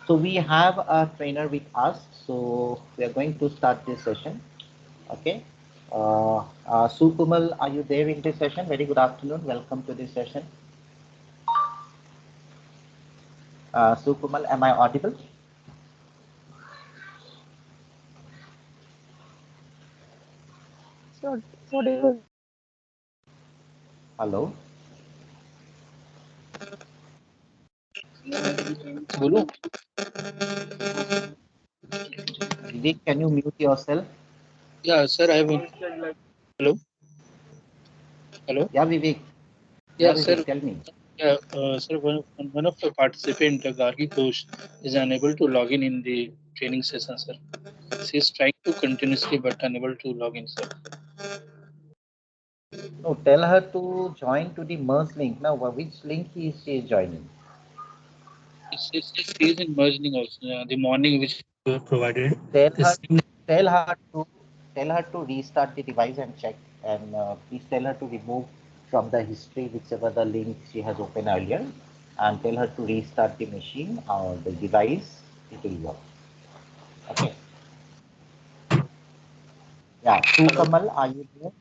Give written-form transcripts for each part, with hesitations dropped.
So we have a trainer with us. So we are going to start this session. Okay. Sukumal, are you there in this session? Very good afternoon. Welcome to this session. Sukumal, am I audible? So what is it? Hello. Bolo. Vivek, can you mute yourself? Yeah, sir, I will. Hello. Hello. Yeah, Vivek. Yeah, Vivek, sir. tell me. Yeah, sir. One of the participant, Gargi Ghosh, is unable to log in the training session, sir. She is trying to continuously but unable to log in, sir. No, tell her to join to the merge link. Now, which link she is joining? She is in merging also. The morning which you provided. Tell her to restart the device and check, and please tell her to remove from the history whichever the link she has opened earlier, and tell her to restart the machine or the device. It will work. Okay. Yeah. Sukamal, are you there?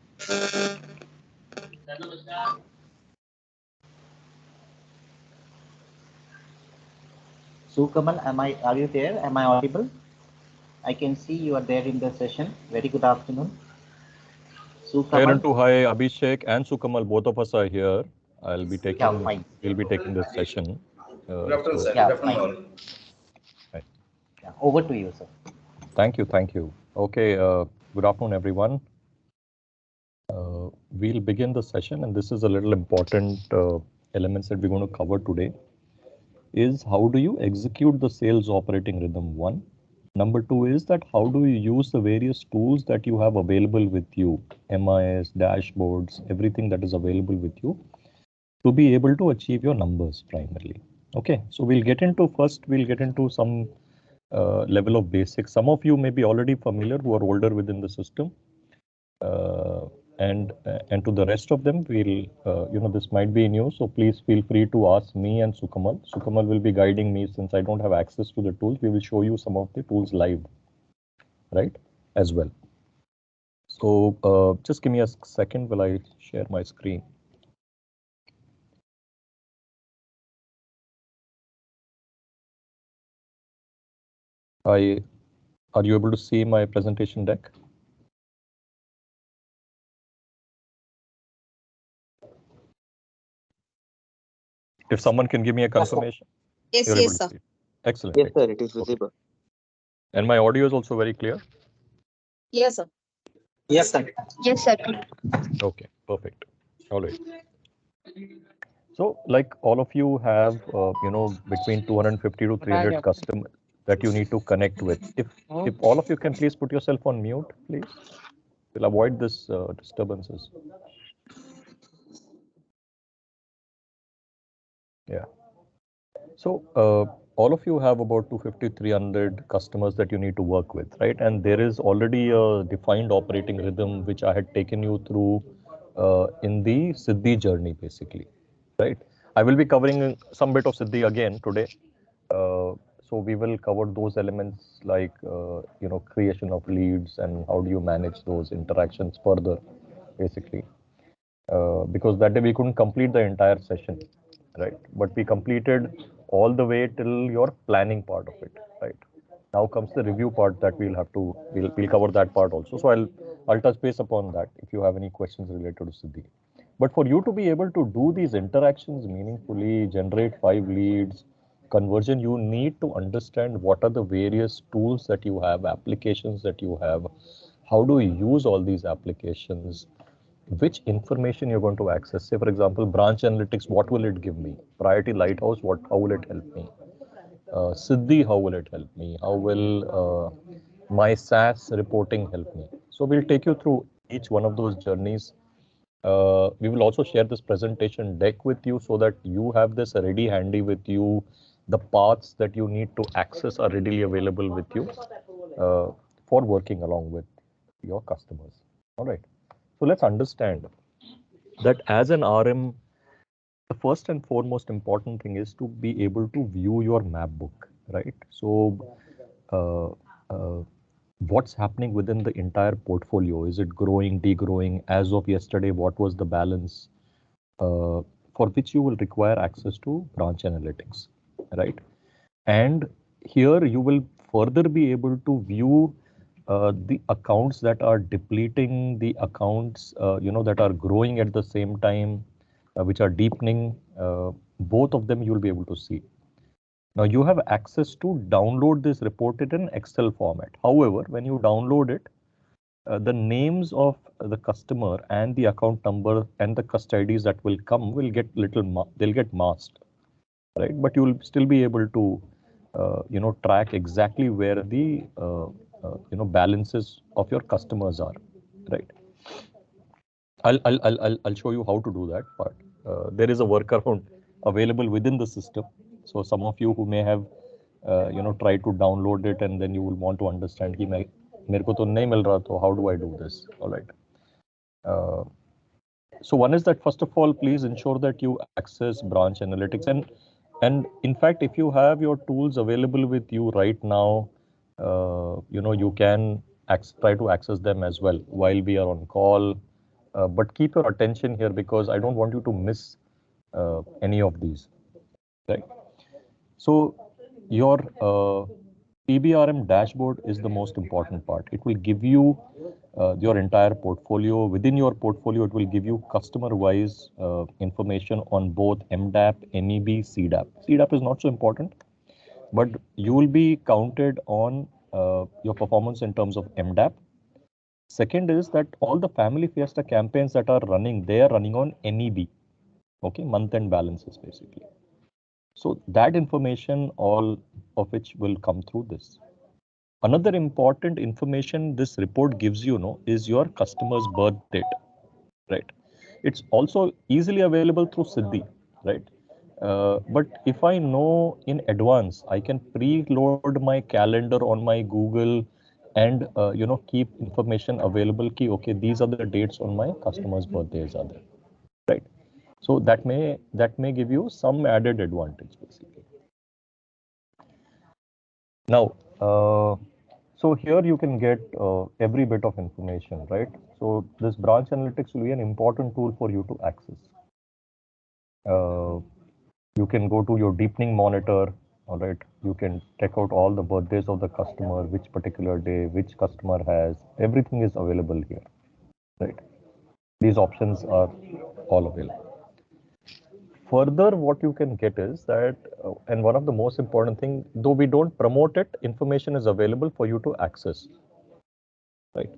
Sukamal, are you there? Am I audible? I can see you are there in the session. Very good afternoon. Sukamal. Hi, Abhishek and Sukamal, both of us are here. We'll be taking this session. Good afternoon, sir. Yeah, Good afternoon, all. Right. Yeah, over to you, sir. Thank you. Okay, good afternoon, everyone. We'll begin the session, and this is a little important elements that we're going to cover today. Is how do you execute the sales operating rhythm? One. Number two is that how do you use the various tools that you have available with you, MIS, dashboards, everything that is available with you, to be able to achieve your numbers primarily. Okay, so we'll get into some level of basics. Some of you may be already familiar who are older within the system, and to the rest of them, we'll this might be new. So please feel free to ask me and Sukamal. Sukamal will be guiding me since I don't have access to the tools. We will show you some of the tools live, right, as well. So just give me a second while I share my screen. Are you able to see my presentation deck? If someone can give me a confirmation. Yes, sir. Excellent. Yes, sir, it is visible. Okay. And my audio is also very clear? Yes, sir. Yes, sir. Yes, sir. Okay, perfect. All right. So like all of you have, between 250 to 300 customers that you need to connect with. If all of you can please put yourself on mute, please. We'll avoid this disturbances. Yeah. So all of you have about 250, 300 customers that you need to work with, right? And there is already a defined operating rhythm, which I had taken you through in the Siddhi journey, basically, right? I will be covering some bit of Siddhi again today. So we will cover those elements like, creation of leads and how do you manage those interactions further, basically. Because that day we couldn't complete the entire session, right? But we completed all the way till your planning part of it, right? Now comes the review part that we'll cover that part also. So I'll touch base upon that if you have any questions related to Siddhi. But for you to be able to do these interactions meaningfully, generate 5 leads, conversion, you need to understand what are the various tools that you have, applications that you have, how do you use all these applications, which information you're going to access. Say, for example, branch analytics, what will it give me? Priority Lighthouse, how will it help me? Siddhi, how will it help me? How will my SaaS reporting help me? So we'll take you through each one of those journeys. We will also share this presentation deck with you so that you have this ready handy with you. The paths that you need to access are readily available with you for working along with your customers. All right. So let's understand that as an RM, the first and foremost important thing is to be able to view your map book. right? So what's happening within the entire portfolio? Is it growing, degrowing? As of yesterday, what was the balance? For which you will require access to branch analytics, right? And here you will further be able to view the accounts that are depleting, the accounts that are growing at the same time, which are deepening. Both of them you will be able to see. Now you have access to download this report in an Excel format. However, when you download it, the names of the customer and the account number and the custodies that will come will get they'll get masked, right? But you will still be able to track exactly where the balances of your customers are, right? I'll show you how to do that, but there is a workaround available within the system. So some of you who may have tried to download it and then you will want to understand कि मैं मेरे को तो नहीं मिल रहा, तो how do I do this? All right. So one is that first of all, please ensure that you access branch analytics, and in fact, if you have your tools available with you right now, you can try to access them as well while we are on call. But keep your attention here because I don't want you to miss any of these, right? So your PBRM dashboard is the most important part. It will give you your entire portfolio. Within your portfolio, it will give you customer-wise information on both MDAP, NEB, CDAP. CDAP is not so important, but you will be counted on your performance in terms of MDAP. Second is that all the Family Fiesta campaigns that are running, they are running on NEB, okay, month-end balances basically. So that information, all of which will come through this. Another important information this report gives you, is your customer's birth date, right? It's also easily available through Siddhi, right? But if I know in advance, I can preload my calendar on my Google and keep information available. Ki, okay, these are the dates on my customers' birthdays are there, right? So that may give you some added advantage basically. Now, so here you can get every bit of information, right? So this branch analytics will be an important tool for you to access. You can go to your deepening monitor, all right? You can check out all the birthdays of the customer, which particular day, which customer has, everything is available here, right? These options are all available. Further, what you can get is that, and one of the most important thing, though we don't promote it, information is available for you to access, right?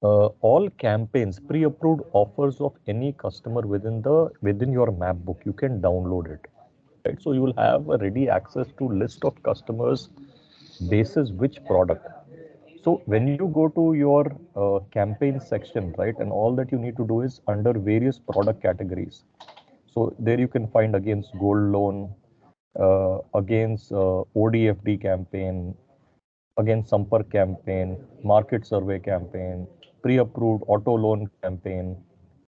All campaigns, pre-approved offers of any customer within your map book, you can download it, right? So you will have a ready access to list of customers basis which product. So when you go to your campaign section, right, and all that you need to do is under various product categories. So there you can find against gold loan, against ODFD campaign, against Sampark campaign, market survey campaign, pre-approved auto loan campaign,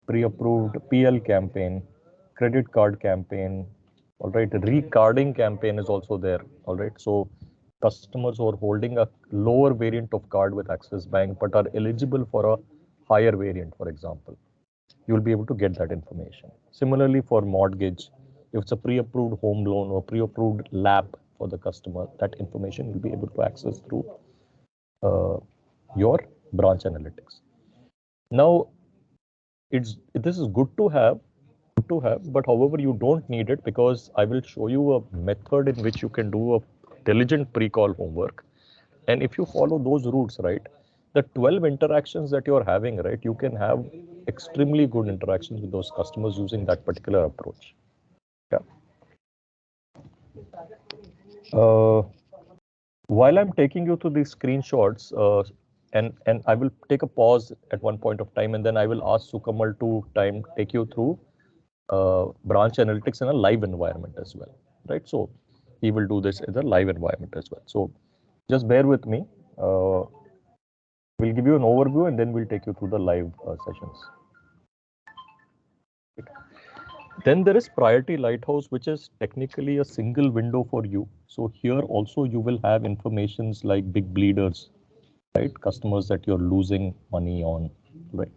pre-approved PL campaign, credit card campaign, all right, recarding campaign is also there, all right. So customers who are holding a lower variant of card with Axis Bank but are eligible for a higher variant, for example, you will be able to get that information. Similarly, for mortgage, if it's a pre-approved home loan or pre-approved LAP for the customer, that information will be able to access through your branch analytics. Now, this is good to have, but however, you don't need it because I will show you a method in which you can do a diligent pre-call homework. And if you follow those routes, right, the 12 interactions that you're having, right, you can have extremely good interactions with those customers using that particular approach. Yeah. While I'm taking you through these screenshots, and I will take a pause at one point of time, and then I will ask Sukamal to take you through branch analytics in a live environment as well, right? So he will do this as a live environment as well. So just bear with me. We'll give you an overview and then we'll take you through the live sessions. Then there is Priority Lighthouse, which is technically a single window for you. So here also you will have informations like big bleeders, right? Customers that you're losing money on, right?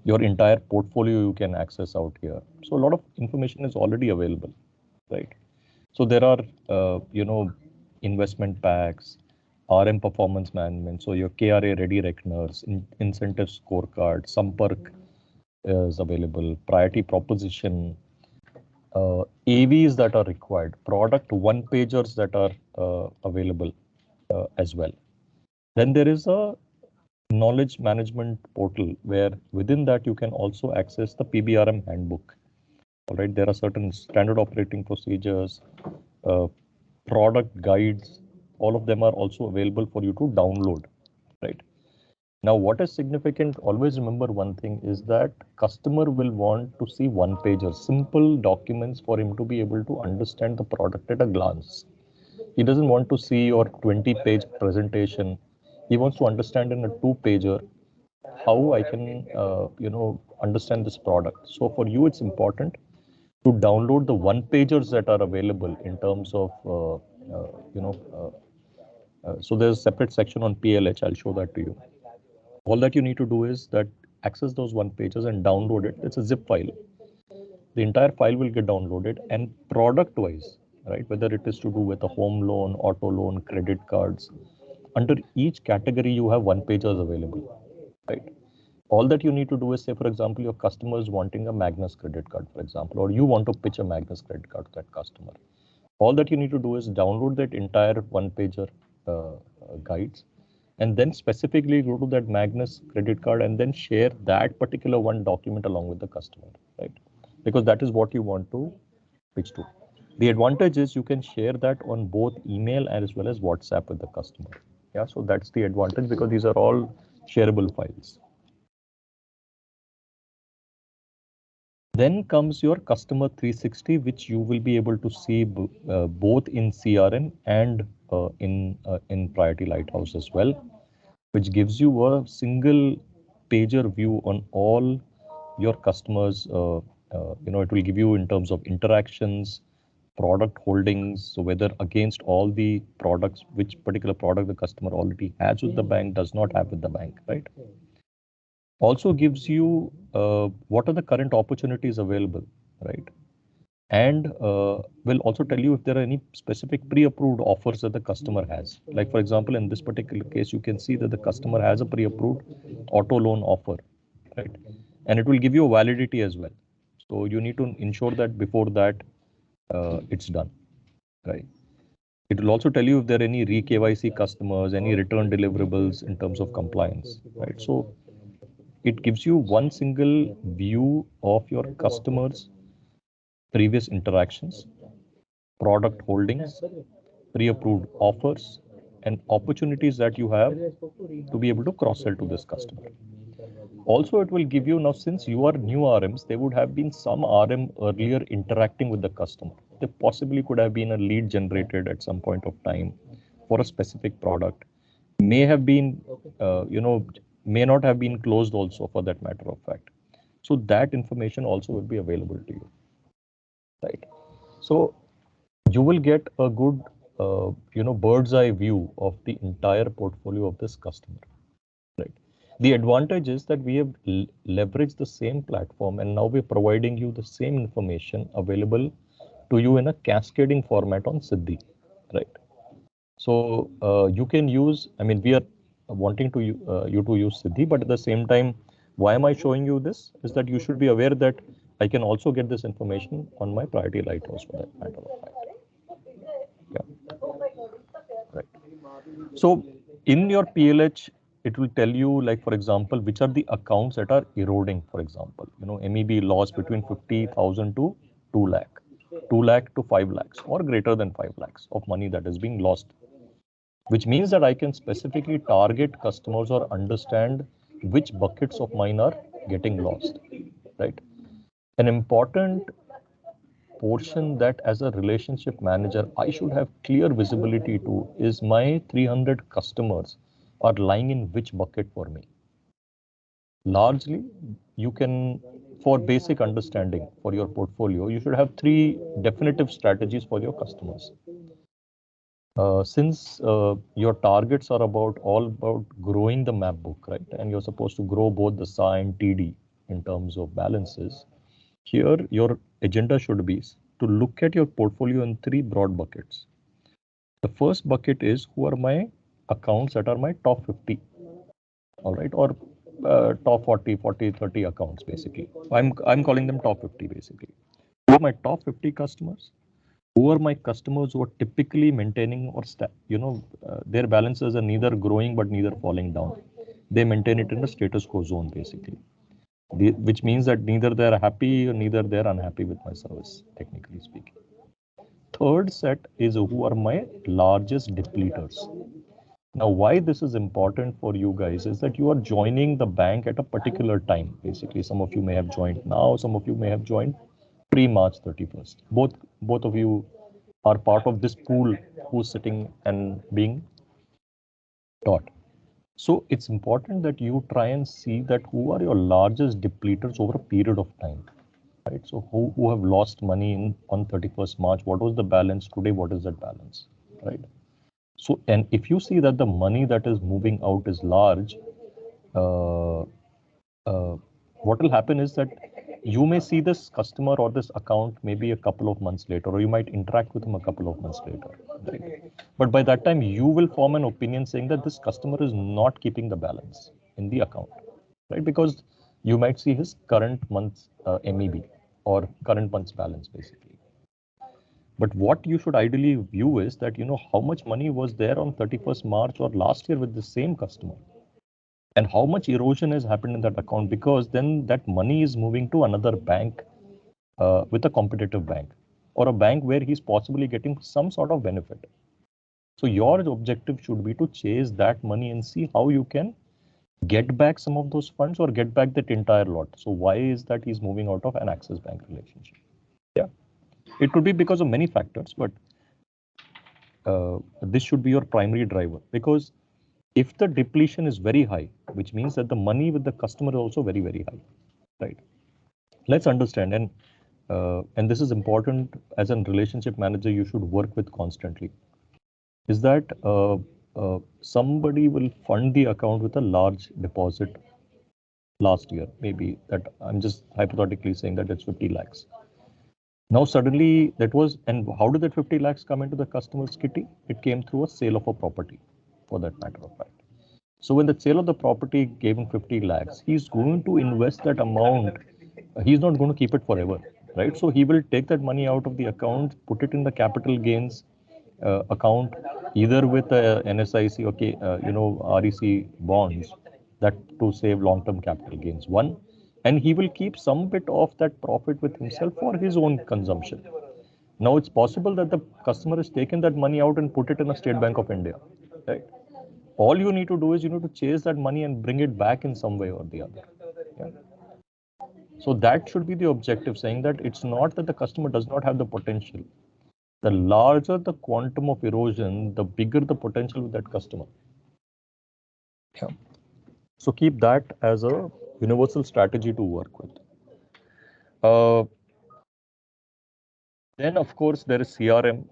Your entire portfolio you can access out here. So a lot of information is already available, right? So there are, investment packs, RM performance management. So your KRA ready reckoners, incentive scorecard, Sampark is available, priority proposition, AVs that are required, product one pagers that are available as well. Then there is a knowledge management portal where within that you can also access the PBRM handbook. All right, there are certain standard operating procedures, uh, product guides, all of them are also available for you to download, right? Now, what is significant, always remember one thing is that customer will want to see one pager, simple documents for him to be able to understand the product at a glance. He doesn't want to see your 20-page presentation. He wants to understand in a two-pager how I can, understand this product. So for you, it's important to download the one-pagers that are available in terms of, so there's a separate section on PLH. I'll show that to you. All that you need to do is that access those one pages and download it. It's a zip file. The entire file will get downloaded, and product wise, right, whether it is to do with a home loan, auto loan, credit cards, under each category you have one pages available, right? All that you need to do is, say for example, your customer is wanting a Magnus credit card, for example, or you want to pitch a Magnus credit card to that customer. All that you need to do is download that entire one pager guides, and then specifically go to that Magnus credit card and then share that particular one document along with the customer, right? Because that is what you want to pitch to. The advantage is you can share that on both email as well as WhatsApp with the customer. Yeah, so that's the advantage because these are all shareable files. Then comes your customer 360, which you will be able to see both in CRM and in Priority Lighthouse as well, which gives you a single pager view on all your customers. It will give you in terms of interactions, product holdings. So whether against all the products, which particular product the customer already has with the bank, does not have with the bank, right? Also gives you what are the current opportunities available, right? And will also tell you if there are any specific pre-approved offers that the customer has. Like for example, in this particular case, you can see that the customer has a pre-approved auto loan offer, right? And it will give you a validity as well. So you need to ensure that before that it's done, right? It will also tell you if there are any re-KYC customers, any return deliverables in terms of compliance, right? So it gives you one single view of your customers' previous interactions, product holdings, pre-approved offers, and opportunities that you have to be able to cross-sell to this customer. Also, it will give you now, since you are new RMs, there would have been some RM earlier interacting with the customer. There possibly could have been a lead generated at some point of time for a specific product. May have been, may not have been closed also for that matter of fact. So that information also will be available to you, right? So you will get a good, bird's eye view of the entire portfolio of this customer, right? The advantage is that we have leveraged the same platform and now we're providing you the same information available to you in a cascading format on Siddhi, right? So you can use, I mean, we are wanting to you to use Siddhi, but at the same time, why am I showing you this? Is that you should be aware that I can also get this information on my Priority Lighthouse for that matter of fact. Yeah. Right. So in your PLH, it will tell you, like, for example, which are the accounts that are eroding, for example, MEB loss between 50,000 to 2 lakh, 2 lakh to 5 lakhs or greater than 5 lakhs of money that is being lost, which means that I can specifically target customers or understand which buckets of mine are getting lost, right? An important portion that as a relationship manager, I should have clear visibility to is my 300 customers are lying in which bucket for me. Largely, you can, for basic understanding for your portfolio, you should have 3 definitive strategies for your customers. Since your targets are all about growing the map book, right? And you're supposed to grow both the SA and TD in terms of balances. Here, your agenda should be to look at your portfolio in 3 broad buckets. The first bucket is who are my accounts that are my top 50, all right, or top 40, 30 accounts basically. I'm calling them top 50 basically. Who are my top 50 customers? Who are my customers who are typically maintaining or their balances are neither growing but neither falling down. They maintain it in the status quo zone basically, which means that neither they're happy or neither they're unhappy with my service, technically speaking. Third set is who are my largest depleters. Now, why this is important for you guys is that you are joining the bank at a particular time. Basically, some of you may have joined now, some of you may have joined pre-March 31st. Both of you are part of this pool who's sitting and being taught. So it's important that you try and see that who are your largest depleters over a period of time, right? So who have lost money on 31st March, what was the balance today? What is that balance, right? So, and if you see that the money that is moving out is large, what will happen is that you may see this customer or this account maybe a couple of months later, or you might interact with him a couple of months later, right? But by that time, you will form an opinion saying that this customer is not keeping the balance in the account, right? Because you might see his current month's MEB or current month's balance basically. But what you should ideally view is that, how much money was there on 31st March or last year with the same customer, and how much erosion has happened in that account, because then that money is moving to another bank with a competitive bank or a bank where he's possibly getting some sort of benefit. So your objective should be to chase that money and see how you can get back some of those funds or get back that entire lot. So why is that he's moving out of an Axis Bank relationship? Yeah. It could be because of many factors, but this should be your primary driver, because if the depletion is very high, which means that the money with the customer is also very, very high, right? Let's understand, and this is important as a relationship manager, you should work with constantly, is that somebody will fund the account with a large deposit last year, maybe that I'm just hypothetically saying that it's 50 lakhs. Now suddenly that was, and how did that 50 lakhs come into the customer's kitty? It came through a sale of a property, for that matter of fact. So when the sale of the property gave him 50 lakhs, he's going to invest that amount. He's not going to keep it forever, right? So he will take that money out of the account, put it in the capital gains account, either with a NSIC or REC bonds, that to save long-term capital gains. One, and he will keep some bit of that profit with himself for his own consumption. Now it's possible that the customer has taken that money out and put it in a State Bank of India, right? All you need to do is you need to chase that money and bring it back in some way or the other. Yeah? So that should be the objective, saying that it's not that the customer does not have the potential. The larger the quantum of erosion, the bigger the potential with that customer. Yeah. So keep that as a universal strategy to work with. Then of course there is CRM,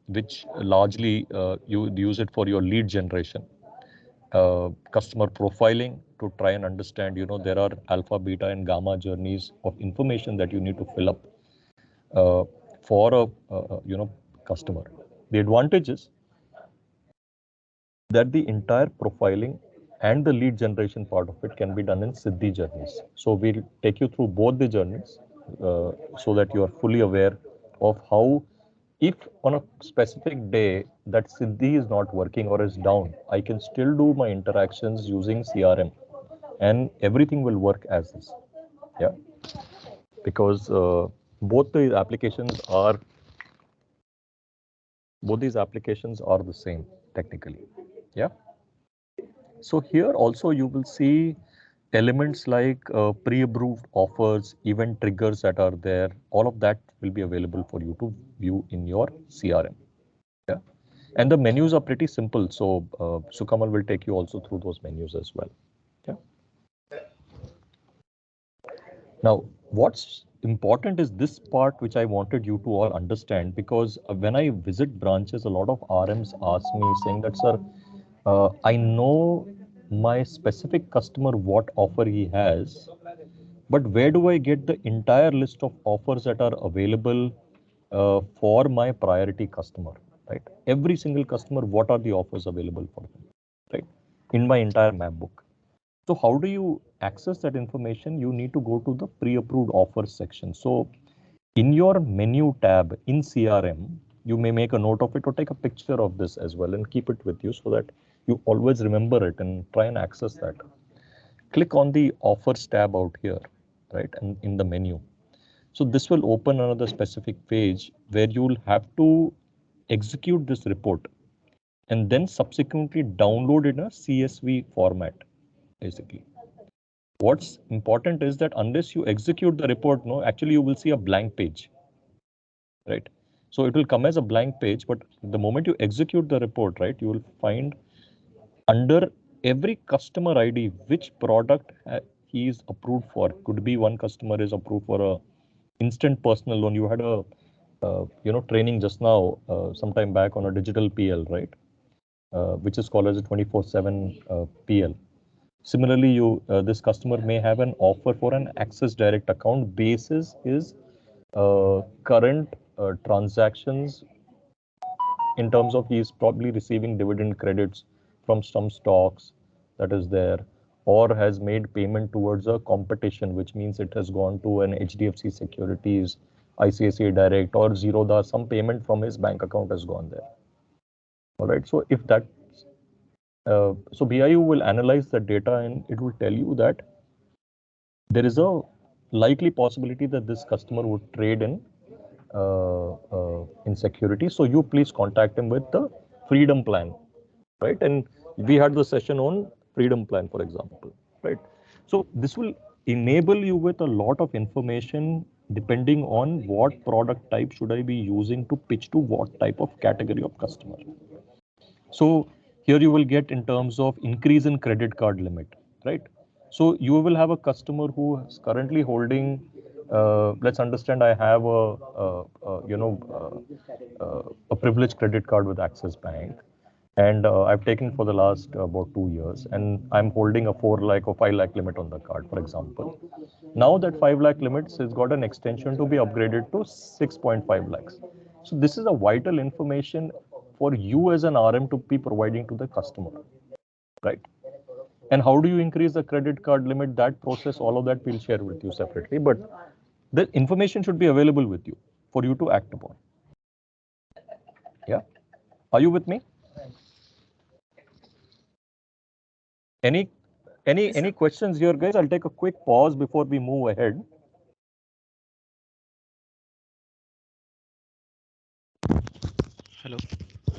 which largely you use it for your lead generation. Customer profiling to try and understand, there are alpha, beta and gamma journeys of information that you need to fill up for a customer. The advantage is that the entire profiling and the lead generation part of it can be done in Siddhi journeys. So we'll take you through both the journeys so that you are fully aware of how, if on a specific day that Siddhi is not working or is down, I can still do my interactions using CRM and everything will work as is. Yeah, because both these applications are the same technically. Yeah. So here also you will see elements like pre-approved offers, event triggers that are there. All of that will be available for you to view in your CRM. Yeah, and the menus are pretty simple. So Sukamal will take you also through those menus as well. Yeah. Now, what's important is this part which I wanted you to all understand, because when I visit branches, a lot of RMs ask me saying that, sir, I know my specific customer what offer he has, but where do I get the entire list of offers that are available for my priority customer, right? Every single customer, what are the offers available for them, right? In my entire map book. So how do you access that information? You need to go to the pre-approved offers section. So in your menu tab in CRM, you may make a note of it or take a picture of this as well and keep it with you so that you always remember it and try and access that. Click on the offers tab out here, right? And in the menu. So this will open another specific page where you will have to execute this report and then subsequently download it in a CSV format, basically. What's important is that unless you execute the report, no, actually you will see a blank page, right? So it will come as a blank page, but the moment you execute the report, right, you will find under every customer ID which product he is approved for. Could be one customer is approved for a instant personal loan. You had a training just now sometime back on a digital PL, right? Which is called as a 24/7 PL. Similarly, this customer may have an offer for an Access Direct account basis his current transactions, in terms of he is probably receiving dividend credits from some stocks that is there, or has made payment towards a competition, which means it has gone to an HDFC Securities, ICICI Direct, or Zerodha. Some payment from his bank account has gone there. All right. So if that, so BIU will analyze the data and it will tell you that there is a likely possibility that this customer would trade in security. So you please contact him with the freedom plan, right? And we had the session on freedom plan, for example, right? So this will enable you with a lot of information depending on what product type should I be using to pitch to what type of category of customer. So here you will get in terms of increase in credit card limit, right? So you will have a customer who is currently holding, let's understand I have a privileged credit card with Axis Bank, and I've taken for the last about 2 years, and I'm holding a 4 lakh or 5 lakh limit on the card, for example. Now that 5 lakh limits has got an extension to be upgraded to 6.5 lakhs. So this is a vital information for you as an RM to be providing to the customer, right? And how do you increase the credit card limit? That process, all of that we'll share with you separately, but the information should be available with you for you to act upon. Yeah. Are you with me? Any questions here, guys? I'll take a quick pause before we move ahead.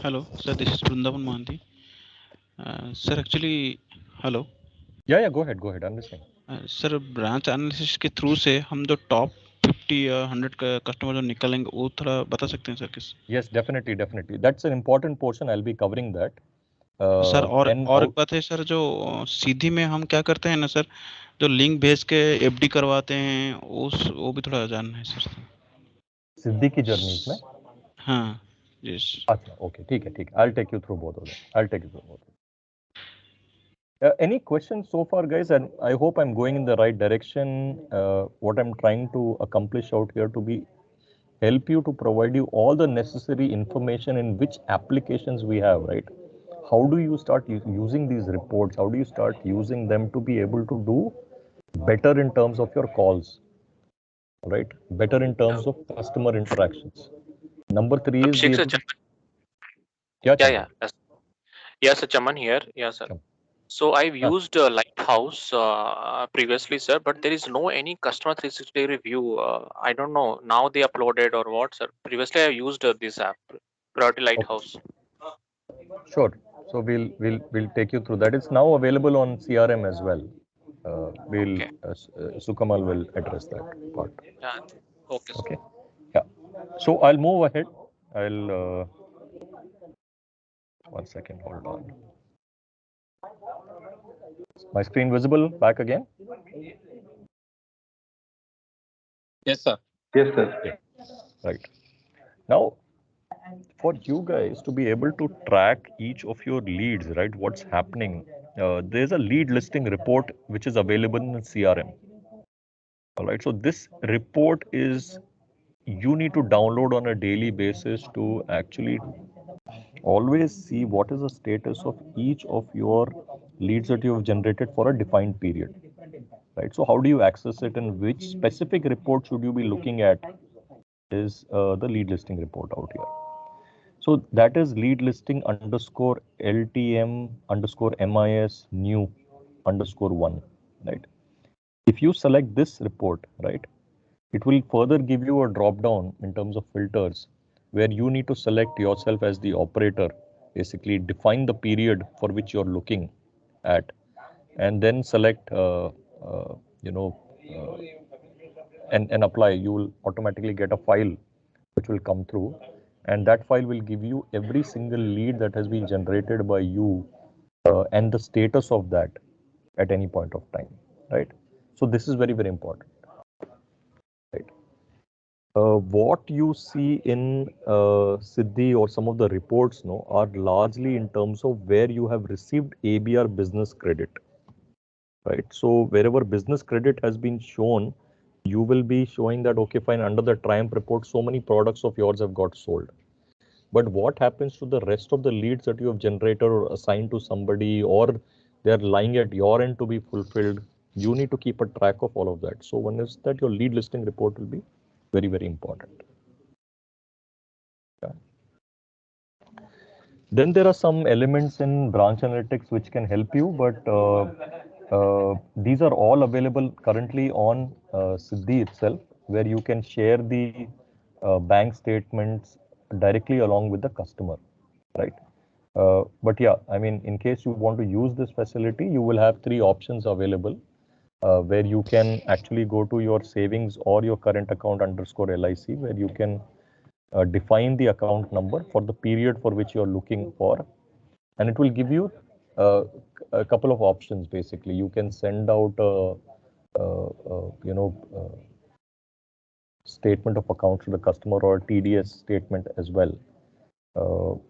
Hello, sir. This is Vrindavan Mohanty. Sir, actually, hello. Yeah, go ahead. I'm listening. Sir, branch analysis के through से हम जो top 50 या 100 customer जो निकालेंगे वो थोड़ा बता सकते हैं सर किस? Yes, definitely. That's an important portion. I'll be covering that. Sir और एक बात है सर, जो सीधी में हम क्या करते हैं ना सर, जो लिंक भेज के FD करवाते हैं वो भी थोड़ा जानना है सर. सिद्धि की जर्नीज में? हाँ, yes. अच्छा, okay, ठीक है. I'll take you through both of them. Any questions so far, guys? And I hope I'm going in the right direction. What I'm trying to accomplish out here to be help you to provide you all the necessary information in which applications we have, right? How do you start using these reports? How do you start using them to be able to do better in terms of your calls, right? Better in terms of customer interactions. Number 3 is Abhishek, sir, Yes, sir, Chaman here. Yeah, sir. So I've used Lighthouse previously, sir, but there is no any customer 360 review. I don't know now they uploaded or what, sir. Previously I used this app, Priority Lighthouse. Okay. Sure. So we'll take you through that. It's now available on CRM as well. Sukamal will address that part. Yeah. Okay. Sir. Okay. Yeah. So I'll move ahead. I'll 1 second. Hold on. My screen visible back again? Yes, sir. Yes, sir. Yeah. Right. Now, for you guys to be able to track each of your leads, right, what's happening, there's a lead listing report which is available in CRM. All right. So this report is you need to download on a daily basis to actually always see what is the status of each of your leads that you have generated for a defined period, right? So how do you access it, and which specific report should you be looking at is the lead listing report out here. So that is lead listing underscore LTM underscore MIS new underscore one, right? If you select this report, right, it will further give you a drop down in terms of filters where you need to select yourself as the operator, basically define the period for which you're looking at, and then select, you know, and apply. You will automatically get a file which will come through, and that file will give you every single lead that has been generated by you and the status of that at any point of time, right? So this is very, very important, right? What you see in Siddhi or some of the reports are largely in terms of where you have received ABR business credit, right? So wherever business credit has been shown, you will be showing that, okay, fine, under the Triumph report, so many products of yours have got sold. But what happens to the rest of the leads that you have generated or assigned to somebody, or they're lying at your end to be fulfilled? You need to keep a track of all of that. So one is that your lead listing report will be very, very important. Yeah. Then there are some elements in branch analytics which can help you, but these are all available currently on Siddhi itself, where you can share the bank statements directly along with the customer, right? But yeah, I mean, in case you want to use this facility, you will have 3 options available where you can actually go to your savings or your current account underscore LIC, where you can define the account number for the period for which you're looking for, and it will give you a couple of options. Basically, you can send out statement of account to the customer, or a TDS statement as well.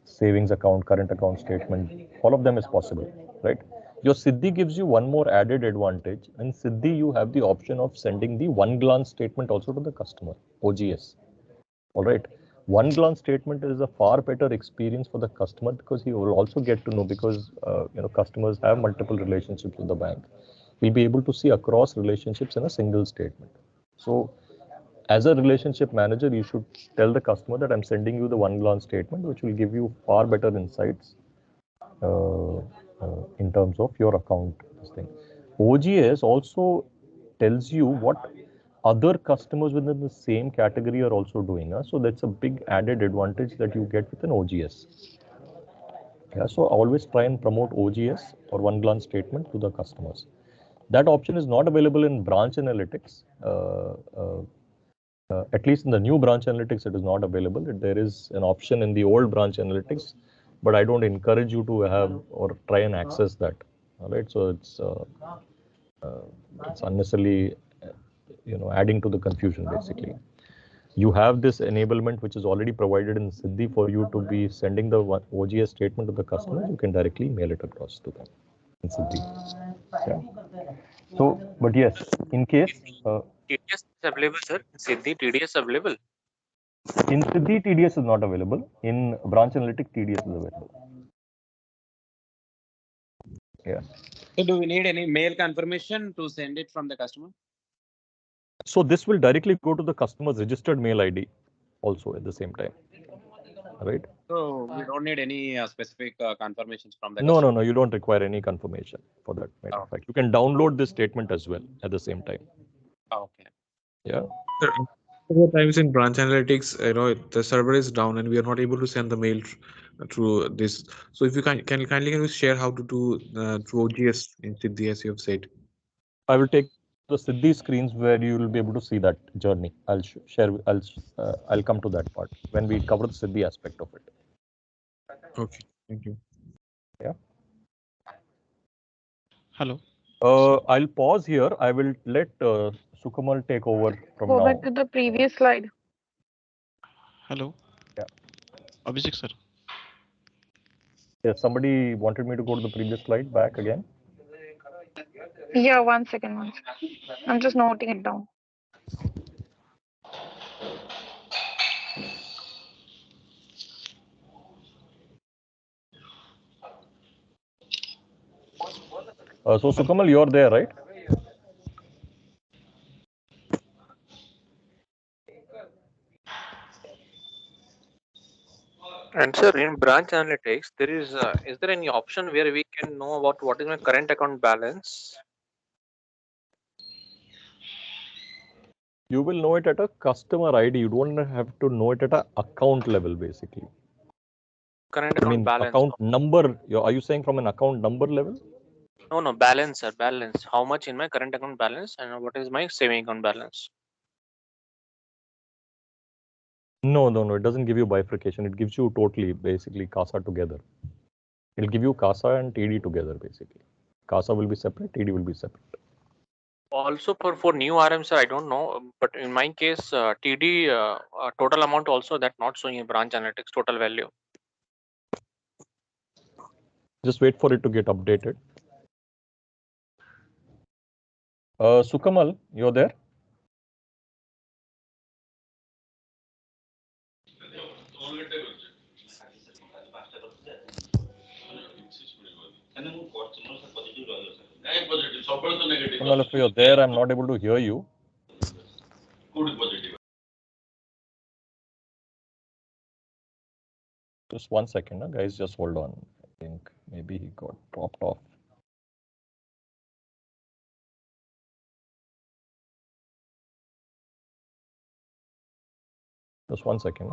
Savings account, current account statement, all of them is possible, right? Your Siddhi gives you one more added advantage. In Siddhi, you have the option of sending the one glance statement also to the customer, OGS. All right. One glance statement is a far better experience for the customer, because he will also get to know, because customers have multiple relationships with the bank. He'll be able to see across relationships in a single statement. So as a relationship manager, you should tell the customer that I'm sending you the one glance statement, which will give you far better insights in terms of your account. This thing. OGS also tells you what other customers within the same category are also doing. So that's a big added advantage that you get with an OGS. Yeah, so always try and promote OGS or one glance statement to the customers. That option is not available in branch analytics. At least in the new branch analytics, it is not available. There is an option in the old branch analytics, but I don't encourage you to have or try and access that. All right, so it's unnecessarily, adding to the confusion. Basically, you have this enablement which is already provided in Siddhi for you to be sending the OGS statement to the customer. You can directly mail it across to them in Siddhi. Yeah. So, but yes, in case TDS is available, sir. Siddhi TDS available. In Siddhi, TDS is not available. In branch analytics, TDS is available. Yeah. So do we need any mail confirmation to send it from the customer? So this will directly go to the customer's registered mail ID also at the same time. Right? So we don't need any specific confirmations from the No, customer? no, you don't require any confirmation for that matter. In fact, you can download this statement as well at the same time. Okay. Yeah. Times in branch analytics, the server is down and we are not able to send the mail through this. So if you can you share how to do through OGS in Siddhi, as you have said. I will take the Siddhi screens where you will be able to see that journey. I'll share. I'll come to that part when we cover the Siddhi aspect of it. Okay. Thank you. Yeah. Hello. I'll pause here. I will let Sukamal take over from now. Go back to the previous slide. Hello. Yeah. Abhishek sir. Yes, somebody wanted me to go to the previous slide back again. Yeah, 1 second. I'm just noting it down. So Sukamal, you're there, right? And sir, in branch analytics, there is there any option where we can know about what is my current account balance? You will know it at a customer ID. You don't have to know it at an account level, basically. Current account balance. Account number. Are you saying from an account number level? No, balance, sir. Balance. How much in my current account balance and what is my saving account balance? No. It doesn't give you bifurcation. It gives you totally, basically, CASA together. It'll give you CASA and TD together, basically. CASA will be separate, TD will be separate. Also for new RM, sir, I don't know, but in my case, TD total amount also that not showing in branch analytics total value. Just wait for it to get updated. Sukamal, you're there? Sukamal, if you're there, I'm not able to hear you. Just 1 second, guys, just hold on. I think maybe he got dropped off. Just 1 second.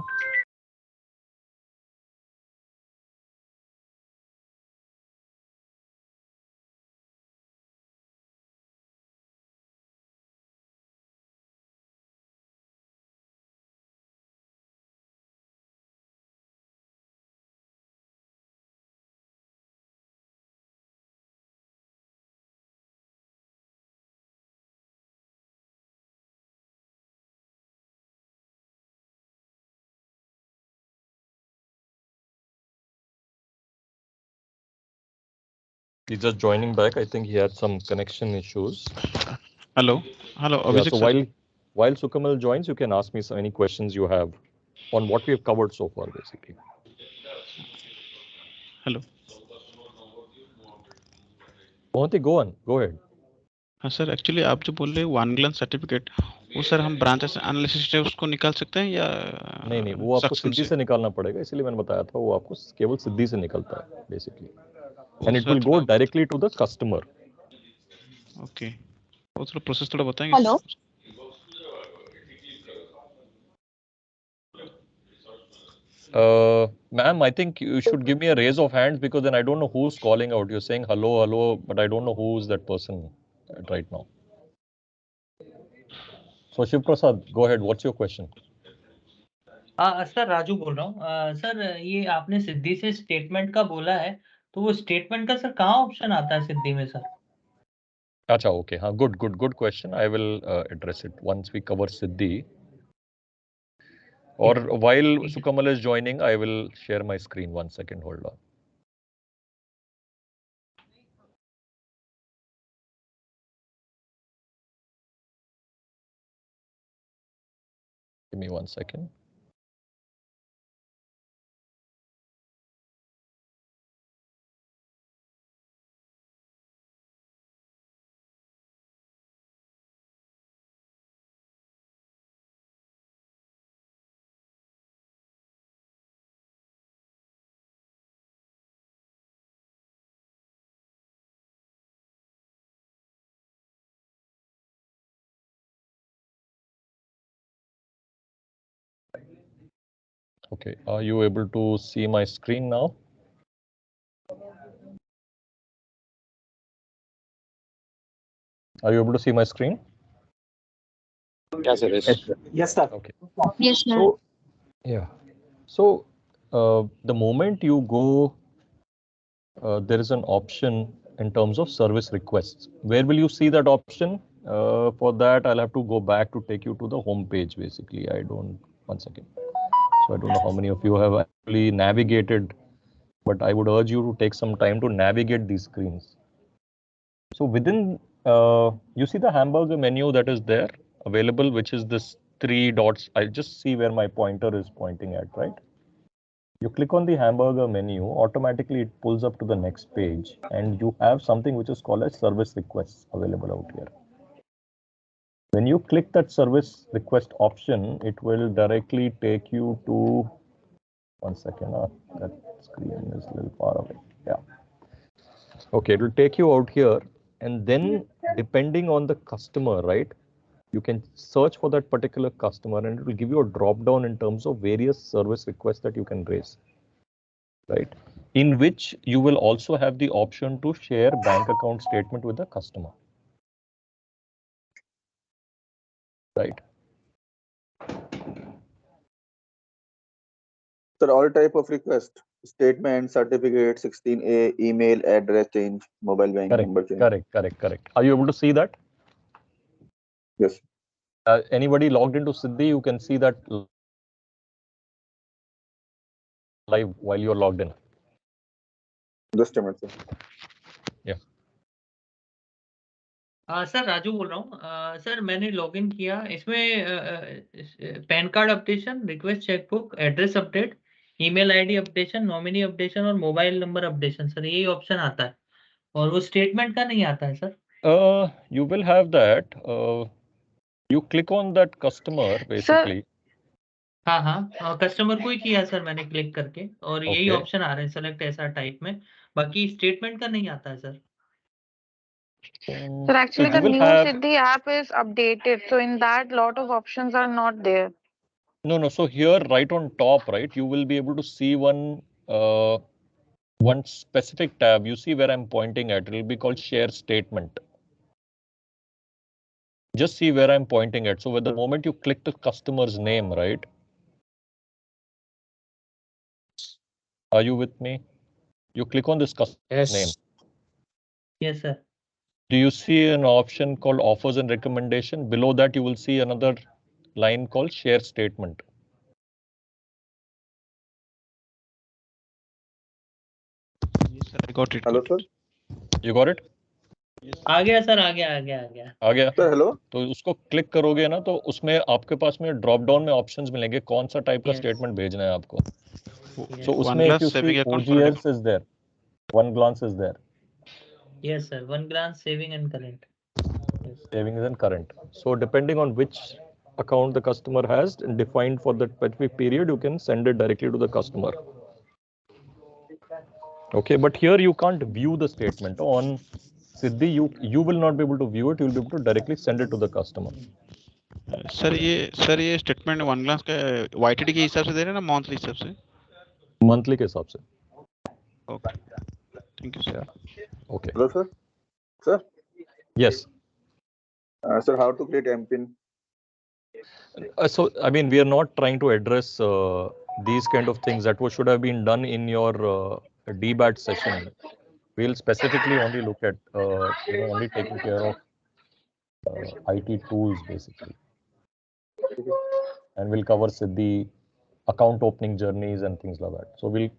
He's just joining back. I think he had some connection issues. Hello. Abhishek, yeah, so while Sukamal joins, you can ask me any questions you have on what we have covered so far, basically. Hello. Mohanty, go ahead. हाँ sir, actually आप जो बोल रहे हैं 1 glance certificate, वो sir हम branch analysis से उसको निकाल सकते हैं या नहीं, वो आपको सिद्धि से निकालना पड़ेगा, इसलिए मैंने बताया था वो आपको केवल सिद्धि से निकलता है basically, and it will go directly to the customer. Okay, वो थोड़ा प्रोसेस थोड़ा बताएंगे? Hello. Ma'am, I think you should give me a raise of hands because then I don't know who's calling out. You're saying hello, but I don't know who's that person right now. So Shiv Prasad, go ahead. What's your question? Sir Raju बोल रहा हूँ. Sir ये आपने सिद्धि से statement का बोला है, तो वो स्टेटमेंट का सर कहाँ ऑप्शन आता है सिद्धि में सर? अच्छा, okay. हाँ, good question. I will address it once we cover Siddhi. Or while Sukamal is joining, I will share my screen. 1 second, hold on. Give me 1 second. Okay, are you able to see my screen now? Are you able to see my screen? Yes, sir. Yes, sir. Okay. Yes, sir. So, yeah. So, the moment you go, there is an option in terms of service requests. Where will you see that option? For that, I'll have to go back to take you to the home page. Basically, one second. So I don't know how many of you have actually navigated, but I would urge you to take some time to navigate these screens. So within, you see the hamburger menu that is there available, which is this 3 dots. I just see where my pointer is pointing at, right? You click on the hamburger menu, automatically it pulls up to the next page, and you have something which is called as service requests available out here. When you click that service request option, it will directly take you to, one second, that screen is a little far away. Yeah. Okay, it will take you out here, and then depending on the customer, right, you can search for that particular customer and it will give you a drop down in terms of various service requests that you can raise, right, in which you will also have the option to share bank account statement with the customer, right? Sir, all type of request, statement, certificate, 16A, email, address change, mobile bank number change. Correct. Are you able to see that? Yes. Anybody logged into Siddhi, you can see that live while you're logged in. Just a minute, sir. Yeah. Sir Raju बोल रहा हूँ sir मैंने login किया इसमें pan card updation request chequebook address update email ID updation nominee updation और mobile number updation sir यही option आता है और वो स्टेटमेंट का नहीं आता है sir You will have that. You click on that customer basically. हाँ कस्टमर को ही किया सर मैंने क्लिक करके और यही ऑप्शन आ रहे हैं सेलेक्ट ऐसा टाइप में बाकी स्टेटमेंट का नहीं आता है sir So actually the new Siddhi app is updated. So in that lot of options are not there. No. So here right on top, right, you will be able to see one specific tab. You see where I'm pointing at. It will be called share statement. Just see where I'm pointing at. So with the moment you click the customer's name, right? Are you with me? You click on this customer's name. Yes, sir. Do you see an option called offers and recommendation? Below that, you will see another line called share statement. Yes, sir, I got it. Hello, sir. You got it? आ गया sir आ गया sir hello तो उसको click करोगे ना तो उसमें आपके पास में ड्रॉप डाउन में ऑप्शंस मिलेंगे कौन सा टाइप का स्टेटमेंट भेजना है आपको so उसमें if you see OGS is there, one glance is there. Yes sir, one glance saving and current. Savings and current. So depending on which account the customer has and defined for that specific period, you can send it directly to the customer. Okay, but here you can't view the statement on Siddhi. You will not be able to view it. You will be able to directly send it to the customer. Sir ये statement one glass का YTD के हिसाब से दे रहे हैं ना monthly हिसाब से मंथली के हिसाब से okay thank you sir okay hello sir yes sir how to create MPIN so I mean we are not trying to address these kind of things that should have been done in your debat session. We'll specifically only look at only taking care of IT tools basically, and we'll cover Siddhi account opening journeys and things like that. So this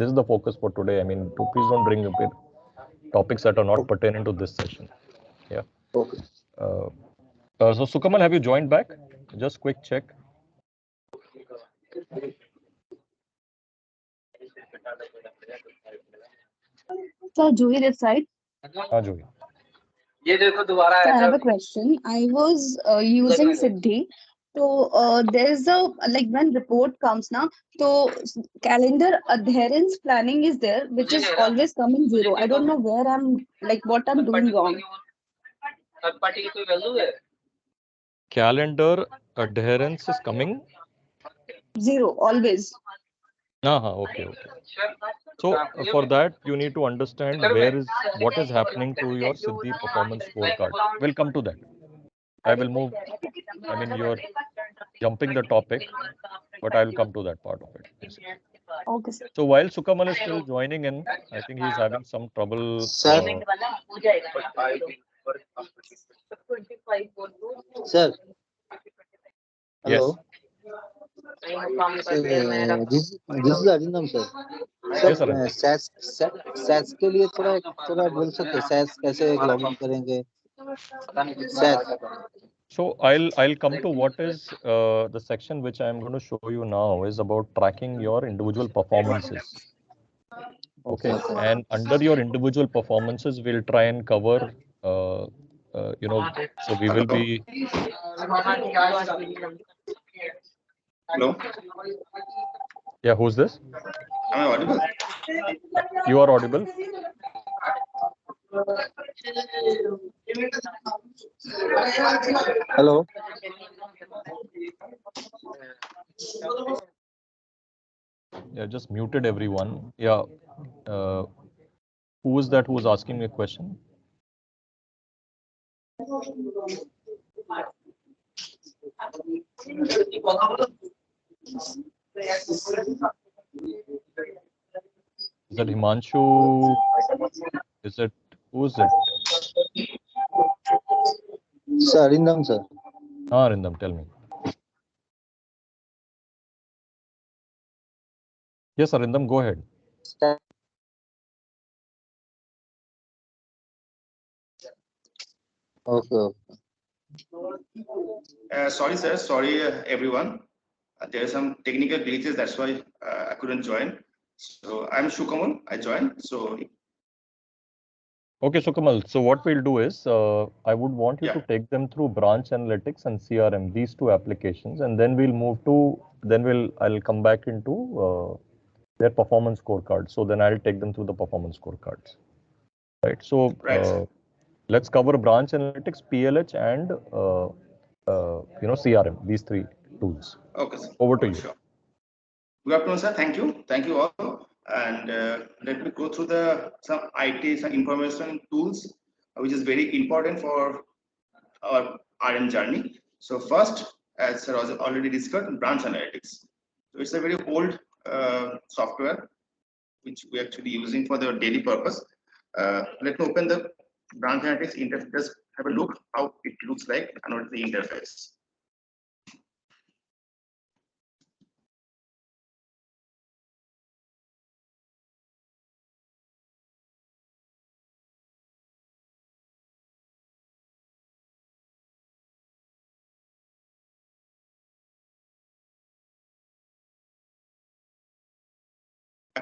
is the focus for today. I mean, please don't bring up topics that are not pertaining to this session. Yeah. Okay. So Sukamal, have you joined back? Just quick check. Sir, Juhi this side. Juhi. I have a question. I was using Siddhi. So there's a like when report comes now, so calendar adherence planning is there, which is always coming 0. I don't know where I'm like what I'm doing wrong. Calendar adherence is coming 0 always. Okay. So for that you need to understand what is happening to your Siddhi performance scorecard. We'll come to that. I will move. I mean, you're jumping the topic, but I'll come to that part of it. Basically. Okay, sir. So while Sukamal is still joining in, I think he's having some trouble. Sir. Sir. Hello. Yes. This is Arindam sir. Sir सैस के लिए थोड़ा बोल सकते हैं cess कैसे login करेंगे cess. So I'll come to what is the section which I am going to show you now is about tracking your individual performances. Okay. And under your individual performances, we'll try and cover, you know, so we will be. Hello. Yeah, who's this? Am I audible? You are audible. Hello. Yeah, just muted everyone. Yeah. Who is that who was asking me a question? Is that Himanshu? Is it, who is it? Sir, Arindam, sir. Arindam, tell me. Yes, Arindam, go ahead. Okay. Sorry, sir. Sorry, everyone. There are some technical glitches. That's why I couldn't join. So I'm Shukamal. I joined. So. Okay, Sukamal. So what we'll do is, I would want you to take them through branch analytics and CRM, these two applications, and then we'll move to, I'll come back into their performance scorecard. So then I'll take them through the performance scorecards. Right. So let's cover branch analytics, PLH, and CRM. These three tools. Okay, sir. Over to you. Sure. Good afternoon, sir. Thank you. Thank you all. And let me go through some IT, some information tools, which is very important for our RM journey. So first, as sir was already discussed, branch analytics. So it's a very old software which we're actually using for the daily purpose. Let me open the branch analytics interface. Just have a look how it looks like and what is the interface.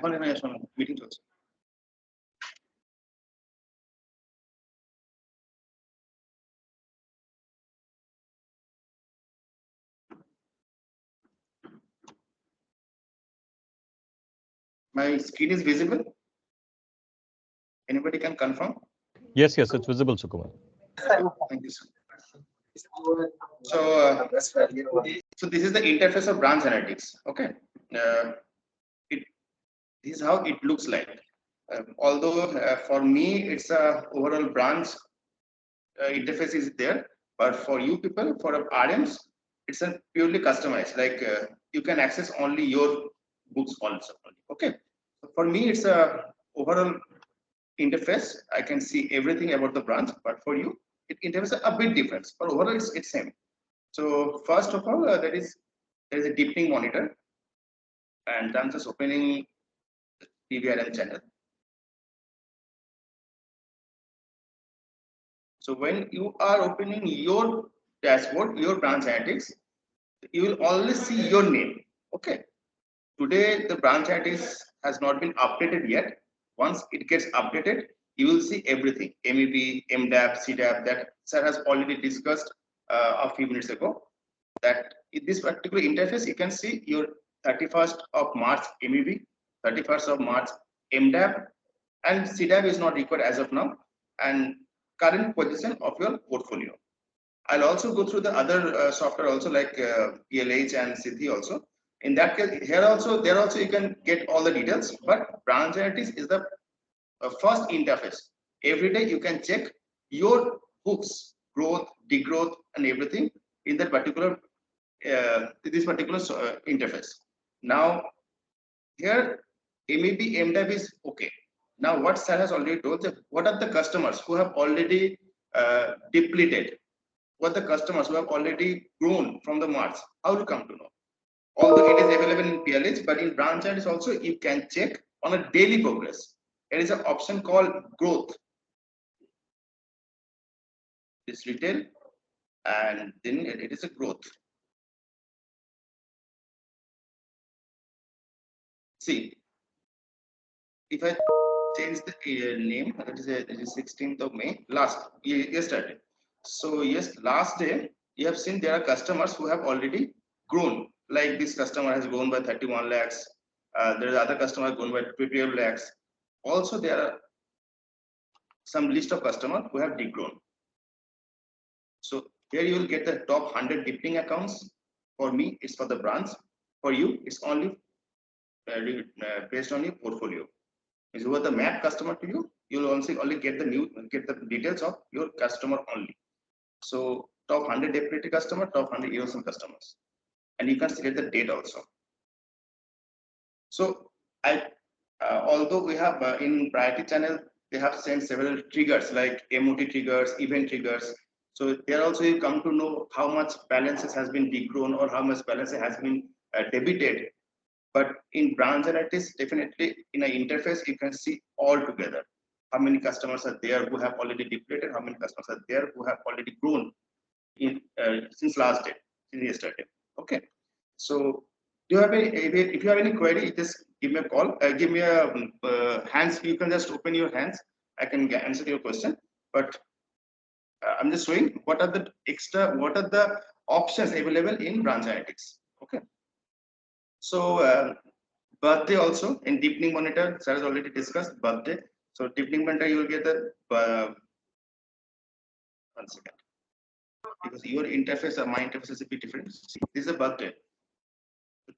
এখন এখানে meeting চলছে My screen is visible. Anybody can confirm? Yes, it's visible, Sukamal. Thank you, sir. So this is the interface of branch analytics. Okay, this is how it looks like. Although for me it's a overall branch interface is there, but for you people, for RMs, it's a purely customized. Like you can access only your books also. Okay, so for me it's a overall interface. I can see everything about the branch, but for you it interface a bit different, but overall it's same. So first of all, there is a deepening monitor, and I'm just opening the PVRM channel. So when you are opening your dashboard, your branch analytics, you will always see your name. Okay. Today the branch analytics has not been updated yet. Once it gets updated, you will see everything: MEB, MDAP, CDAP, that sir has already discussed a few minutes ago. That in this particular interface, you can see your 31st of March MEB, 31st of March MDAP, and CDAP is not required as of now, and current position of your portfolio. I'll also go through the other software also, like PLH and Siddhi also. In that case, there also you can get all the details, but branch analytics is the first interface. Every day you can check your books, growth, degrowth, and everything in that particular interface. Now here MEP MDAP is okay. Now what Sir has already told you, what are the customers who have already depleted? What the customers who have already grown from the March? How will you come to know? Although it is available in PLH, but in branch is also you can check on a daily progress. There is an option called growth. This retail, and then it is a growth. See, if I change the name, that is it is 16th of May, yesterday. So yes, last day you have seen there are customers who have already grown. Like this customer has grown by 31 lakhs. There is other customer grown by 12 lakhs. Also, there are some list of customers who have degrown. So here you will get the top 100 deepening accounts. For me, it's for the branch. For you, it's only based on your portfolio. If you are the map customer to you, you will only get the details of your customer only. So top 100 deputy customer, top 100 erosion customers, and you can select the date also. So although we have in priority channel, they have sent several triggers like MOT triggers, event triggers. So there also you come to know how much balances has been degrown or how much balance has been debited. But in branch analytics, definitely in an interface, you can see all together. How many customers are there who have already depleted, how many customers are there who have already grown in since last day, since yesterday. Okay. So do you have if you have any query, just give me a call, give me a hands, you can just open your hands. I can answer your question, but I'm just showing what are the options available in branch analytics. Okay. So birthday also in deepening monitor, Sir has already discussed birthday. So deepening monitor, you will get the 1 second, because your interface or my interface is a bit different. See, this is a birthday.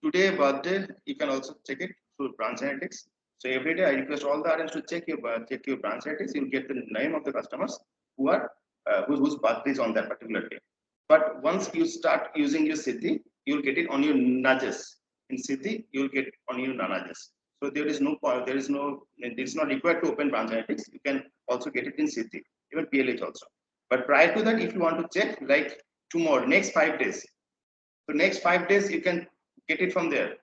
Today birthday, you can also check it through branch analytics. So every day I request all the RMs to check your branch analytics. You'll get the name of the customers who are whose birthday is on that particular day. But once you start using your Siddhi, you'll get it on your nudges. In Siddhi, you'll get on your nudges. So it's not required to open branch analytics. You can also get it in Siddhi, even PLH also. But prior to that, if you want to check, like tomorrow, next 5 days. So next 5 days, you can get it from there.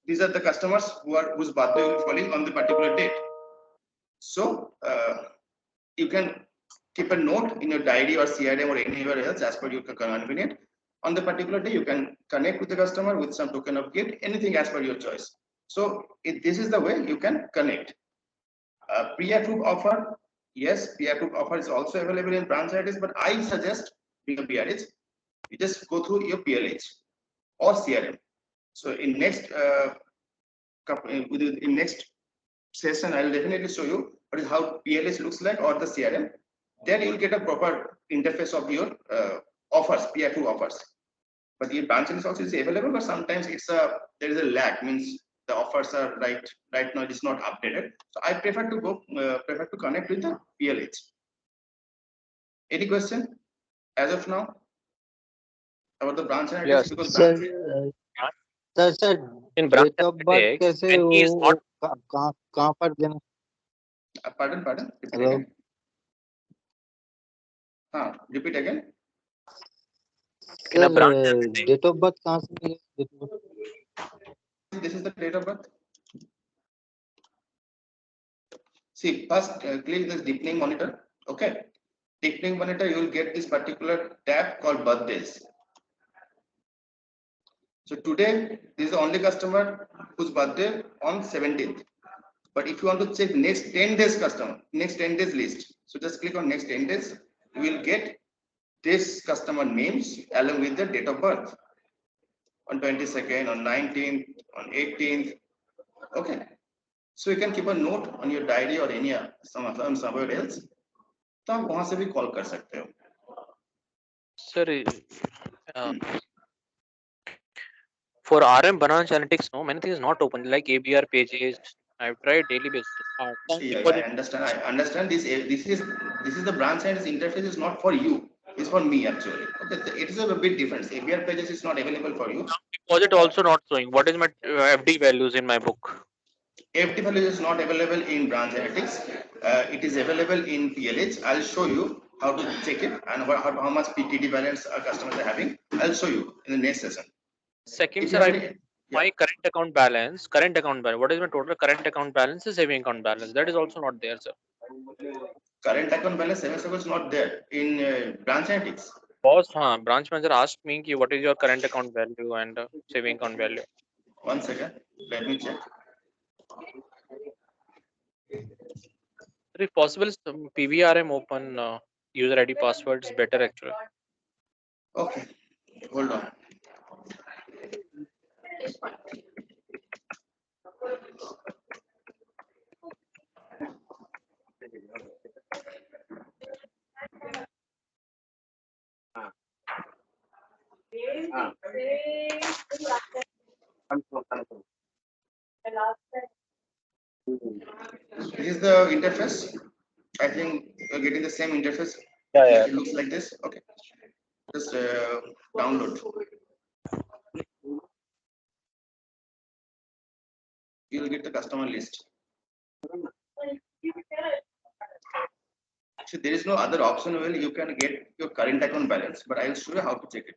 These are the customers whose birthday will be falling on the particular date. So you can keep a note in your diary or CRM or anywhere else as per your convenience. On the particular day, you can connect with the customer with some token of gift, anything as per your choice. So this is the way you can connect. Pre-approved offer, yes, pre-approved offer is also available in branch analytics, but I suggest being a PRH, you just go through your PLH or CRM. So in next session, I will definitely show you what is how PLH looks like or the CRM. Then you will get a proper interface of your offers, pre-approved offers. But the branch is also available, but sometimes there is a lag, means the offers are right now it is not updated. So I prefer to connect with the PLH. Any question as of now about the branch analytics? Yes. Because sir In branch date of birth analytics, कैसे when he is not कहाँ पर देना? Pardon. Hello. Repeat again. in a branch sir analytics, date of birth कहाँ से मिलेगा? This is the date of birth. See, first click this deepening monitor. Okay, deepening monitor, you will get this particular tab called birthdays. So today, this is the only customer whose birthday on 17th. But if you want to check next 10 days customer, next 10 days list, so just click on next 10 days. You will get this customer names along with the date of birth on 22nd, on 19th, on 18th. Okay. So you can keep a note on your diary or any somewhere else. तो आप वहां से भी call कर सकते हो. sir, for RM branch analytics, no, many things is not open, like ABR pages. I've tried daily basis. I understand. This is the branch analytics interface is not for you. is for me actually. Okay, it is a bit different. APR pages is not available for you. Deposit also not showing. What is my FD values in my book? FD value is not available in branch analytics. It is available in PLH. I'll show you how to check it and how much PTD balance our customers are having. I'll show you in the next session. Second, sir, my current account balance. What is my total current account balance? Is saving account balance. That is also not there, sir. Current account balance savings account is not there in branch analytics. Boss, branch manager asked me ki what is your current account value and saving account value. 1 second, let me check. If possible, some PVRM open user ID password is better actually. Okay, hold on. This is the interface. I think you're getting the same interface. Yeah. It looks like this. Okay. Just download. You'll get the customer list. So there is no other option where you can get your current account balance, but I'll show you how to check it.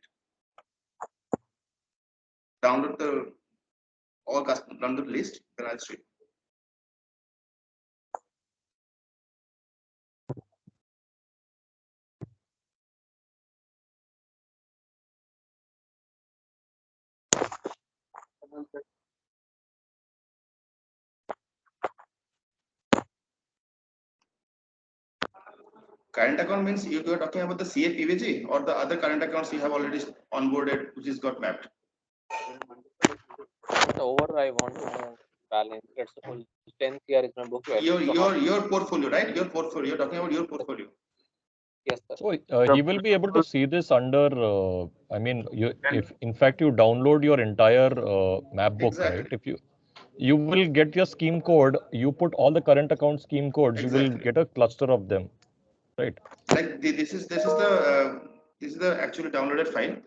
Download the download list, then I'll show you. Current account means you are talking about the CA PVG or the other current accounts you have already onboarded, which is got mapped. Over, I want to know balance. Let's suppose 10 CR is my book value. Your portfolio, right? Your portfolio. You're talking about your portfolio. Yes, sir. So he will be able to see this under. I mean, if in fact you download your entire map book, exactly. right? If you will get your scheme code, you put all the current account scheme codes. Exactly. You will get a cluster of them, right? Like this is the actually downloaded file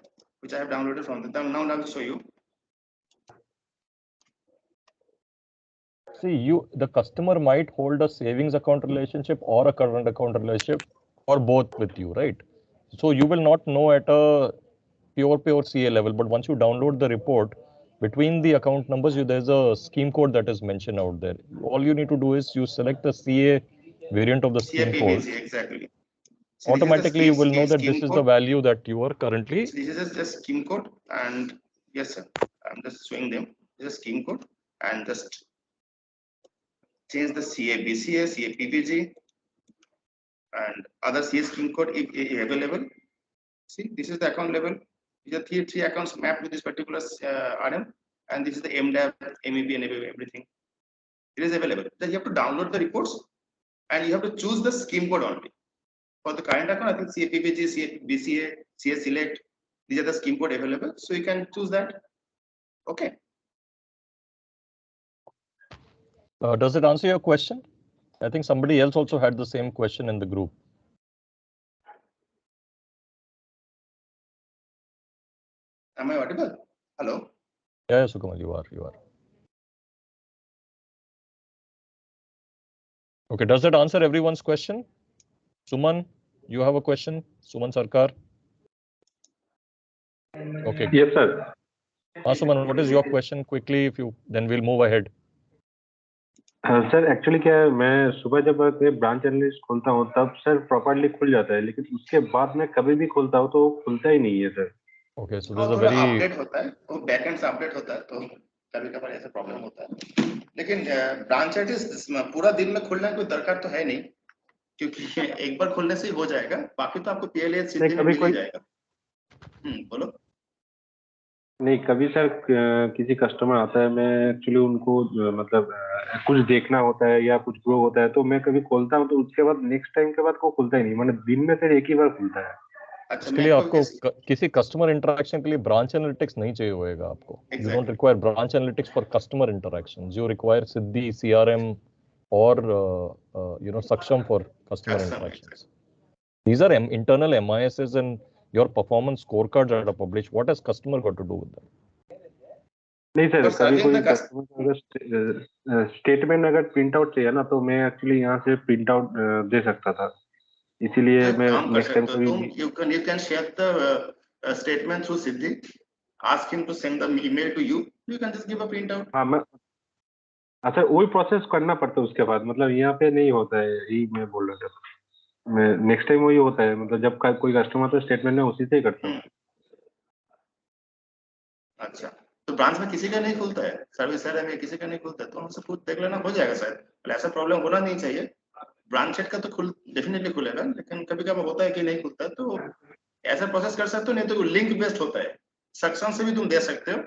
which I have downloaded from the now I'll show you. See, the customer might hold a savings account relationship or a current account relationship or both with you, right? So you will not know at a pure CA level, but once you download the report, between the account numbers, there's a scheme code that is mentioned out there. All you need to do is you select the CA variant of the scheme code. Exactly. So automatically, you will know that this is the value that you are currently. So this is just scheme code, and yes, sir. I'm just showing them. This is scheme code, and just change the CA BCA, CA PPG, and other CA scheme code if available. See, this is the account level. These are three accounts mapped with this particular RM, and this is the MDAP, MEB, and everything. It is available. Then you have to download the reports, and you have to choose the scheme code only. For the current account, I think CA PPG, CA BCA, CA Select. These are the scheme code available, so you can choose that. Okay. Does it answer your question? I think somebody else also had the same question in the group. Am I audible? Hello? Yeah, Sukamal, you are. Okay, does that answer everyone's question? Suman, you have a question? Suman Sarkar? Okay. Yes, sir. Suman, what is your question? Quickly, then we'll move ahead. Sir actually क्या है, मैं सुबह जब branch analyst खोलता हूँ तब sir properly खुल जाता है, लेकिन उसके बाद मैं कभी भी खोलता हूँ तो खुलता ही नहीं है sir. Okay, so this is a very update होता है, वो बैकएंड से अपडेट होता है, तो कभी-कभार ऐसा प्रॉब्लम होता है. लेकिन ब्रांच एनालिस्ट पूरा दिन में खुलना कोई दरकार तो है नहीं, क्योंकि एक बार खोलने से ही हो जाएगा, बाकी तो आपको पीएलएच सीधे में मिल जाएगा. बोलो. नहीं, कभी सर किसी कस्टमर आता है, मैं एक्चुअली उनको मतलब कुछ देखना होता है या कुछ ग्रो होता है, तो मैं कभी खोलता हूँ तो उसके बाद नेक्स्ट टाइम के बाद को खुलता ही नहीं, मतलब दिन में फिर एक ही बार खुलता है. इसके लिए आपको किसी कस्टमर इंटरेक्शन के लिए ब्रांच एनालिटिक्स नहीं चाहिए होगा आपको. You don't require branch analytics for customer interactions. You require Siddhi, CRM और सक्षम for customer interactions. These are internal MISs and your performance scorecards that are published. What has customer got to do with that? नहीं sir, कभी कोई customer को अगर statement अगर print out चाहिए ना, तो मैं एक्चुअली यहाँ से प्रिंट आउट दे सकता था, इसीलिए मैं नेक्स्ट टाइम कभी you can share the statement through Siddhi, ask him to send the email to you, you can just give a print out. हाँ, मैं अच्छा वही प्रोसेस करना पड़ता है उसके बाद, मतलब यहाँ पे नहीं होता है, यही मैं बोल रहा था। मैं नेक्स्ट टाइम वही होता है, मतलब जब कोई कस्टमर तो स्टेटमेंट में उसी से ही करता हूँ। अच्छा, तो ब्रांच में किसी का नहीं खुलता है, सर्विस एरिया में किसी का नहीं खुलता है, तो हमसे पूछ देख लेना, हो जाएगा शायद। ऐसा प्रॉब्लम होना नहीं चाहिए। ब्रांच चेट का तो डेफिनेटली खुलेगा, लेकिन कभी कभी होता है कि नहीं खुलता है, तो ऐसा प्रोसेस कर सकते हो। नहीं तो लिंक बेस्ड होता है, सेक्शन से भी तुम दे सकते हो,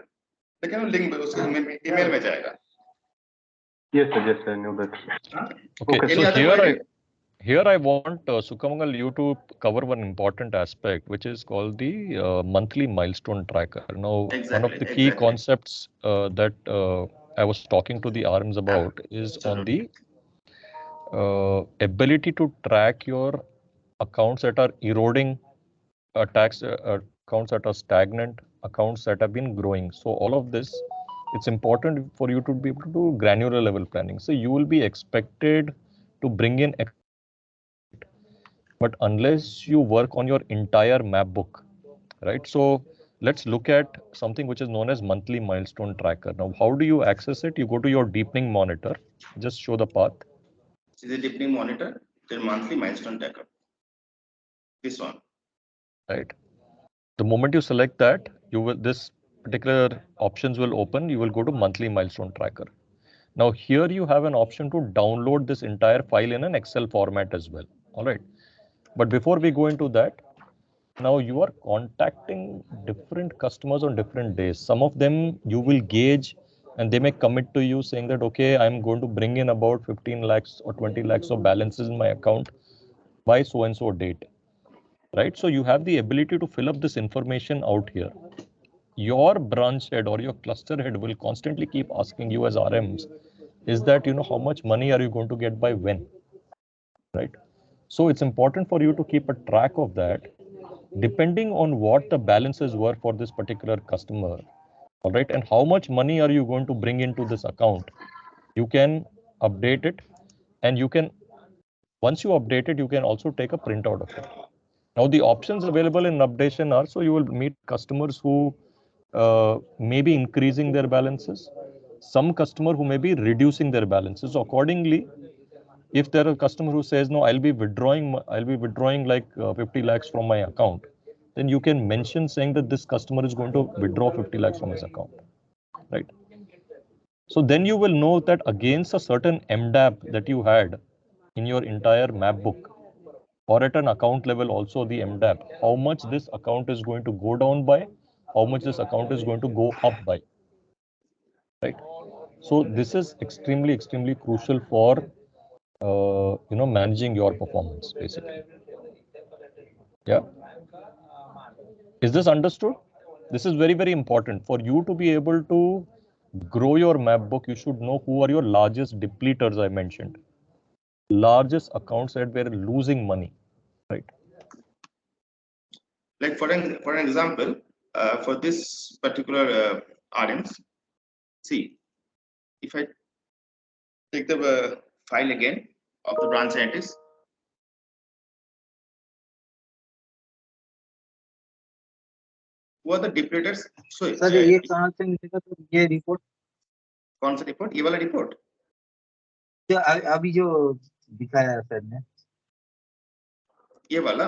लेकिन वो लिंक उसके ईमेल में जाएगा। Yes, sir. Yes, I know that. Okay, so here I want Sukamangal you to cover one important aspect, which is called the monthly milestone tracker. Now, one of the key concepts that I was talking to the RMs about is on the ability to track your accounts that are eroding, accounts that are stagnant, accounts that have been growing. So all of this, it's important for you to be able to do granular level planning. So you will be expected to bring in, but unless you work on your entire map book, right? So let's look at something which is known as monthly milestone tracker. Now, how do you access it? You go to your deepening monitor, just show the path. See the deepening monitor, the monthly milestone tracker. This one. Right. The moment you select that, you will, this particular options will open. You will go to monthly milestone tracker. Now here you have an option to download this entire file in an Excel format as well. All right. But before we go into that, now you are contacting different customers on different days. Some of them you will gauge and they may commit to you saying that, okay, I'm going to bring in about 15 lakhs or 20 lakhs of balances in my account by so and so date. Right? So you have the ability to fill up this information out here. Your branch head or your cluster head will constantly keep asking you as RMs, is that, how much money are you going to get by when? Right? So it's important for you to keep a track of that, depending on what the balances were for this particular customer. All right. And how much money are you going to bring into this account? You can update it, and you can, once you update it, you can also take a printout of it. Now, the options available in updation are, so you will meet customers who may be increasing their balances, some customer who may be reducing their balances. So accordingly, if there are a customer who says, no, I'll be withdrawing like 50 lakhs from my account, then you can mention saying that this customer is going to withdraw 50 lakhs from his account, right? So then you will know that against a certain MDAP that you had in your entire map book, or at an account level also the MDAP, how much this account is going to go down by, how much this account is going to go up by, right? So this is extremely crucial for managing your performance, basically. Yeah. Is this understood? This is very important. For you to be able to grow your map book, you should know who are your largest depleters. I mentioned largest accounts that were losing money, right? Like for an example, for this particular RMs, see, if I take the file again of the branch scientist, who are the depleters? So sir ये कहाँ से मिलेगा? तो ये report कौन सा report? ये वाला रिपोर्ट जो अभी जो दिखाया सर ने, ये वाला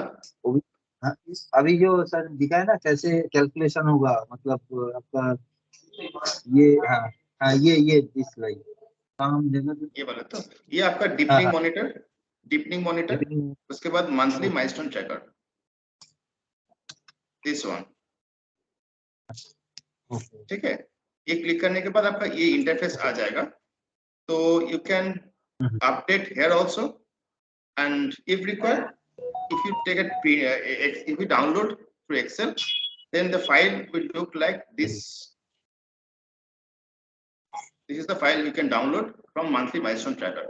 अभी जो सर दिखाया ना, कैसे कैलकुलेशन होगा, मतलब आपका ये हाँ ये दिस लाइन काम जगह, ये वाला, तो ये आपका डीपनिंग मॉनिटर, उसके बाद monthly milestone tracker, this one, ठीक है। ये क्लिक करने के बाद आपका ये इंटरफेस आ जाएगा, तो you can update here also, and if required, if you download through Excel, then the file will look like this. This is the file you can download from monthly milestone tracker.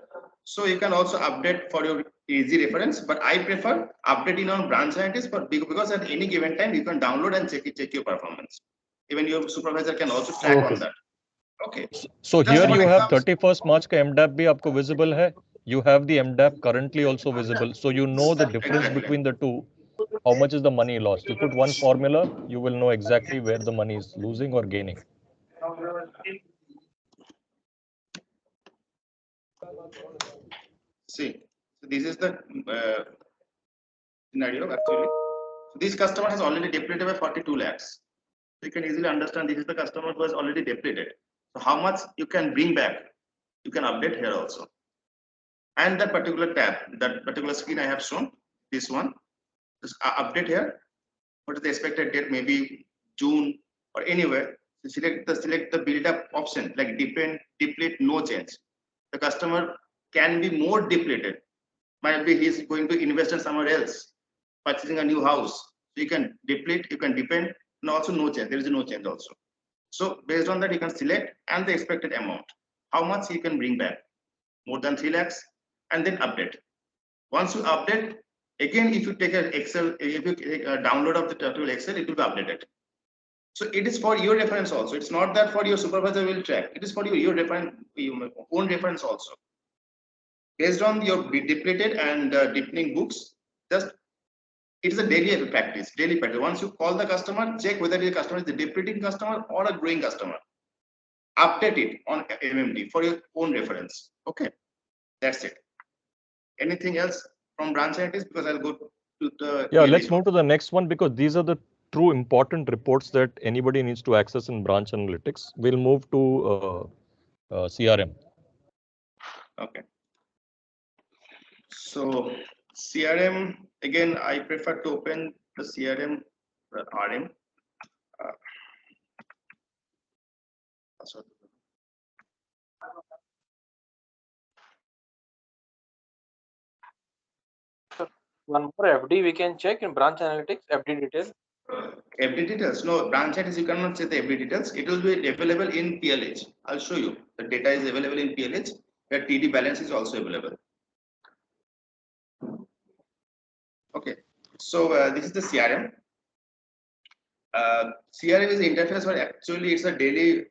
So you can also update for your easy reference, but I prefer updating on branch analytics, but because at any given time you can download and check your performance. Even your supervisor can also track on that. Okay. So here you have 31st March ka MDAP bhi aapko visible hai. You have the MDAP currently also visible. So you know the difference between the two. How much is the money lost? You put one formula, you will know exactly where the money is losing or gaining. See, so this is the scenario actually. This customer has already depleted by 42 lakhs. You can easily understand this is the customer who has already depleted. So how much you can bring back, you can update here also. And that particular tab, that particular screen I have shown, this one, just update here. What is the expected date? Maybe June or anywhere. So select the build up option like deplete, no change. The customer can be more depleted. Might be he's going to invest in somewhere else, purchasing a new house. So you can deplete, you can depend, and also no change. There is no change also. So based on that, you can select and the expected amount. How much you can bring back? More than 3 lakhs, and then update. Once you update, again, if you take an Excel, if you take a download of the total Excel, it will be updated. So it is for your reference also. It's not that for your supervisor will track. It is for your reference, your own reference also. Based on your depleted and deepening books, just it is a daily practice. Once you call the customer, check whether the customer is a depleting customer or a growing customer. Update it on MMD for your own reference. Okay, that's it. Anything else from branch analytics? Because I'll go to the let's move to the next one, because these are the true important reports that anybody needs to access in branch analytics. We'll move to CRM. Okay. So CRM, again, I prefer to open the CRM RM. One more FD we can check in branch analytics, FD details. FD details, no, branch analytics you cannot check the FD details. It will be available in PLH. I'll show you. The data is available in PLH. The TD balance is also available. Okay, so this is the CRM. CRM is the interface where actually it's a daily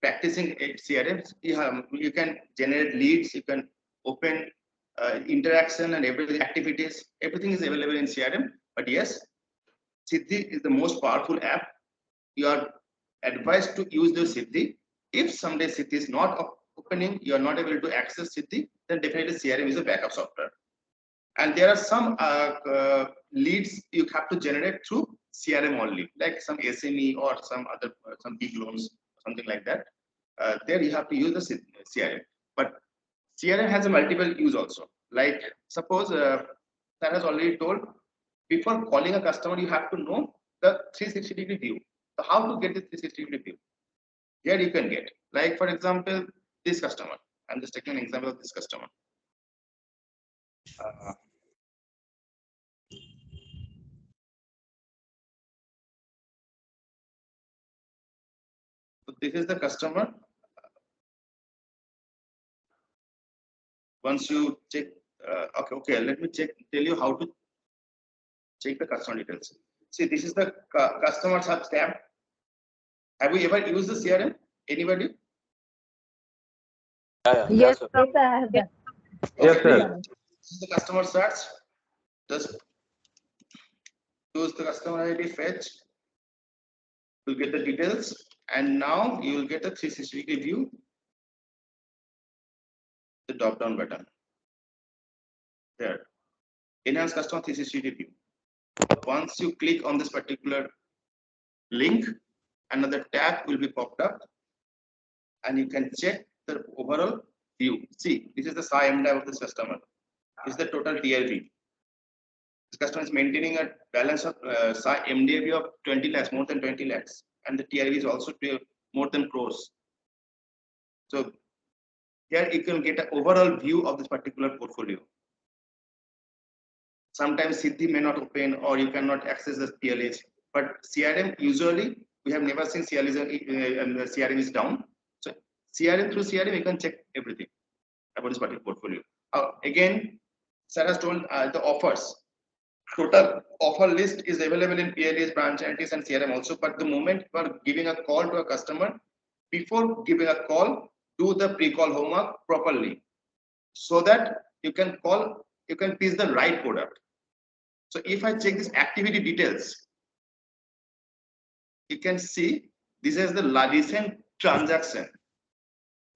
practicing CRM. You can generate leads, you can open interaction and everything, activities, everything is available in CRM. But yes, Siddhi is the most powerful app. You are advised to use the Siddhi. If someday Siddhi is not opening, you are not able to access Siddhi, then definitely CRM is a backup software. And there are some leads you have to generate through CRM only, like some SME or some other some big loans, something like that. There you have to use the CRM. But CRM has a multiple use also. Like suppose Sir has already told, before calling a customer, you have to know the 360-degree view. So how to get the 360-degree view? Here you can get, like for example, this customer. I'm just taking an example of this customer. So this is the customer. Once you check, okay, let me tell you how to check the customer details. See, this is the customer search tab. Have you ever used the CRM? Anybody? Yes, sir, I have done. Yes, sir. This is the customer search. Just use the customer ID fetch. You'll get the details, and now you will get a 360-degree view. The drop-down button. There. Enhance customer 360-degree view. Once you click on this particular link, another tab will be popped up, and you can check the overall view. See, this is the SI MDAP of this customer. This is the total TRV. This customer is maintaining a balance of SI MDAV of 20 lakhs, more than 20 lakhs, and the TRV is also more than crores. So here you can get an overall view of this particular portfolio. Sometimes Siddhi may not open, or you cannot access the PLH, but CRM usually we have never seen CRM is down. So CRM through CRM you can check everything. about this particular portfolio. Again, Sir has told the offers. Total offer list is available in PLAs, branch analytics, and CRM also. But the moment you are giving a call to a customer, before giving a call, do the pre-call homework properly, so that you can pick the right product. So if I check this activity details, you can see this is the recent transaction.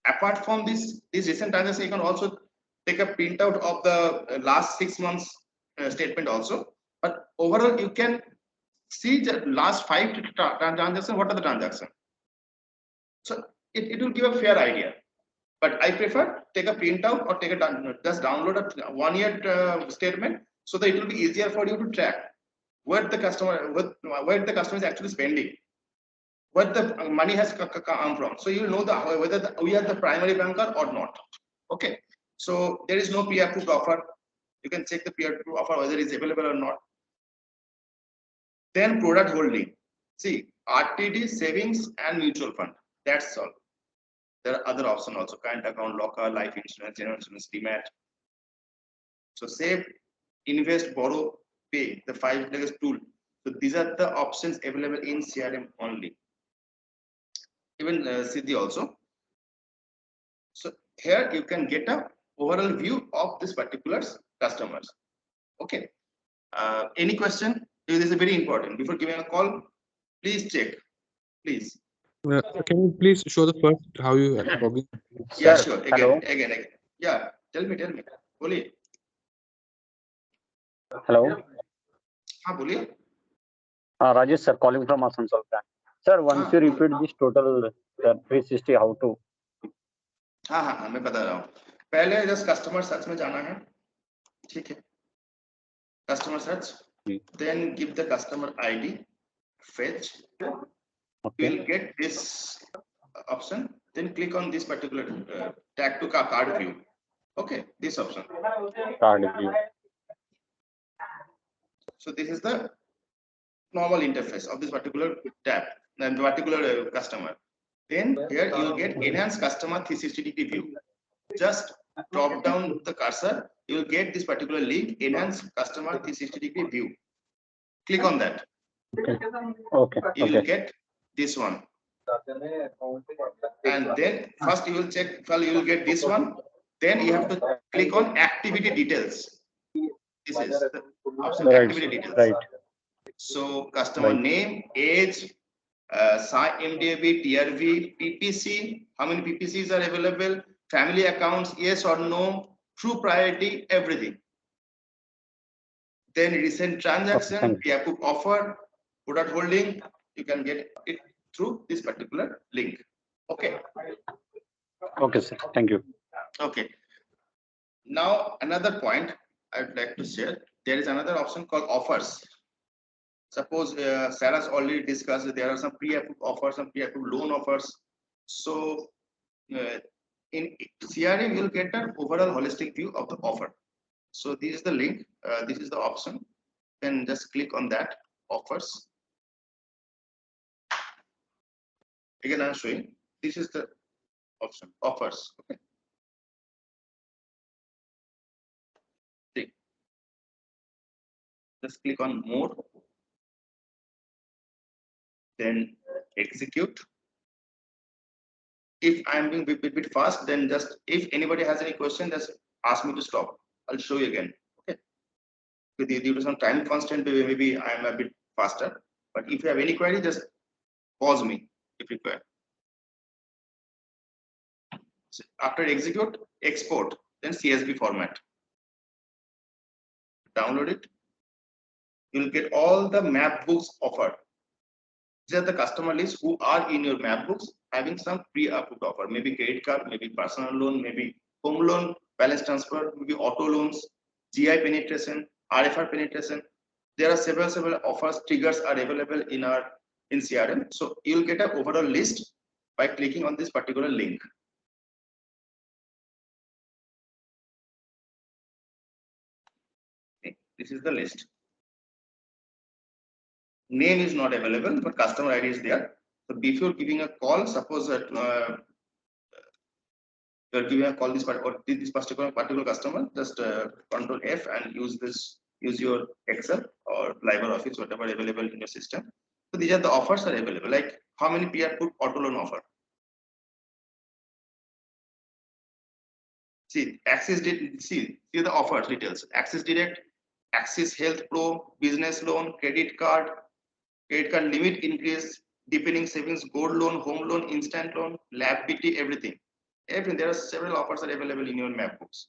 Apart from this recent transaction, you can also take a printout of the last 6 months statement also. But overall, you can see the last 5 transactions. What are the transactions? So it will give a fair idea. But I prefer take a printout or just download a 1 year statement, so that it will be easier for you to track where the customer is actually spending, where the money has come from. So you will know whether we are the primary banker or not. Okay. So there is no pre-approved offer. You can check the pre-approved offer whether it's available or not. Then product holding. See, RTD, savings, and mutual fund. That's all. There are other options also: current account, locker, life insurance, general insurance, demat. So save, invest, borrow, pay, the 5 layers tool. So these are the options available in CRM only. Even Siddhi also. So here you can get a overall view of this particular customers. Okay. Any question? This is very important. Before giving a call, please check. Please. Can you please show the first how you log in? Yeah, sure. Again. Yeah. Tell me. Boliye. Hello. हाँ बोलिए. Rajesh sir, calling from Asansol. Sir, once you repeat this total 360, how to? हाँ मैं बता रहा हूँ. पहले just customer search में जाना है. ठीक है. Customer search. Then give the customer ID. Fetch. Okay. You will get this option. Then click on this particular tag to card view. Okay, this option. Card view. So this is the normal interface of this particular tab and the particular customer. Then here you will get enhanced customer 360-degree view. Just drop down the cursor. You will get this particular link, enhanced customer 360-degree view. Click on that. Okay. You will get this one. And then first you will check. Well, you will get this one. Then you have to click on activity details. This is the option, activity details. Right. So customer name, age, MDAB, TRV, PPC, how many PPCs are available, family accounts, yes or no, true priority, everything. Then recent transaction, pre-approved offer, product holding, you can get it through this particular link. Okay. Okay, sir. Thank you. Okay. Now another point I'd like to share. There is another option called offers. Suppose Sarah's already discussed there are some pre-approved offers, some pre-approved loan offers. So in CRM, you'll get an overall holistic view of the offer. So this is the link. This is the option. Then just click on that, offers. Again, I'm showing. This is the option, offers. Okay. See. Just click on more. Then execute. If I'm being a bit fast, then just if anybody has any question, just ask me to stop. I'll show you again. Okay. Due to some time constraint, maybe I'm a bit faster. But if you have any query, just pause me if required. So after execute, export, then CSV format. Download it. You'll get all the map books offered. These are the customer lists who are in your map books having some pre-approved offer, maybe credit card, maybe personal loan, maybe home loan, balance transfer, maybe auto loans, GI penetration, RFR penetration. There are several offers, triggers are available in CRM. So you'll get an overall list by clicking on this particular link. Okay, this is the list. Name is not available, but customer ID is there. So before giving a call, suppose that you're giving a call this particular customer, just Control F and use your Excel or LibreOffice, whatever available in your system. So these are the offers are available. Like how many pre-approved auto loan offer? See, see the offers details. Axis Direct, Axis Health Pro, business loan, credit card limit increase, deepening savings, gold loan, home loan, instant loan, lab BT, everything. There are several offers are available in your map books.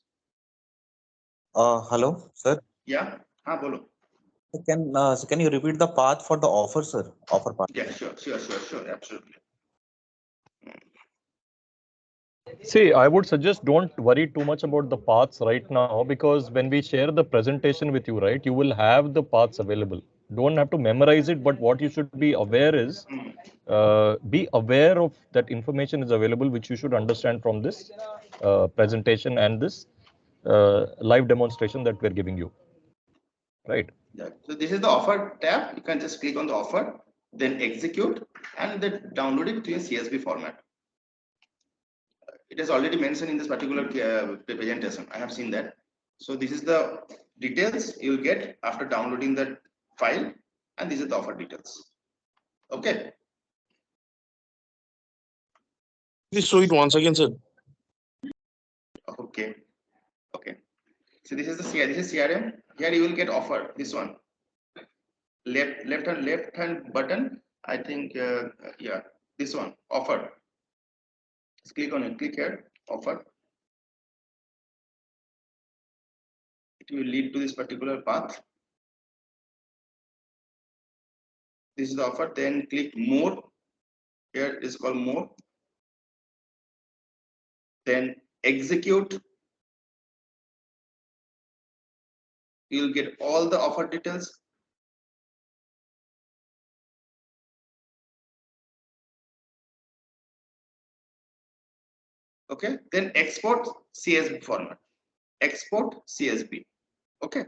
Hello, sir. Yeah, bolo. So can you repeat the path for the offer, sir? Offer path. Yeah, sure, absolutely. See, I would suggest don't worry too much about the paths right now, because when we share the presentation with you, right, you will have the paths available. Don't have to memorize it, but what you should be aware is, be aware of that information is available, which you should understand from this presentation and this live demonstration that we're giving you, right? Yeah. So this is the offer tab. You can just click on the offer, then execute, and then download it to a CSV format. It is already mentioned in this particular presentation. I have seen that. So this is the details you will get after downloading the file, and these are the offer details. Okay. Please show it once again, sir. Okay. So this is the CRM. Here you will get offer. This one. Left hand button. I think yeah. This one. Offer. Just click on it. Click here. Offer. It will lead to this particular path. This is the offer. Then click more. Here it is called more. Then execute. You'll get all the offer details. Okay. Then export CSV format. Export CSV. Okay.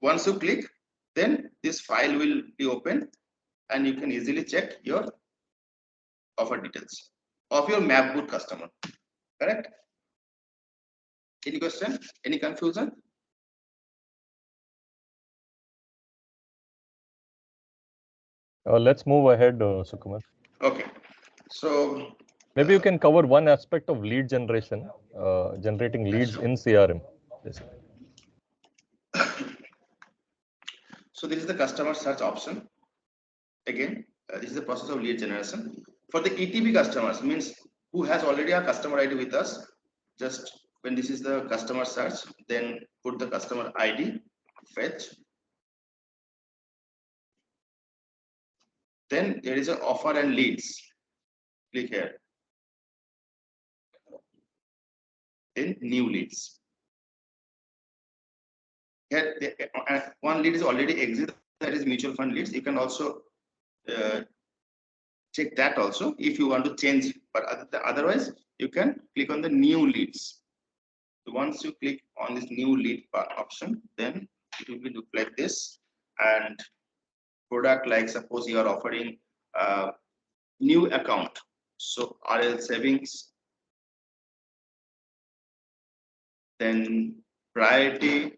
Once you click, then this file will be open, and you can easily check your offer details of your map boot customer. Correct? Any question? Any confusion? Let's move ahead, Sukumar. Okay. So maybe you can cover one aspect of lead generation, generating leads in CRM. So this is the customer search option. Again, this is the process of lead generation. For the ETB customers, means who has already a customer ID with us, just when this is the customer search, then put the customer ID, fetch. Then there is an offer and leads. Click here. Then new leads. Here, one lead is already existing, that is mutual fund leads. You can also check that also if you want to change, but otherwise you can click on the new leads. So once you click on this new lead option, then it will be look like this. And product, like suppose you are offering a new account, so RL savings, then priority,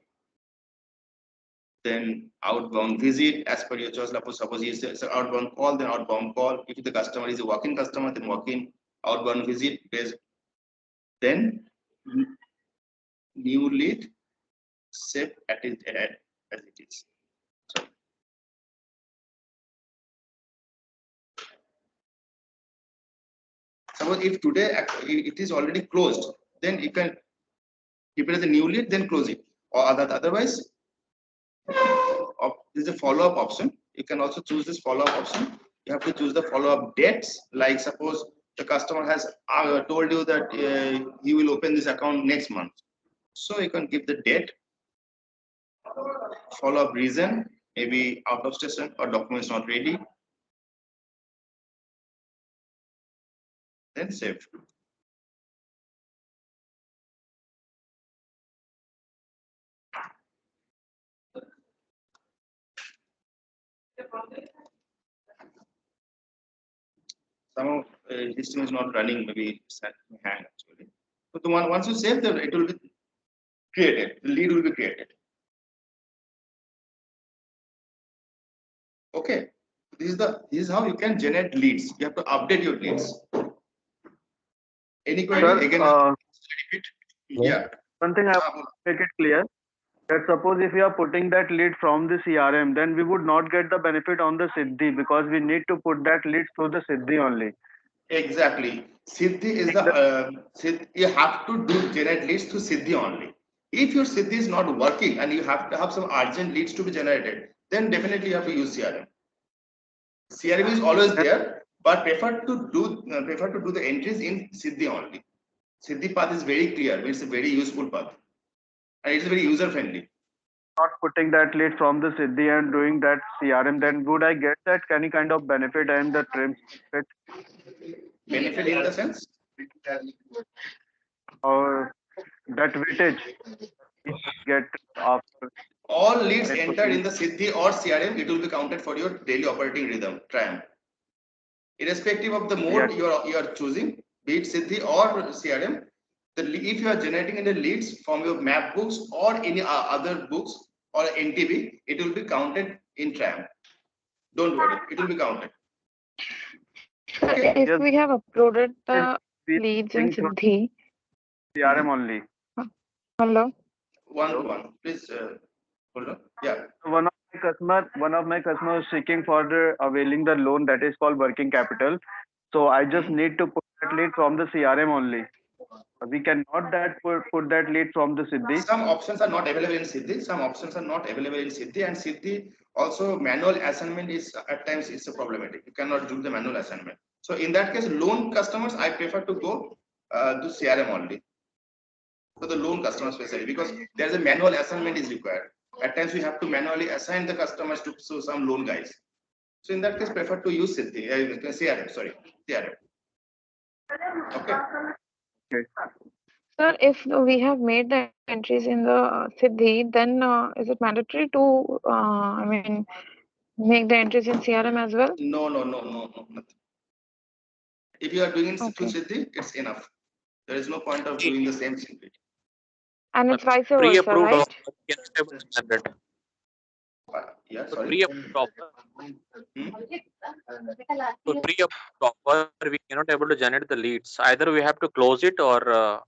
then outbound visit as per your choice. Suppose you say it's an outbound call, then outbound call. If the customer is a walk-in customer, then walk-in, outbound visit based. Then new lead, save as it is. So suppose if today it is already closed, then you can keep it as a new lead, then close it. Or otherwise, this is a follow-up option. You can also choose this follow-up option. You have to choose the follow-up dates. Like suppose the customer has told you that he will open this account next month, so you can give the date, follow-up reason, maybe out of station or documents not ready, then save. system is not running, maybe it's hang actually. So once you save them, it will be created. The lead will be created. Okay. This is how you can generate leads. You have to update your leads. Any query? Again, repeat. Yeah. One thing I want to make it clear that suppose if we are putting that lead from the CRM, then we would not get the benefit on the Siddhi because we need to put that lead through the Siddhi only. Exactly. Siddhi is the you have to generate leads through Siddhi only. If your Siddhi is not working and you have to have some urgent leads to be generated, then definitely you have to use CRM. CRM is always there, but prefer to do the entries in Siddhi only. Siddhi path is very clear. It's a very useful path, and it's very user friendly. Not putting that lead from the Siddhi and doing that CRM, then would I get that any kind of benefit and the trim benefit in the sense? Or that weightage get after all leads entered in the Siddhi or CRM, it will be counted for your daily operating rhythm, triumph. Irrespective of the mode you are choosing, be it Siddhi or CRM, if you are generating any leads from your map books or any other books or NTB, it will be counted in triumph. Don't worry, it will be counted. Okay. If we have uploaded the leads in Siddhi, CRM only. Hello. One. Please hold on. Yeah. One of my customers seeking for availing the loan that is called working capital. So I just need to put that lead from the CRM only. We cannot put that lead from the Siddhi. Some options are not available in Siddhi. Some options are not available in Siddhi, and Siddhi also manual assignment is at times it's a problematic. You cannot do the manual assignment. So in that case, loan customers, I prefer to go to CRM only. For the loan customers especially, because there's a manual assignment is required. At times we have to manually assign the customers to some loan guys. So in that case, prefer to use Siddhi, CRM. Sorry, CRM. Okay. Sir, if we have made the entries in the Siddhi, then is it mandatory to, make the entries in CRM as well? No, nothing. If you are doing it through Siddhi, it's enough. There is no point of doing the same Siddhi. And it's vice versa, Pre-approved right? offer. Yeah, so sorry. Pre-approved offer. So pre-approved offer, we cannot able to generate the leads. Either we have to close it or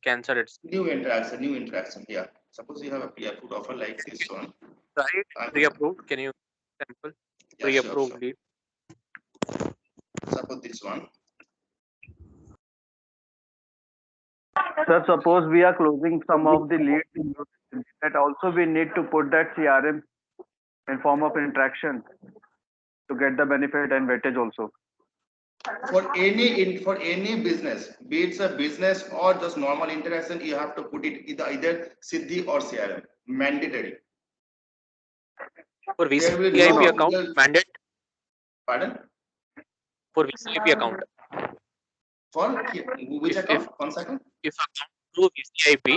cancel it. New interaction. Yeah. Suppose you have a pre-approved offer like this one. Right. Pre-approved. Can you sample? Yeah, Pre-approved sure. lead. Suppose this one. Sir, suppose we are closing some of the leads, that also we need to put that CRM in form of interaction to get the benefit and weightage also. For any business, be it a business or just normal interaction, you have to put it either Siddhi or CRM. Mandatory. For VCIP account, mandate. Pardon? For VCIP account. For which account? 1 second. If account through VCIP.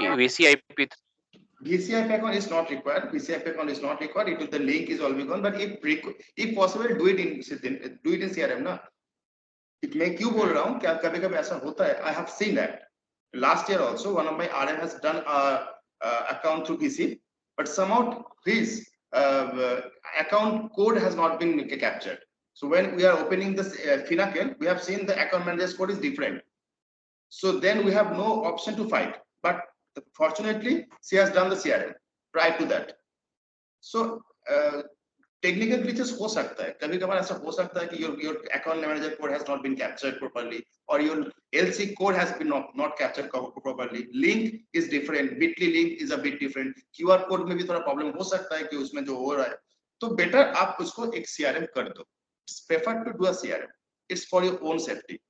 VCIP account is not required. VCIP account is not required. It will, the link is already gone. But if possible, do it in CRM, na. It make you go around. कभी-कभी ऐसा होता है. I have seen that. Last year also, one of my RM has done a account through VC, but somehow his account code has not been captured. So when we are opening this Finacle, we have seen the account manager's code is different. So then we have no option to fight. But fortunately, she has done the CRM prior to that. So technical glitches हो सकता है. कभी-कभार ऐसा हो सकता है कि your account manager code has not been captured properly, or your LC code has been not captured properly. Link is different. Bitly link is a bit different. QR code में भी थोड़ा problem हो सकता है कि उसमें जो हो रहा है. तो better आप उसको एक CRM कर दो. It's preferred to do a CRM. It's for your own safety.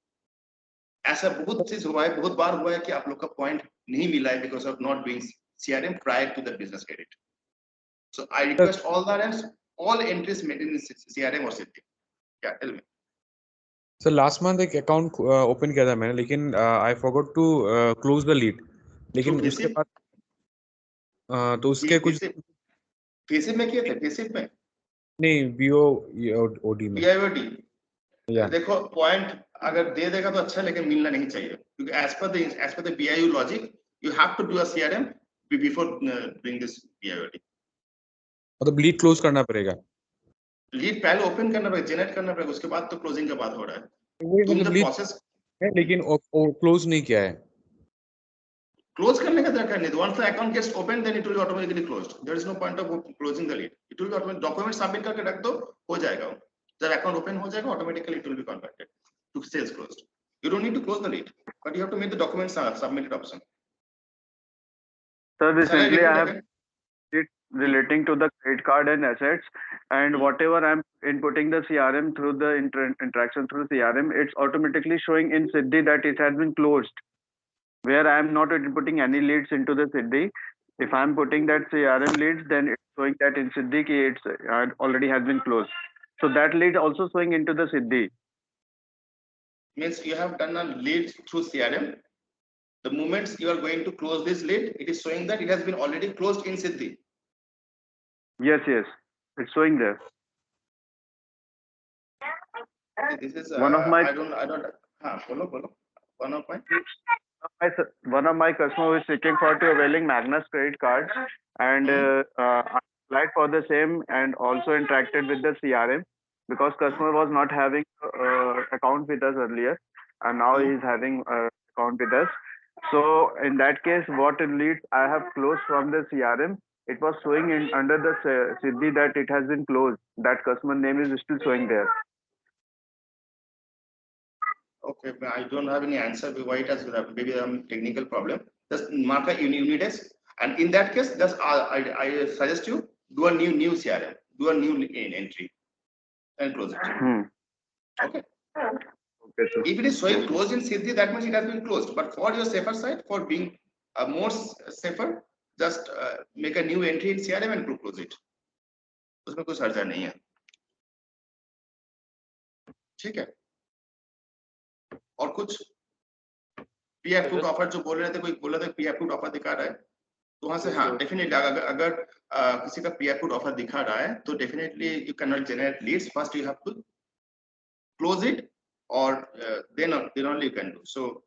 ऐसा बहुत चीज हुआ है, बहुत बार हुआ है कि आप लोग का पॉइंट नहीं मिला है because of not doing CRM prior to the business credit. So I request all the RMs, all entries made in CRM or Siddhi. Yeah, tell me. So last month एक account open किया था मैंने, लेकिन I forgot to close the lead. लेकिन उसके बाद तो उसके कुछ VC में किए थे, VC में नहीं BYOD में. BYOD. देखो पॉइंट अगर दे देगा तो अच्छा है, लेकिन मिलना नहीं चाहिए, क्योंकि as per the BYU logic you have to do a CRM before doing this BYOD. मतलब लीड क्लोज करना पड़ेगा, लीड पहले ओपन करना पड़ेगा, जनरेट करना पड़ेगा, उसके बाद तो क्लोजिंग का बात हो रहा है। वही तुम मतलब जब लीड प्रोसेस है लेकिन क्लोज नहीं किया है। क्लोज करने का दरकार नहीं, once the account gets open then it will be automatically closed, there is no point of closing the lead, it will be automatic, document submit करके रख दो, हो जाएगा, जब account open हो जाएगा automatically it will be converted to sales closed. You don't need to close the lead, but you have to make the documents submitted option. So recently I have again? it relating to the credit card and assets, and whatever I'm inputting the CRM through the interaction through CRM, it's automatically showing in Siddhi that it has been closed, where I am not inputting any leads into the Siddhi. If I'm putting that CRM leads, then it's showing that in Siddhi ki it's already has been closed. So that lead also showing into the Siddhi. Means you have done a lead through CRM. The moment you are going to close this lead, it is showing that it has been already closed in Siddhi. Yes, it's showing there. This is one of my I don't follow. One of my customer is seeking for to availing Magnus credit card, and I applied for the same and also interacted with the CRM, because customer was not having account with us earlier, and now he is having account with us. So in that case, what leads I have closed from the CRM, it was showing in under the Siddhi that it has been closed. That customer name is still showing there. Okay, I don't have any answer why it has maybe a technical problem. Just mark a Unides, and in that case, just I suggest you do a new CRM, do a new entry, and close it. Okay. If it is showing closed in Siddhi, that means it has been closed. But for your safer side, for being more safer, just make a new entry in CRM and close it. उसमें कोई हर्जा नहीं है, ठीक है? और कुछ PreApproved offer जो बोल रहे थे, कोई बोल रहा था PreApproved offer दिखा रहा है, तो वहां से हाँ डेफिनेटली अगर किसी का PreApproved offer दिखा रहा है तो definitely you can not generate leads, first you have to close it or then only you can do. So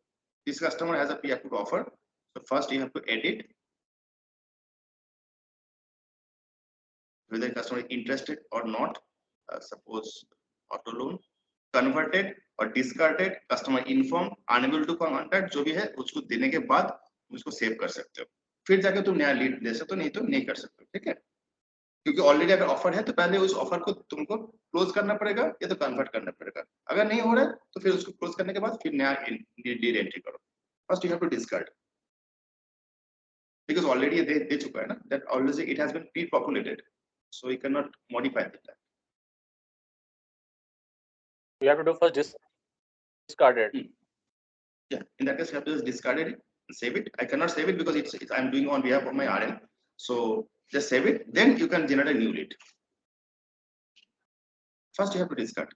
this customer has a PreApproved offer, so first you have to edit whether the customer is interested or not. Suppose auto loan, converted or discarded, customer informed, unable to contact, जो भी है उसको देने के बाद उसको save कर सकते हो, फिर जाके तुम नया लीड दे सकते हो, नहीं तो नहीं कर सकते, ठीक है? क्योंकि ऑलरेडी अगर ऑफर है तो पहले उस ऑफर को तुमको क्लोज करना पड़ेगा या तो कन्वर्ट करना पड़ेगा, अगर नहीं हो रहा है तो फिर उसको क्लोज करने के बाद फिर नया लीड एंट्री करो. First you have to discard, because already दे चुका है ना, that already it has been pre populated, so you can not modify that. You have to do first discarded. Yeah, in that case you have to just discard it and save it. I cannot save it because it's I'm doing on behalf of my RM, so just save it, then you can generate a new lead. First you have to discard.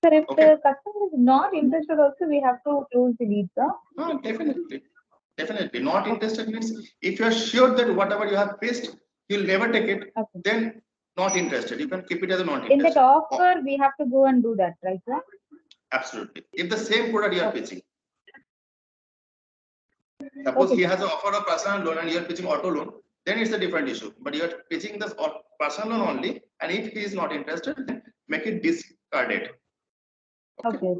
Sir, if the customer is not interested also, we have to close the lead, sir? Oh, definitely not interested means if you are sure that whatever you have pitched you'll never take it, then not interested, you can keep it as a not interested. In that offer we have to go and do that, right, sir? Absolutely. If the same product you are pitching, suppose he has an offer of personal loan and you are pitching auto loan, then it's a different issue, but you are pitching this personal loan only, and if he is not interested, then make it discarded. Okay.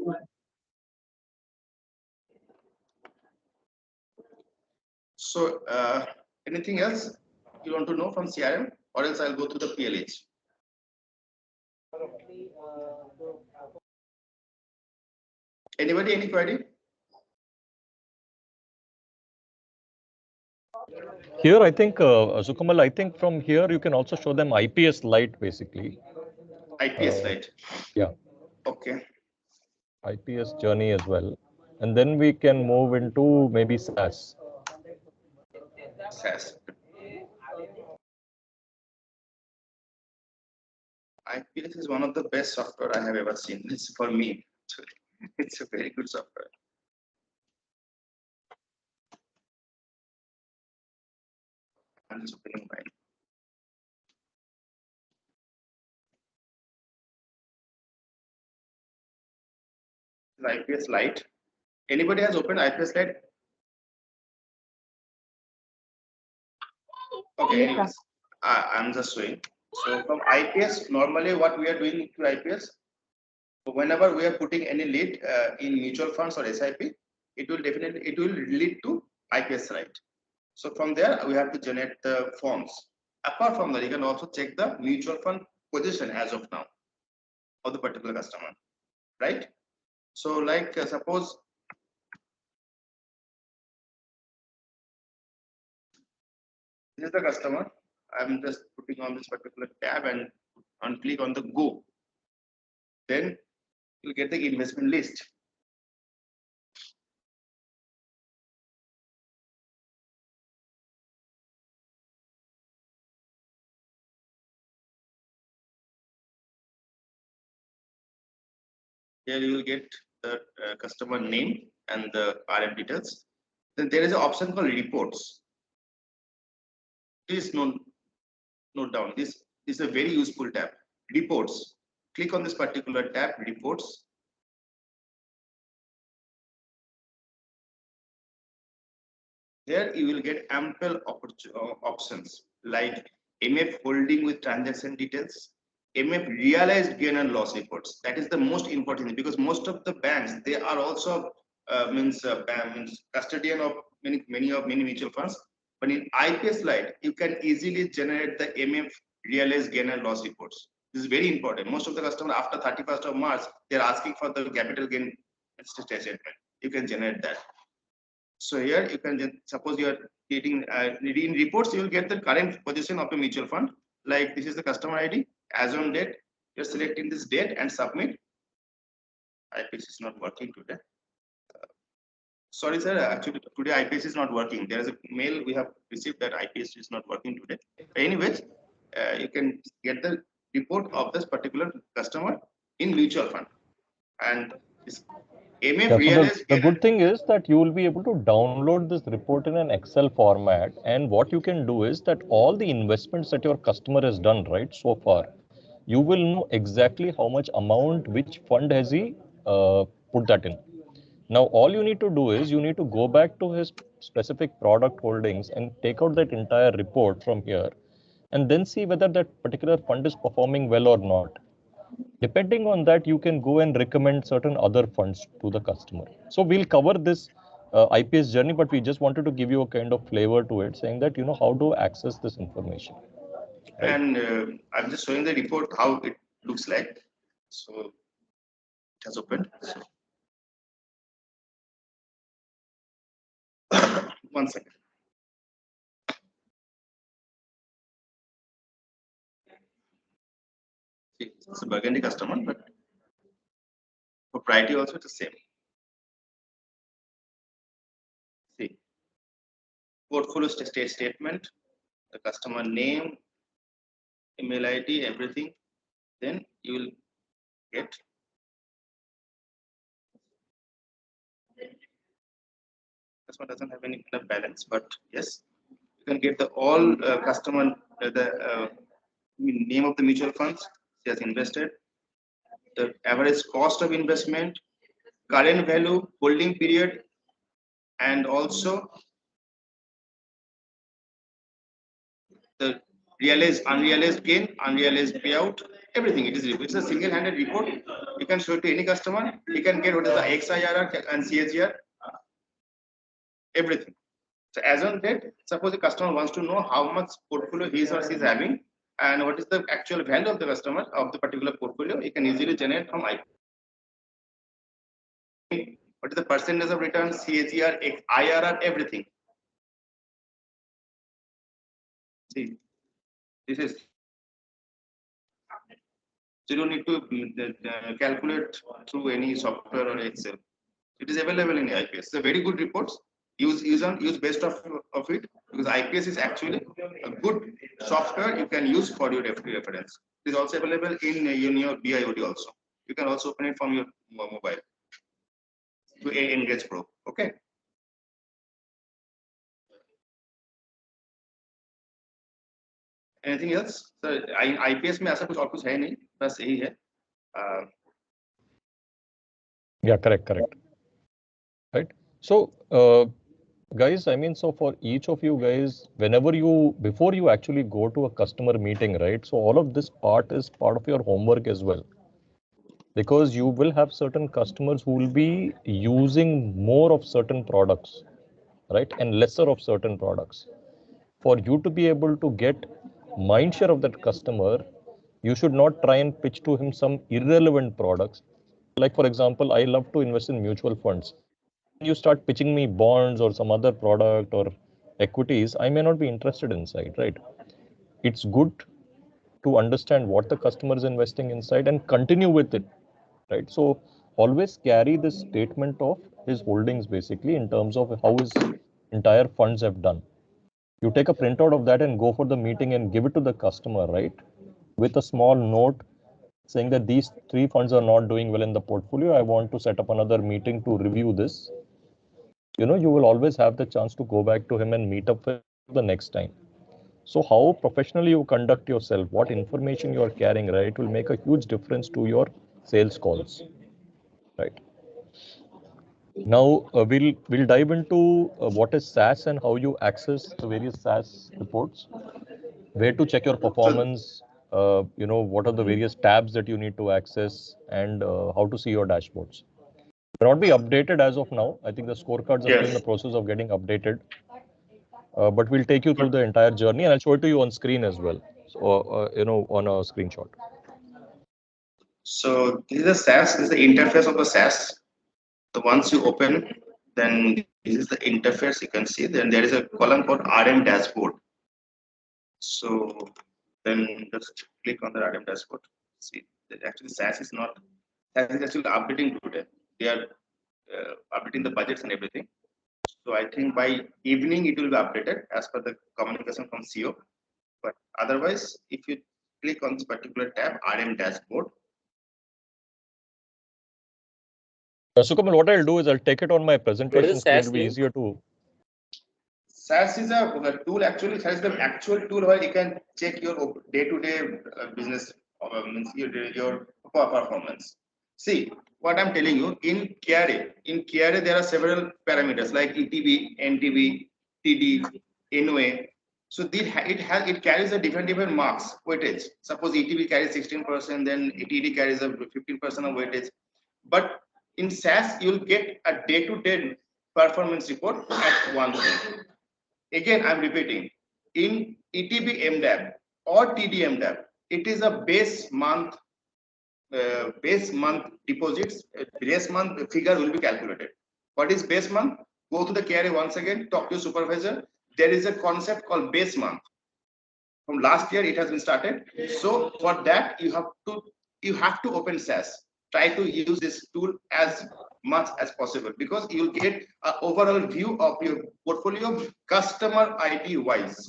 So anything else you want to know from CRM, or else I'll go to the PLH. Anybody, any query? Here, I think, Sukamal, I think from here you can also show them IPS Lite, basically. IPS Lite. Yeah. Okay. IPS journey as well. And then we can move into maybe SaaS. SaaS. IPS is one of the best software I have ever seen. It's for me. It's a very good software. I'm just opening mine. IPS Lite. Anybody has opened IPS Lite? Okay, anyways, I'm just showing. So from IPS, normally what we are doing to IPS, whenever we are putting any lead in mutual funds or SIP, it will lead to IPS Lite. So from there, we have to generate the forms. Apart from that, you can also check the mutual fund position as of now of the particular customer, right? So like suppose this is the customer. I'm just putting on this particular tab and click on the go. Then you'll get the investment list. Here you will get the customer name and the RM details. Then there is an option called reports. Please note down. This is a very useful tab. Reports. Click on this particular tab, reports. There you will get ample options like MF holding with transaction details, MF realized gain and loss reports. That is the most important thing, because most of the banks, they are also means custodian of many mutual funds. But in IPS Lite, you can easily generate the MF realized gain and loss reports. This is very important. Most of the customers after 31st of March, they are asking for the capital gain statement. You can generate that. So here you can suppose you are getting in reports, you will get the current position of the mutual fund. Like this is the customer ID as on date. You're selecting this date and submit. IPS is not working today. Sorry, sir. Actually, today IPS is not working. There is a mail we have received that IPS is not working today. Anyways, you can get the report of this particular customer in mutual fund, and this MF realized. The good thing is that you will be able to download this report in an Excel format, and what you can do is that all the investments that your customer has done so far, you will know exactly how much amount, which fund has he put that in. Now all you need to do is you need to go back to his specific product holdings and take out that entire report from here, and then see whether that particular fund is performing well or not. Depending on that, you can go and recommend certain other funds to the customer. So we'll cover this IPS journey, but we just wanted to give you a kind of flavor to it, saying that how to access this information. Right? And I'm just showing the report how it looks like. So it has opened. So one second. See, it's a Burgundy customer, but propriety also it's the same. See, portfolio state statement, the customer name, email ID, everything. Then you will get this one doesn't have any kind of balance, but yes, you can get the all customer name of the mutual funds he has invested, the average cost of investment, current value, holding period, and also the realized, unrealized gain, unrealized payout, everything. It's a single-handed report. You can show it to any customer. You can get what is the XIRR and CAGR, everything. So as on date, suppose the customer wants to know how much portfolio he or she is having and what is the actual value of the customer of the particular portfolio, you can easily generate from IP. What is the percentage of return, CAGR, IRR, everything. See, this is. So you don't need to calculate through any software or Excel. It is available in IPS. It's a very good reports. Use best of it, because IPS is actually a good software you can use for your reference. It is also available in your BYOD also. You can also open it from your mobile to Engage Pro. Okay. Anything else? So IPS में ऐसा कुछ और कुछ है नहीं, बस यही है. Yeah, correct. Right. So, guys, I mean, so for each of you guys, before you actually go to a customer meeting, right? So all of this part is part of your homework as well, because you will have certain customers who will be using more of certain products, right? And lesser of certain products. For you to be able to get mind share of that customer, you should not try and pitch to him some irrelevant products. Like, for example, I love to invest in mutual funds. You start pitching me bonds or some other product or equities, I may not be interested inside, right? It's good to understand what the customer is investing inside and continue with it, right? So always carry this statement of his holdings basically in terms of how his entire funds have done. You take a printout of that and go for the meeting and give it to the customer, right? With a small note saying that these 3 funds are not doing well in the portfolio. I want to set up another meeting to review this. You will always have the chance to go back to him and meet up for the next time. So how professionally you conduct yourself, what information you are carrying, right, will make a huge difference to your sales calls, right? Now we'll dive into what is SaaS and how you access the various SaaS reports, where to check your performance, what are the various tabs that you need to access, and how to see your dashboards. May not be updated as of now. I think the scorecards are still in the process of getting updated. But we'll take you through the entire journey, and I'll show it to you on screen as well. So, on a screenshot. So this is the SaaS. This is the interface of the SaaS. So once you open, then this is the interface. You can see. Then there is a column called RM dashboard. So then just click on the RM dashboard. See that actually SaaS is actually updating today. They are updating the budgets and everything. So I think by evening it will be updated as per the communication from CEO. But otherwise, if you click on this particular tab, RM dashboard. Sukamal, what I'll do is I'll take it on my presentation screen. It'll be easier to. SaaS is a tool. Actually, SaaS is the actual tool where you can check your day-to-day business, means your performance. See what I'm telling you. In KRA there are several parameters like ETB, NTB, TD, NOA. So it carries a different marks weightage. Suppose ETB carries 16%, then TD carries a 15% of weightage. But in SaaS, you'll get a day-to-day performance report at one point. Again, I'm repeating, in ETB MDAB or TD MDAB, it is a base month deposits, base month figure will be calculated. What is base month? Go to the KRA once again, talk to your supervisor. There is a concept called base month. From last year, it has been started. So for that, you have to open SaaS. Try to use this tool as much as possible, because you'll get an overall view of your portfolio customer ID wise.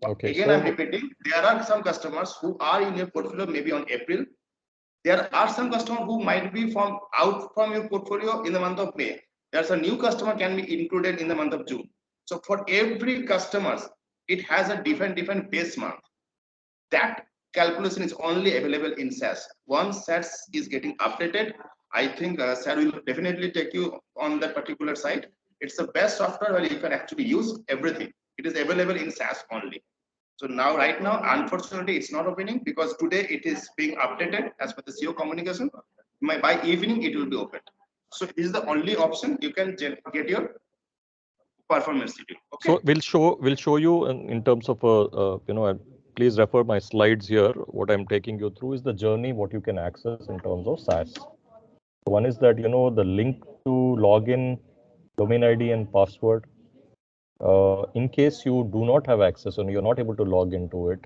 Okay. Again, I'm repeating, there are some customers who are in your portfolio maybe on April. There are some customers who might be out from your portfolio in the month of May. There's a new customer can be included in the month of June. So for every customer, it has a different base month. That calculation is only available in SaaS. Once SaaS is getting updated, I think SaaS will definitely take you on that particular site. It's the best software where you can actually use everything. It is available in SaaS only. So now, right now, unfortunately, it's not opening because today it is being updated as per the CEO communication. By evening, it will be opened. So this is the only option you can get your performance review. Okay. So we'll show you in terms of please refer my slides here. What I'm taking you through is the journey, what you can access in terms of SaaS. One is that the link to login, domain ID and password. In case you do not have access and you're not able to log into it,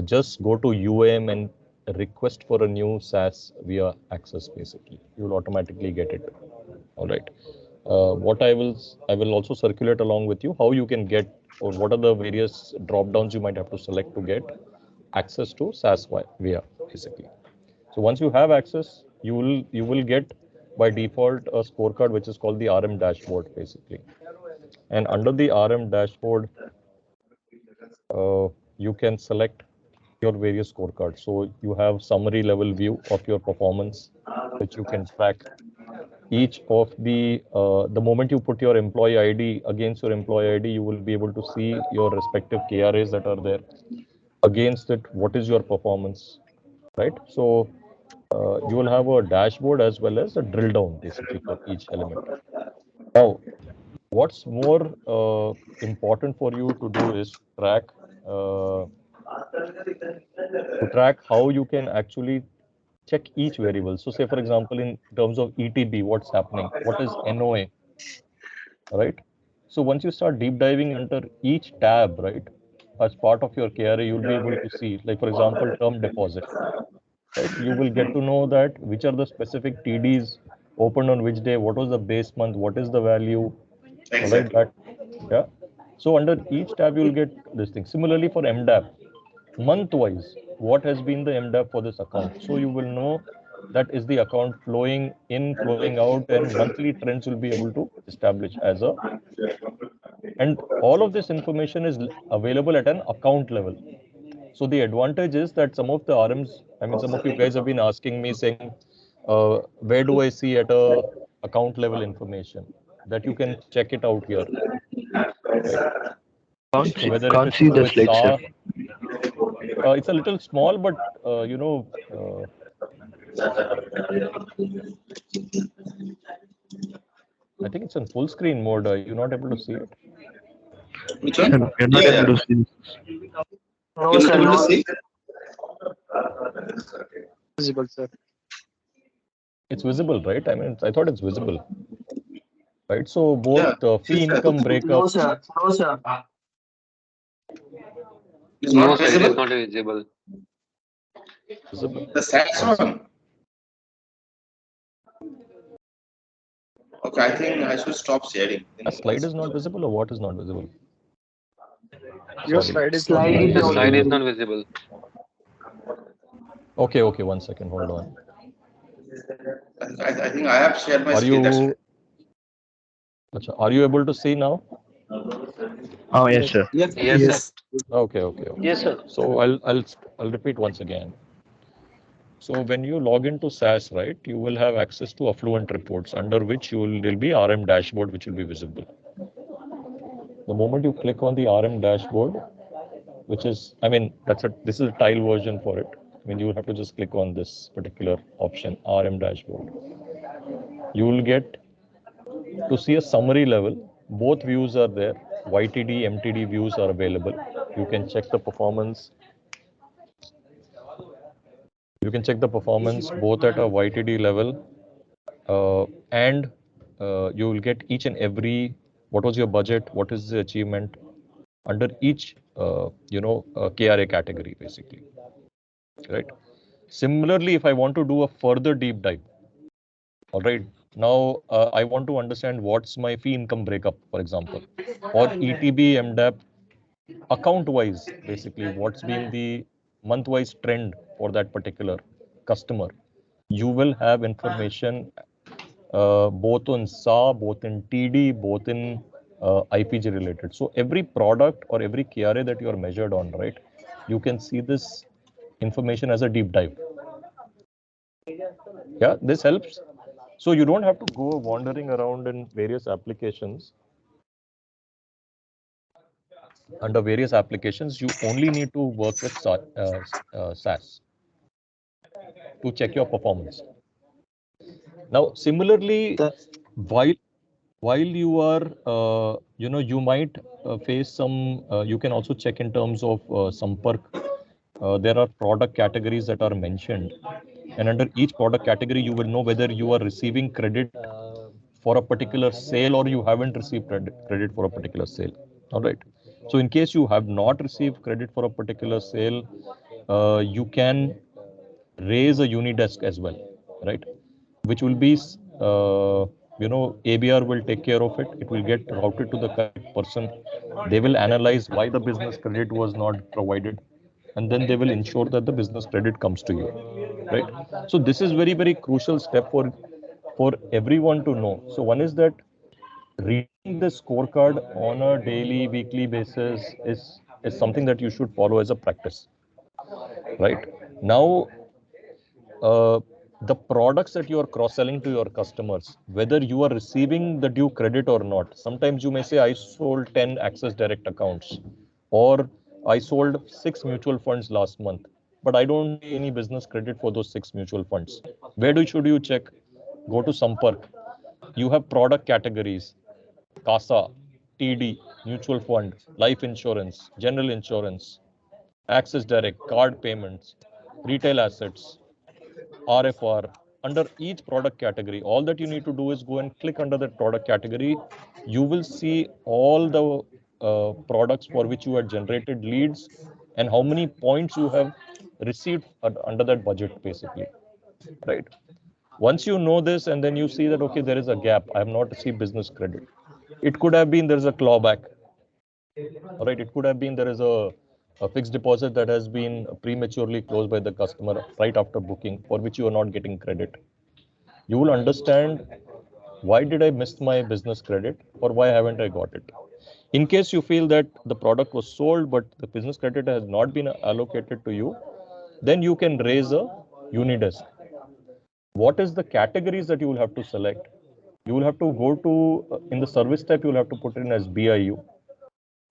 just go to UAM and request for a new SaaS via access. Basically, you'll automatically get it. All right. What I will also circulate along with you how you can get, or what are the various drop downs you might have to select to get access to SaaS via basically. So once you have access, you will get by default a scorecard which is called the RM dashboard basically. And under the RM dashboard, you can select your various scorecards. So you have summary level view of your performance, which you can track. Each of the moment you put your employee ID against your employee ID, you will be able to see your respective KRAs that are there. Against it, what is your performance, right? So you will have a dashboard as well as a drill down basically for each element. Now, what's more important for you to do is track how you can actually check each variable. So say, for example, in terms of ETB, what's happening? What is NOA, right? So once you start deep diving under each tab, right, as part of your KRA, you'll be able to see, like, for example, term deposit, right? You will get to know that which are the specific TDs opened on which day, what was the base month, what is the value, Exactly. right? Yeah. So under each tab, you'll get this thing. Similarly for MDAP, month-wise, what has been the MDAP for this account? So you will know that is the account flowing in, flowing out, and monthly trends will be able to establish as a. And all of this information is available at an account level. So the advantage is that some of the RMs, I mean, some of you guys have been asking me saying, where do I see at a account level information? That you can check it out here. Right? So whether it is to do with SAR, it's a little small, but I think it's on full screen mode. You're not able to see it. Which one? We're not able to see. You're not able to see? Visible, sir. It's visible, right? I mean, I thought it's visible. Right? So both fee income breakup. No, sir. No, sir. It's not It is visible. not visible. Visible. The SaaS one. Okay, I think I should stop sharing. A slide is not visible, or what is not visible? Your Sorry. slide is The slide is not visible. Okay, one second, hold on. I think I have shared my screen. That's right. Are you able to see now? Oh, yes, sir. Yes. Okay. Yes, sir. So I'll repeat once again. So when you log into SaaS, right, you will have access to affluent reports, under which there'll be RM dashboard, which will be visible. The moment you click on the RM dashboard, which is, I mean, this is a tile version for it. I mean, you will have to just click on this particular option, RM dashboard. You will get to see a summary level. Both views are there. YTD, MTD views are available. You can check the performance. You can check the performance both at a YTD level and you will get each and every, what was your budget, what is the achievement under each, KRA category, basically. Right. Similarly, if I want to do a further deep dive, all right, now I want to understand what's my fee income breakup, for example, or ETB, MDAP, account-wise, basically, what's been the month-wise trend for that particular customer. You will have information both on SA, both in TD, both in IPG related. So every product or every KRA that you are measured on, right, you can see this information as a deep dive. Yeah, this helps. So you don't have to go wandering around in various applications. Under various applications, you only need to work with SaaS to check your performance. Now, similarly, while you are, you might face some, you can also check in terms of Sampark. There are product categories that are mentioned. And under each product category, you will know whether you are receiving credit for a particular sale or you haven't received credit for a particular sale. All right. So in case you have not received credit for a particular sale, you can raise a Unidesk as well, right? Which will be, ABR will take care of it. It will get routed to the correct person. They will analyze why the business credit was not provided, and then they will ensure that the business credit comes to you, right? So this is very, very crucial step for everyone to know. So one is that reading the scorecard on a daily, weekly basis is something that you should follow as a practice. right? Now, the products that you are cross-selling to your customers, whether you are receiving the due credit or not. Sometimes you may say, I sold 10 Access Direct accounts, or I sold 6 mutual funds last month, but I don't see any business credit for those 6 mutual funds. Where should you check? Go to Sampark. You have product categories: CASA, TD, mutual fund, life insurance, general insurance, Access Direct, card payments, retail assets, RFR. Under each product category, all that you need to do is go and click under that product category. You will see all the products for which you had generated leads and how many points you have received under that budget, basically, right? Once you know this, and then you see that, okay, there is a gap, I have not received business credit. It could have been there is a clawback. All right, it could have been there is a fixed deposit that has been prematurely closed by the customer right after booking, for which you are not getting credit. You will understand, why did I miss my business credit, or why haven't I got it? In case you feel that the product was sold but the business credit has not been allocated to you, then you can raise a Unidesk. What is the categories that you will have to select? You will have to go to, in the service type, you will have to put in as BIU.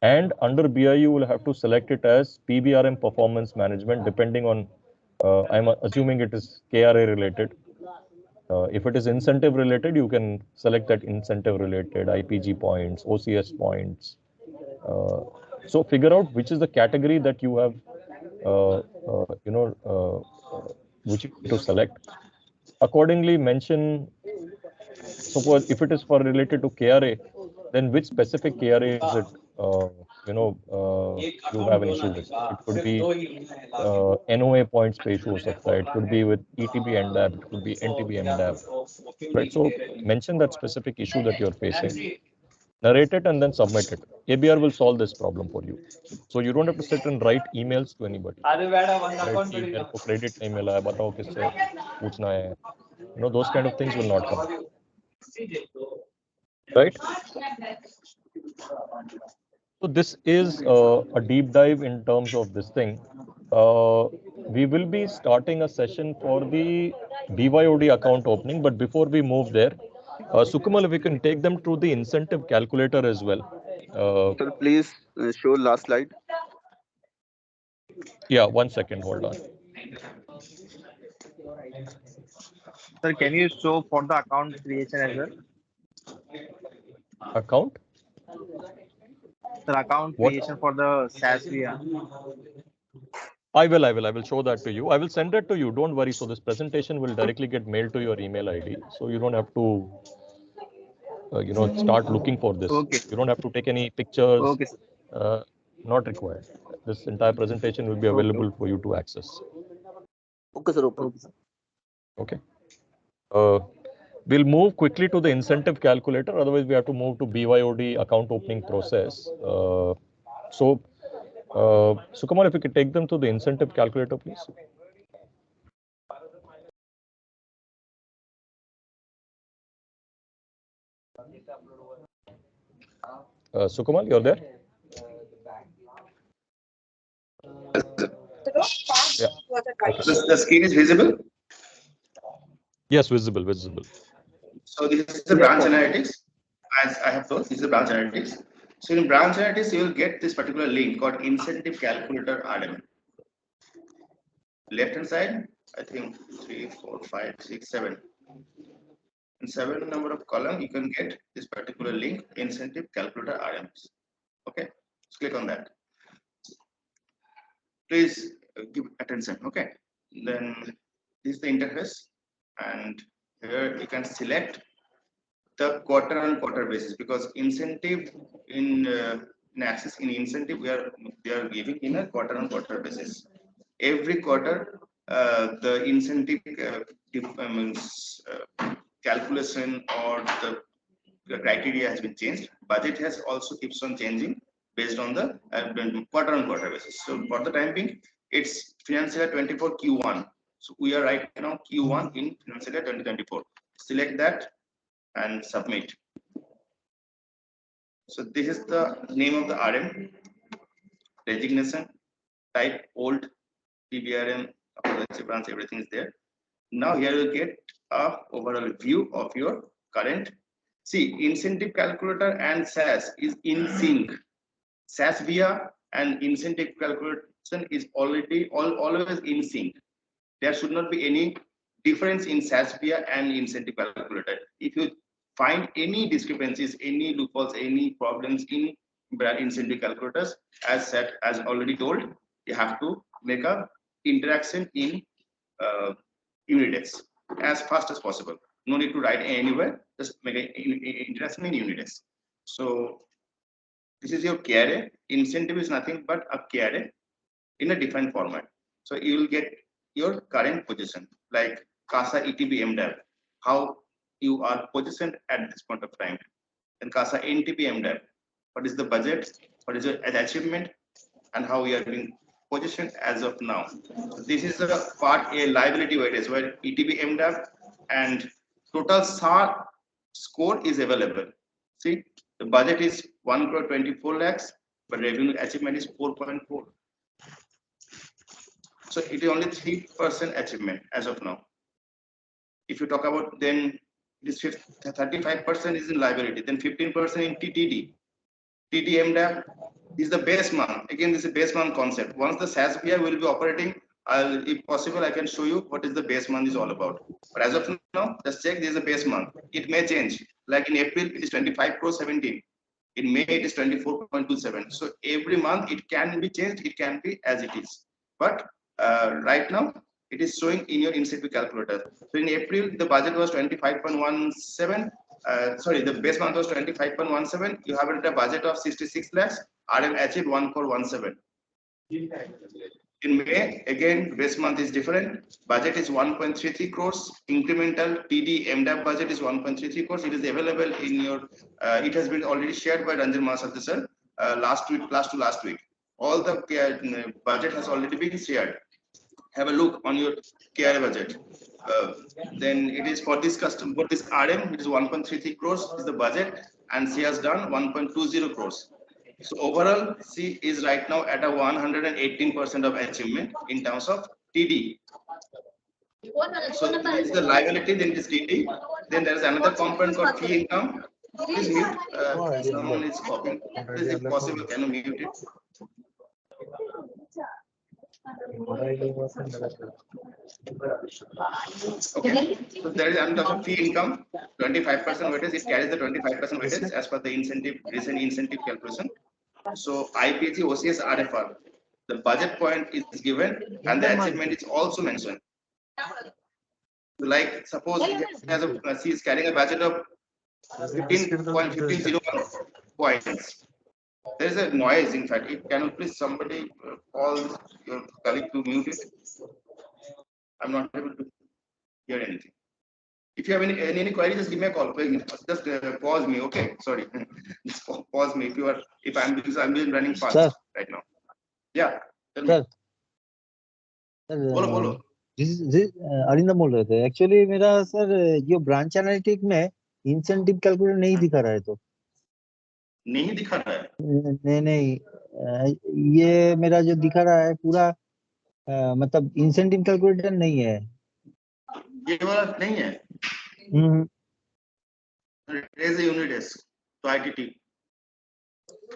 And under BIU, you will have to select it as PBRM performance management, depending on, I'm assuming it is KRA related. If it is incentive related, you can select that incentive related, IPG points, OCS points. So figure out which is the category that you have, which you need to select. Accordingly, mention, suppose if it is for related to KRA, then which specific KRA is it, you have an issue with. It could be NOA points पे issue हो सकता है. It could be with ETB NDAP, it could be NTB NDAP, right? So mention that specific issue that you're facing, narrate it, and then submit it. ABR will solve this problem for you. So you don't have to sit and write emails to anybody. Right? कि मेरे को credit नहीं मिला है, बताओ किससे पूछना है. Those kind of things will not come. Right? So this is a deep dive in terms of this thing. We will be starting a session for the BYOD account opening, but before we move there, Sukamal, if we can take them through the incentive calculator as well. Sir, please show last slide. Yeah, 1 second, hold on. Sir, can you show for the account creation as well? Account? Sir, account creation for the SaaS VR. I will show that to you. I will send it to you. Don't worry. So this presentation will directly get mailed to your email ID. So you don't have to, start looking for this. Okay. You don't have to take any pictures. Okay, sir. Not required. This entire presentation will be available for you to access. Okay, sir. Okay. We'll move quickly to the incentive calculator. Otherwise, we have to move to BYOD account opening process. So, Sukamal, if you could take them to the incentive calculator, please. Sukamal, you're there? Yeah. Okay. The screen is visible? Yes, visible. So this is the branch analytics. As I have told, this is the branch analytics. So in branch analytics, you will get this particular link called incentive calculator RM. Left hand side, I think 3, 4, 5, 6, 7. In 7 number of column, you can get this particular link, incentive calculator RMs. Okay, let's click on that. Please give attention. Okay, then this is the interface, and here you can select the quarter on quarter basis, because incentive in Access, in incentive they are giving in a quarter on quarter basis. Every quarter the incentive calculation or the criteria has been changed. Budget has also keeps on changing based on the quarter on quarter basis. So for the time being, it's financial year 24 Q1. So we are right now Q1 in financial year 2024. Select that and submit. So this is the name of the RM, designation, type old, PBRM, branch, everything is there. Now here you get a overall view of your current. See, incentive calculator and SAS is in sync. SAS via and incentive calculation is already always in sync. There should not be any difference in SAS via and incentive calculator. If you find any discrepancies, any loopholes, any problems in incentive calculators, as already told, you have to make a interaction in Unidex as fast as possible. No need to write anywhere, just make an interaction in Unidex. So this is your KRA. Incentive is nothing but a KRA in a different format. So you will get your current position, like CASA ETB MDAP, how you are positioned at this point of time. And CASA NTP MDAP, what is the budget, what is your achievement, and how you are being positioned as of now. So this is the part A, liability weightage, where ETB MDAP and total SAR score is available. See, the budget is 1.24 lakhs, but revenue achievement is 4.4. So it is only 3% achievement as of now. If you talk about, then this 35% is in liability, then 15% in TTD. TTMDAP is the base month. Again, this is a base month concept. Once the SAS BI will be operating, if possible, I can show you what is the base month is all about. But as of now, just check, this is a base month. It may change. Like in April, it is 25 crore 17. In May, it is 24.27. So every month it can be changed. It can be as it is. But right now, it is showing in your incentive calculator. So in April, the budget was 25.17. Sorry, the base month was 25.17. You have a budget of 66 lakhs. RM achieved 1.17. In May, again, base month is different. Budget is 1.33 crores. Incremental TD MDAP budget is 1.33 crores. It is available in your, it has been already shared by Ranjan Mahasarthi sir last to last week. All the budget has already been shared. Have a look on your KRA budget. Then it is for this custom, for this RM, it is 1.33 crores is the budget, and she has done 1.20 crores. So overall, she is right now at a 118% of achievement in terms of TD. So this is the liability, then it is TD. Then there is another component called fee income. Please mute. Someone is copying. Please, if possible, can you mute it? Okay, so there is another fee income, 25% weightage. It carries the 25% weightage as per the incentive, recent incentive calculation. So IPG, OCS, RFR, the budget point is given and the achievement is also mentioned. So like suppose she is carrying a budget of 15.1501 points. There is a noise, in fact. Can you please somebody call your colleague to mute it? I'm not able to hear anything. If you have any query, just give me a call. Just pause me, okay? Sorry, just pause me if I'm running fast sir. Right now. Yeah. Sir. बोलो. अरिंदम बोल रहे थे. Actually मेरा sir जो branch analytic में incentive calculator नहीं दिखा रहा है तो. नहीं दिखा रहा है. नहीं. ये मेरा जो दिखा रहा है पूरा मतलब इंसेंटिव कैलकुलेटर नहीं है. ये वाला नहीं है. रेज यूनिडेस्क तो आईटीटी.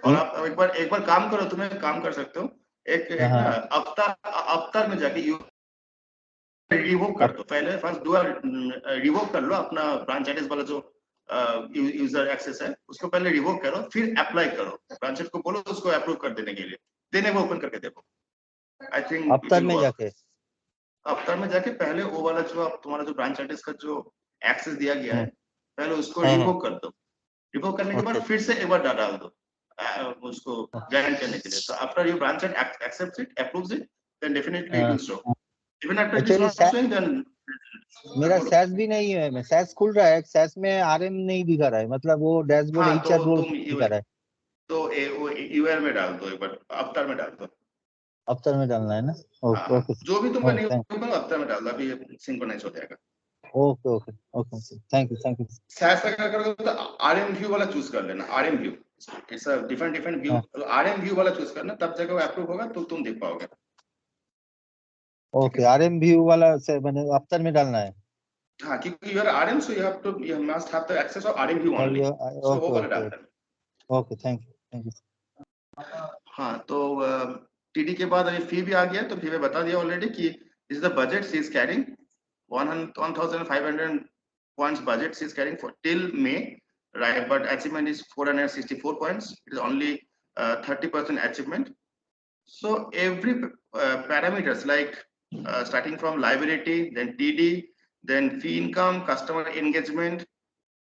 और आप एक बार काम करो, तुम्हें काम कर सकते हो. एक अवतार में जाके रिवोक कर दो. पहले फर्स्ट रिवोक कर लो अपना ब्रांच एड्रेस वाला जो यूजर एक्सेस है, उसको पहले रिवोक करो, फिर अप्लाई करो. ब्रांच को बोलो उसको अप्रूव कर देने के लिए, देने को ओपन करके देखो. आई थिंक अवतार में जाके पहले वो वाला जो तुम्हारा जो ब्रांच एड्रेस का जो एक्सेस दिया गया है, पहले उसको रिवोक कर दो. रिवोक करने के बाद फिर से एक बार डाल दो उसको ग्रांट करने के लिए. So after your branch accepts it, approves it, then definitely it will show. Even after it is not showing, then मेरा सैस भी नहीं है. मैं सैस खुल रहा है, सैस में आरएम नहीं दिखा रहा है. मतलब वो डैशबोर्ड एचआर रोल दिखा रहा है. तो यूआर में डाल दो, एक बार अवतार में डाल दो. अवतार में डालना है ना? ओके. जो भी तुमको नहीं होगा अवतार में डाल दो, अभी सिंक्रोनाइज हो जाएगा. ओके. Thank you. सैस का क्या करोगे तो आरएम व्यू वाला चूज कर लेना. RM view, it's a different view. RM view वाला चूज करना, तब जगह वो अप्रूव होगा तो तुम देख पाओगे. ओके आरएम व्यू वाला से मैंने अफ्तर में डालना है। हाँ, क्योंकि you are RM, so you must have the access of RM view only. So वो वाला डालना है। Okay thank you. हाँ, तो टीडी के बाद अभी फी भी आ गया, तो फी में बता दिया ऑलरेडी कि is the budget she is carrying 1500 points budget she is carrying for till May, right? But achievement is 464 points. It is only 30% achievement. So every parameters like starting from liability, then TD, then fee income, customer engagement,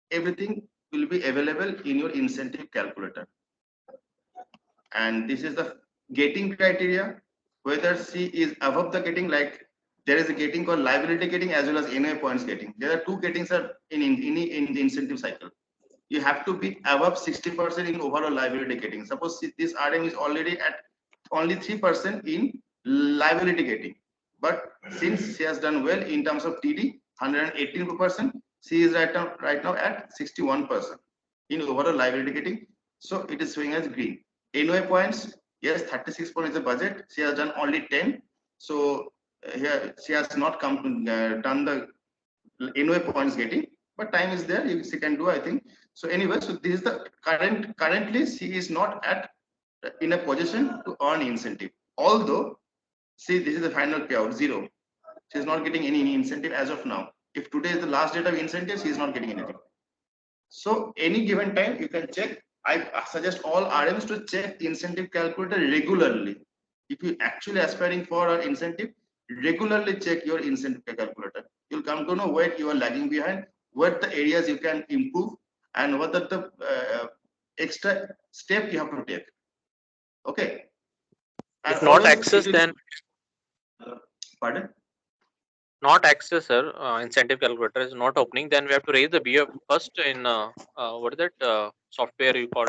everything will be available in your incentive calculator. And this is the gating criteria, whether she is above the gating, like there is a gating called liability gating as well as NA points gating. There are two gatings are in the incentive cycle. You have to be above 60% in overall liability gating. Suppose this RM is already at only 3% in liability gating, but since she has done well in terms of TD, 118%, she is right now at 61% in overall liability gating. So it is showing as green. NOA points, yes, 36 points is the budget. She has done only 10. So here she has not come to done the NOA points getting, but time is there. She can do, I think. So anyway, so this is the currently she is not in a position to earn incentive. Although, see, this is the final payout, 0. She is not getting any incentive as of now. If today is the last date of incentive, she is not getting anything. So any given time, you can check. I suggest all RMs to check incentive calculator regularly. If you actually aspiring for an incentive, regularly check your incentive calculator. You'll come to know where you are lagging behind, what the areas you can improve, and what are the extra step you have to take. Okay. And if not access, then pardon? Not access, sir. Incentive calculator is not opening. Then we have to raise the BF first in what is that software you call?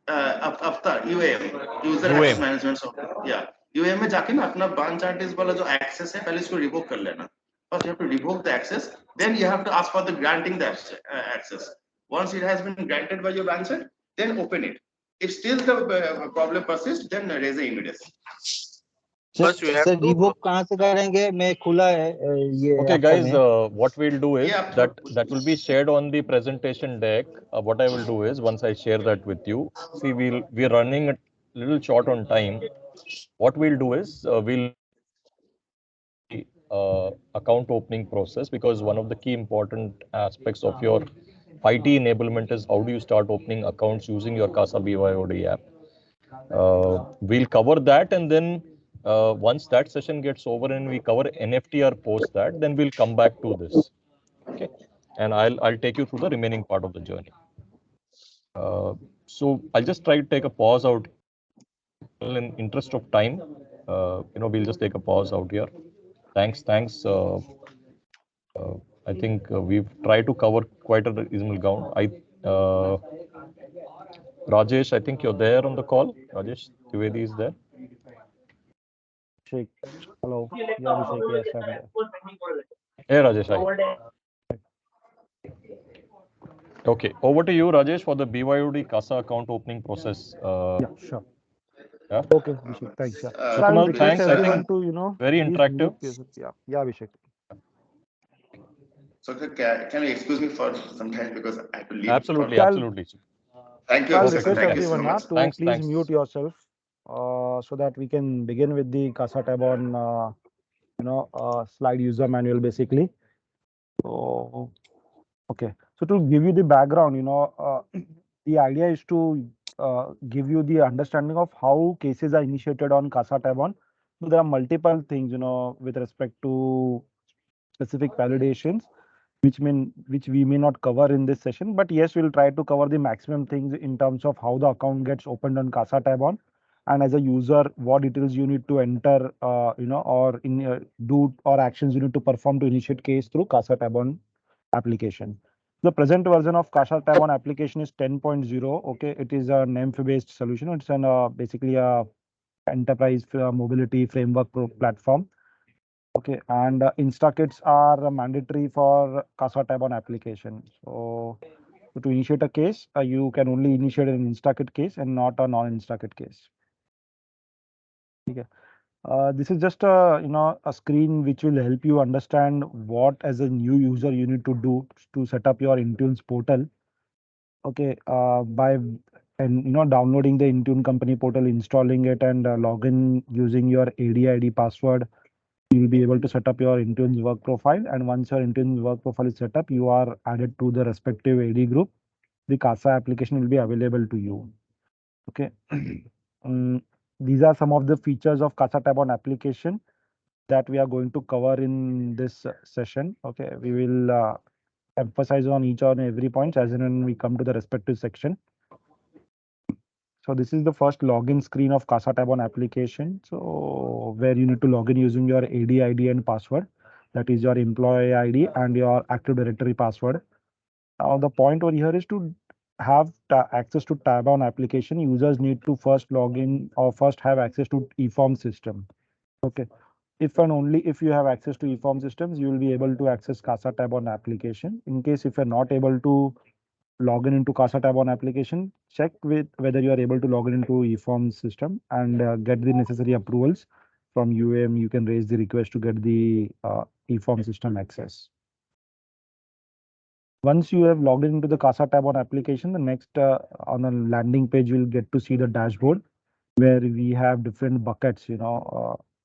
Avatar UAM, user access management software. Yeah, UAM में जाके ना अपना branch artist वाला जो access है पहले इसको revoke कर लेना. First you have to revoke the access, then you have to ask for the granting the access. Once it has been granted by your branch, then open it. If still the problem persists, then raise the immediate. First you have sir to revoke कहाँ से करेंगे? मैं खुला है ये. Okay, guys, what we'll do is that will be shared on the presentation deck. What I will do is once I share that with you, see, we're running a little short on time. What we'll do is we'll account opening process, because one of the key important aspects of your IT enablement is how do you start opening accounts using your Casa BYOD app. We'll cover that, and then once that session gets over and we cover NFTR post that, then we'll come back to this. Okay, and I'll take you through the remaining part of the journey. So I'll just try to take a pause out. In interest of time, we'll just take a pause out here. Thanks. I think we've tried to cover quite a reasonable ground. Rajesh, I think you're there on the call. Rajesh Trivedi is there. Hello. Yeah, Abhishek, yes, I'm there. Hey, Rajesh. Hi. Okay, over to you, Rajesh, for the BYOD CASA account opening process. Yeah, sure. Yeah. Okay, Abhishek, thanks. Yeah. Sukamal, thanks. I think to, very interactive. Yeah, Abhishek. So can you excuse me for some time because I have to leave? Absolutely. Thank you. I'll request everyone so to please mute yourself so that we can begin with the CASA tab on slide user manual basically. So okay, so to give you the background, the idea is to give you the understanding of how cases are initiated on CASA tab on. So there are multiple things, with respect to specific validations, which we may not cover in this session, but yes, we'll try to cover the maximum things in terms of how the account gets opened on CASA tab on, and as a user, what details you need to enter, or do or actions you need to perform to initiate case through CASA tab on application. The present version of CASA tab on application is 10.0. Okay, it is a NEMF-based solution. It's an basically a enterprise mobility framework platform. Okay, and Instakits are mandatory for CASA tab on application. So to initiate a case, you can only initiate an Instakit case and not a non-Instakit case. Okay. This is just a screen which will help you understand what as a new user you need to do to set up your Intune's portal. Okay, by downloading the Intune company portal, installing it, and login using your AD/ID password, you will be able to set up your Intune's work profile. And once your Intune's work profile is set up, you are added to the respective AD group. The CASA application will be available to you. Okay. These are some of the features of CASA tab on application that we are going to cover in this session. Okay, we will emphasize on each and every point as and when we come to the respective section. So this is the first login screen of CASA tab on application. So where you need to log in using your AD ID and password. That is your employee ID and your Active Directory password. Now the point over here is to have access to tab on application. Users need to first log in or first have access to eForm system. Okay. If and only if you have access to eForm systems, you will be able to access CASA tab on application. In case if you're not able to log in into CASA tab on application, check with whether you are able to log in into eForm system and get the necessary approvals from UAM. You can raise the request to get the eForm system access. Once you have logged into the CASA tab on application, the next on a landing page, you'll get to see the dashboard where we have different buckets.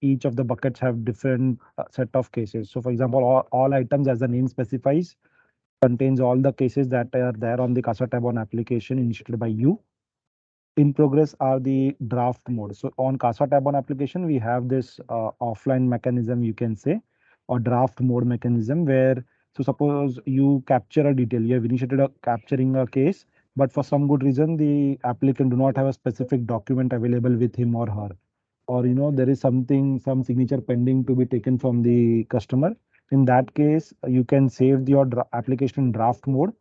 Each of the buckets have different set of cases. So for example, all items, as the name specifies, contains all the cases that are there on the CASA tab on application initiated by you. In progress are the draft mode. So on CASA tab on application, we have this offline mechanism, you can say, or draft mode mechanism where, so suppose you capture a detail, you have initiated capturing a case, but for some good reason, the applicant do not have a specific document available with him or her, or there is some signature pending to be taken from the customer. In that case, you can save your application in draft mode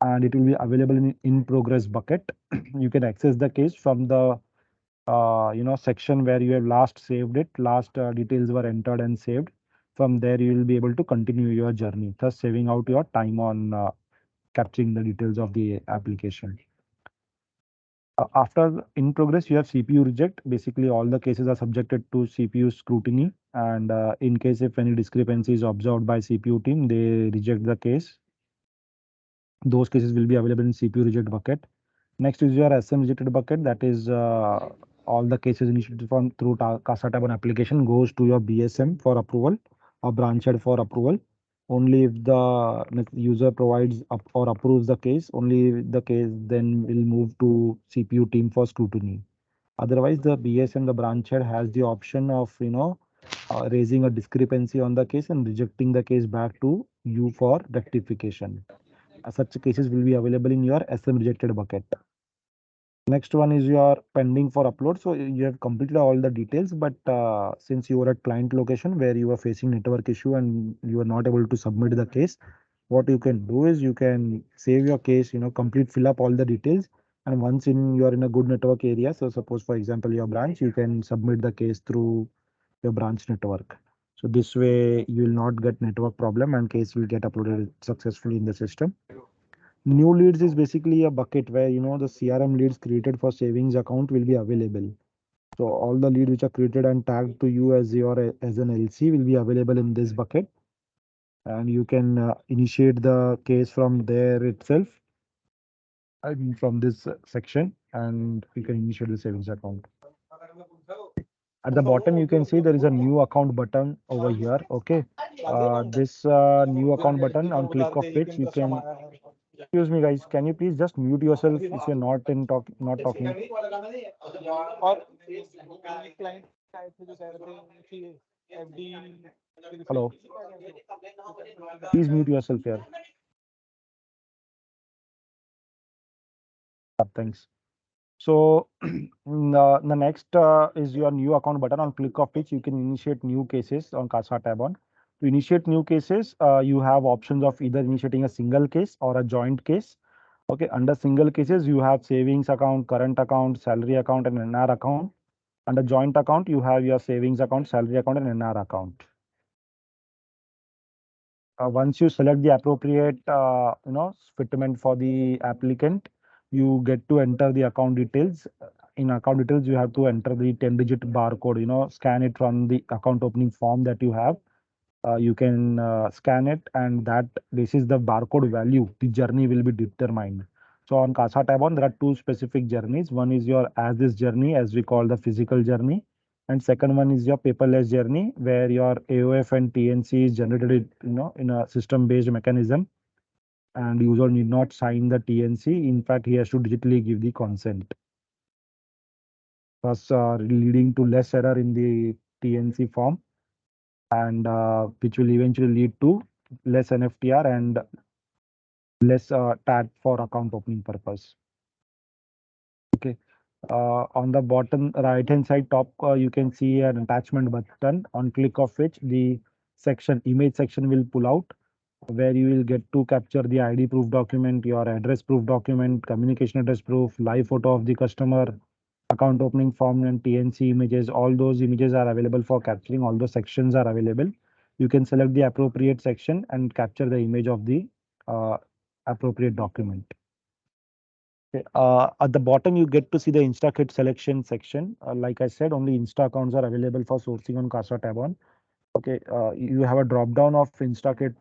and it will be available in progress bucket. You can access the case from the section where you have last saved it, last details were entered and saved. From there you will be able to continue your journey, thus saving out your time on capturing the details of the application. After in progress, you have CPU reject. Basically, all the cases are subjected to CPU scrutiny, and in case if any discrepancy is observed by CPU team, they reject the case. Those cases will be available in CPU reject bucket. Next is your SM rejected bucket. That is all the cases initiated from through CASA tab on application goes to your BSM for approval or branch head for approval. Only if the user provides up or approves the case, only the case then will move to CPU team for scrutiny. Otherwise, the BSM, the branch head, has the option of raising a discrepancy on the case and rejecting the case back to you for rectification. Such cases will be available in your SM rejected bucket. Next one is your pending for upload. So you have completed all the details, but since you were at client location where you were facing network issue and you are not able to submit the case, what you can do is you can save your case, complete, fill up all the details. And once you are in a good network area, so suppose for example your branch, you can submit the case through your branch network. So this way you will not get network problem and case will get uploaded successfully in the system. New leads is basically a bucket where the CRM leads created for savings account will be available. So all the leads which are created and tagged to you as an LC will be available in this bucket, and you can initiate the case from there itself. I mean from this section, and you can initiate the savings account. At the bottom, you can see there is a new account button over here. Okay, this new account button, on click of which you can. Excuse me, guys. Can you please just mute yourself if you're not talking? Hello. Please mute yourself here. Thanks. So the next is your new account button, on click of which you can initiate new cases on CASA tab on. To initiate new cases, you have options of either initiating a single case or a joint case. Okay, under single cases, you have savings account, current account, salary account, and NR account. Under joint account, you have your savings account, salary account, and NR account. Once you select the appropriate, fitment for the applicant, you get to enter the account details in account details, you have to enter the 10-digit barcode, scan it from the account opening form that you have. You can scan it, and this is the barcode value. The journey will be determined. So on Casa tab on, there are two specific journeys. One is your as is journey, as we call the physical journey. And second one is your paperless journey, where your AOF and TNC is generated, in a system-based mechanism. And user need not sign the TNC. In fact, he has to digitally give the consent. Thus, leading to less error in the TNC form, and which will eventually lead to less NFTR and less tag for account opening purpose. Okay. On the bottom right hand side top, you can see an attachment button, on click of which the image section will pull out, where you will get to capture the ID proof document, your address proof document, communication address proof, live photo of the customer, account opening form, and TNC images. All those images are available for capturing. All those sections are available. You can select the appropriate section and capture the image of the appropriate document. Okay. At the bottom, you get to see the InstaKit selection section. Like I said, only Insta accounts are available for sourcing on Casa tab on. Okay, you have a drop down of InstaKit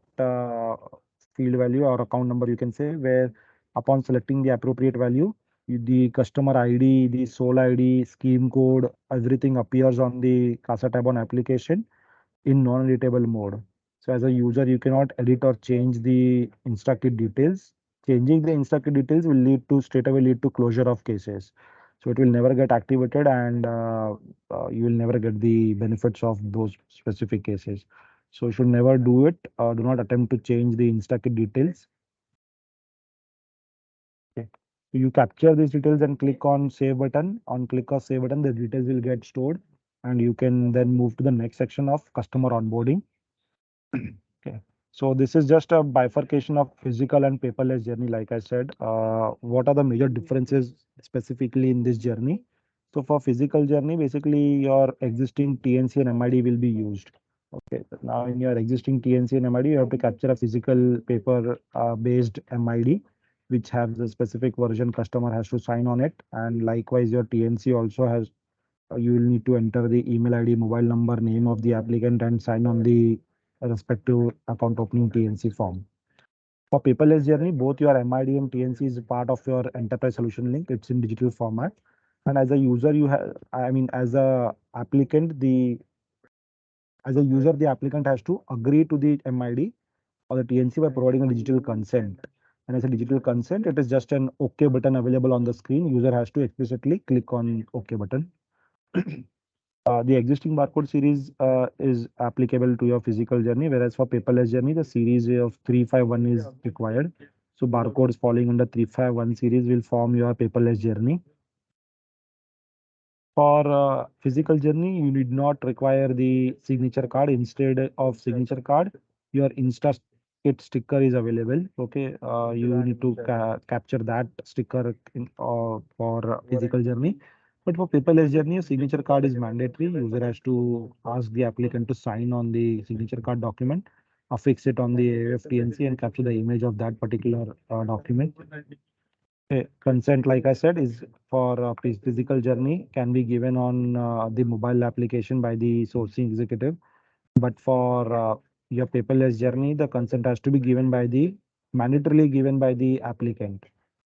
field value or account number, you can say, where upon selecting the appropriate value, the customer ID, the sole ID, scheme code, everything appears on the Casa tab on application in non-editable mode. So as a user, you cannot edit or change the InstaKit details. Changing the InstaKit details will straightaway lead to closure of cases. So it will never get activated, and you will never get the benefits of those specific cases. So you should never do it. Do not attempt to change the InstaKit details. Okay. So you capture these details and click on save button. On click of save button, the details will get stored, and you can then move to the next section of customer onboarding. Okay. So this is just a bifurcation of physical and paperless journey. Like I said, what are the major differences specifically in this journey? So for physical journey, basically your existing TNC and MID will be used. Okay. Now in your existing TNC and MID, you have to capture a physical paper based MID, which has the specific version customer has to sign on it. And likewise, your TNC also has, you will need to enter the email ID, mobile number, name of the applicant, and sign on the respective account opening TNC form. For paperless journey, both your MID and TNC is part of your enterprise solution link. It's in digital format. And as a user, as a applicant, the applicant has to agree to the MID or the TNC by providing a digital consent. And as a digital consent, it is just an OK button available on the screen. User has to explicitly click on OK button. The existing barcode series is applicable to your physical journey, whereas for paperless journey, the series of 351 is required. So barcodes falling under 351 series will form your paperless journey. For physical journey, you need not require the signature card. Instead of signature card, your InstaKit sticker is available. Okay, you need to capture that sticker for physical journey. But for paperless journey, a signature card is mandatory. User has to ask the applicant to sign on the signature card document, affix it on the AFTNC, and capture the image of that particular document. Consent, like I said, is for physical journey can be given on the mobile application by the sourcing executive. But for your paperless journey, the consent has to be mandatorily given by the applicant.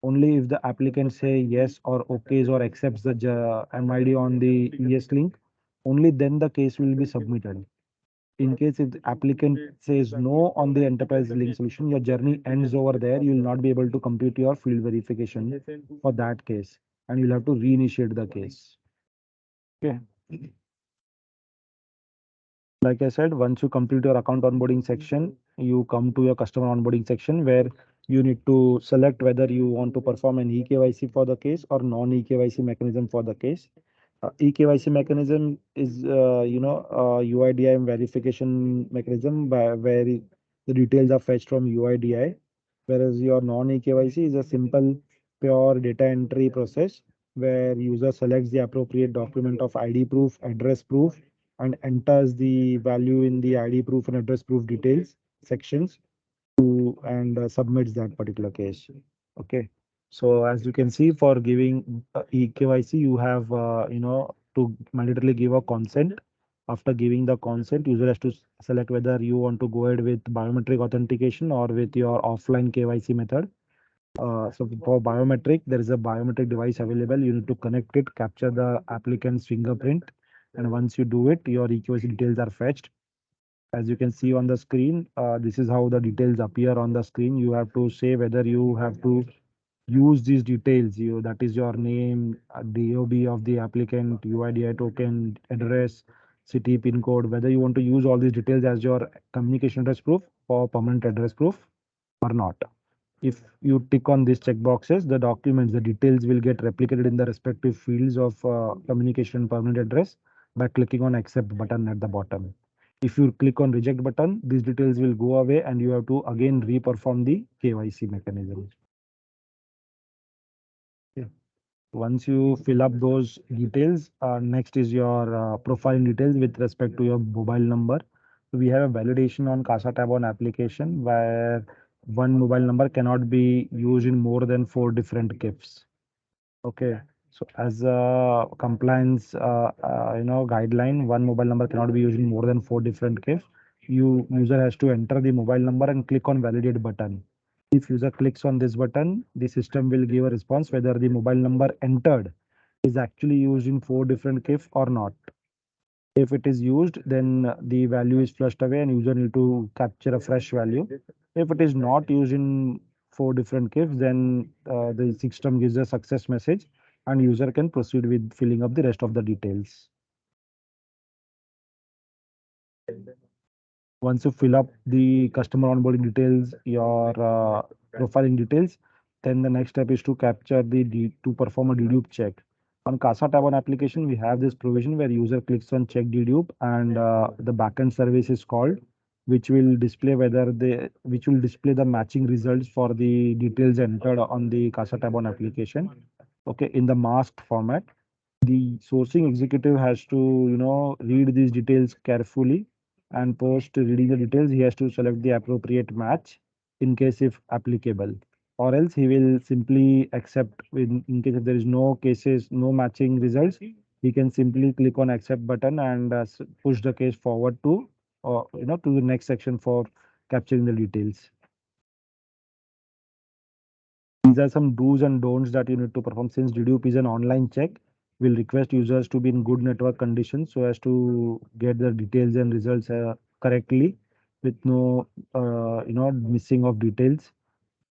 Only if the applicant say yes or okays or accepts the MID on the ES link, only then the case will be submitted. In case if the applicant says no on the enterprise link solution, your journey ends over there. You will not be able to complete your field verification for that case, and you'll have to reinitiate the case. Okay. Like I said, once you complete your account onboarding section, you come to your customer onboarding section, where you need to select whether you want to perform an eKYC for the case or non-eKYC mechanism for the case. eKYC mechanism is, UIDI verification mechanism where the details are fetched from UIDI, whereas your non-eKYC is a simple, pure data entry process where user selects the appropriate document of ID proof, address proof, and enters the value in the ID proof and address proof details sections and submits that particular case. Okay. So as you can see, for giving eKYC, you have to mandatorily give a consent. After giving the consent, user has to select whether you want to go ahead with biometric authentication or with your offline KYC method. So for biometric, there is a biometric device available. You need to connect it, capture the applicant's fingerprint, and once you do it, your eKYC details are fetched. As you can see on the screen, this is how the details appear on the screen. You have to say whether you have to use these details. That is your name, DOB of the applicant, UIDI token, address, city, pin code, whether you want to use all these details as your communication address proof or permanent address proof or not. If you tick on these check boxes, the documents, the details will get replicated in the respective fields of communication permanent address by clicking on accept button at the bottom. If you click on reject button, these details will go away and you have to again re-perform the KYC mechanism. Okay. Once you fill up those details, next is your profiling details with respect to your mobile number. So we have a validation on CASA tab on application where one mobile number cannot be used in more than 4 different KIFs. Okay. So as a compliance, guideline, one mobile number cannot be used in more than 4 different KIFs. User has to enter the mobile number and click on validate button. If user clicks on this button, the system will give a response whether the mobile number entered is actually used in 4 different KIF or not. If it is used, then the value is flushed away and user need to capture a fresh value. If it is not used in 4 different KIFs, then the system gives a success message and user can proceed with filling up the rest of the details. Once you fill up the customer onboarding details, your profiling details, then the next step is to capture to perform a dedupe check. On CASA tab on application, we have this provision where user clicks on check dedupe and the backend service is called, which will display the matching results for the details entered on the CASA tab on application. Okay, in the masked format. The sourcing executive has to read these details carefully, and post reading the details he has to select the appropriate match in case if applicable, or else he will simply accept. In case if there is no matching results, he can simply click on accept button and push the case forward to to the next section for capturing the details. These are some do's and don'ts that you need to perform. Since dedupe is an online check, we'll request users to be in good network conditions so as to get the details and results correctly with no missing of details.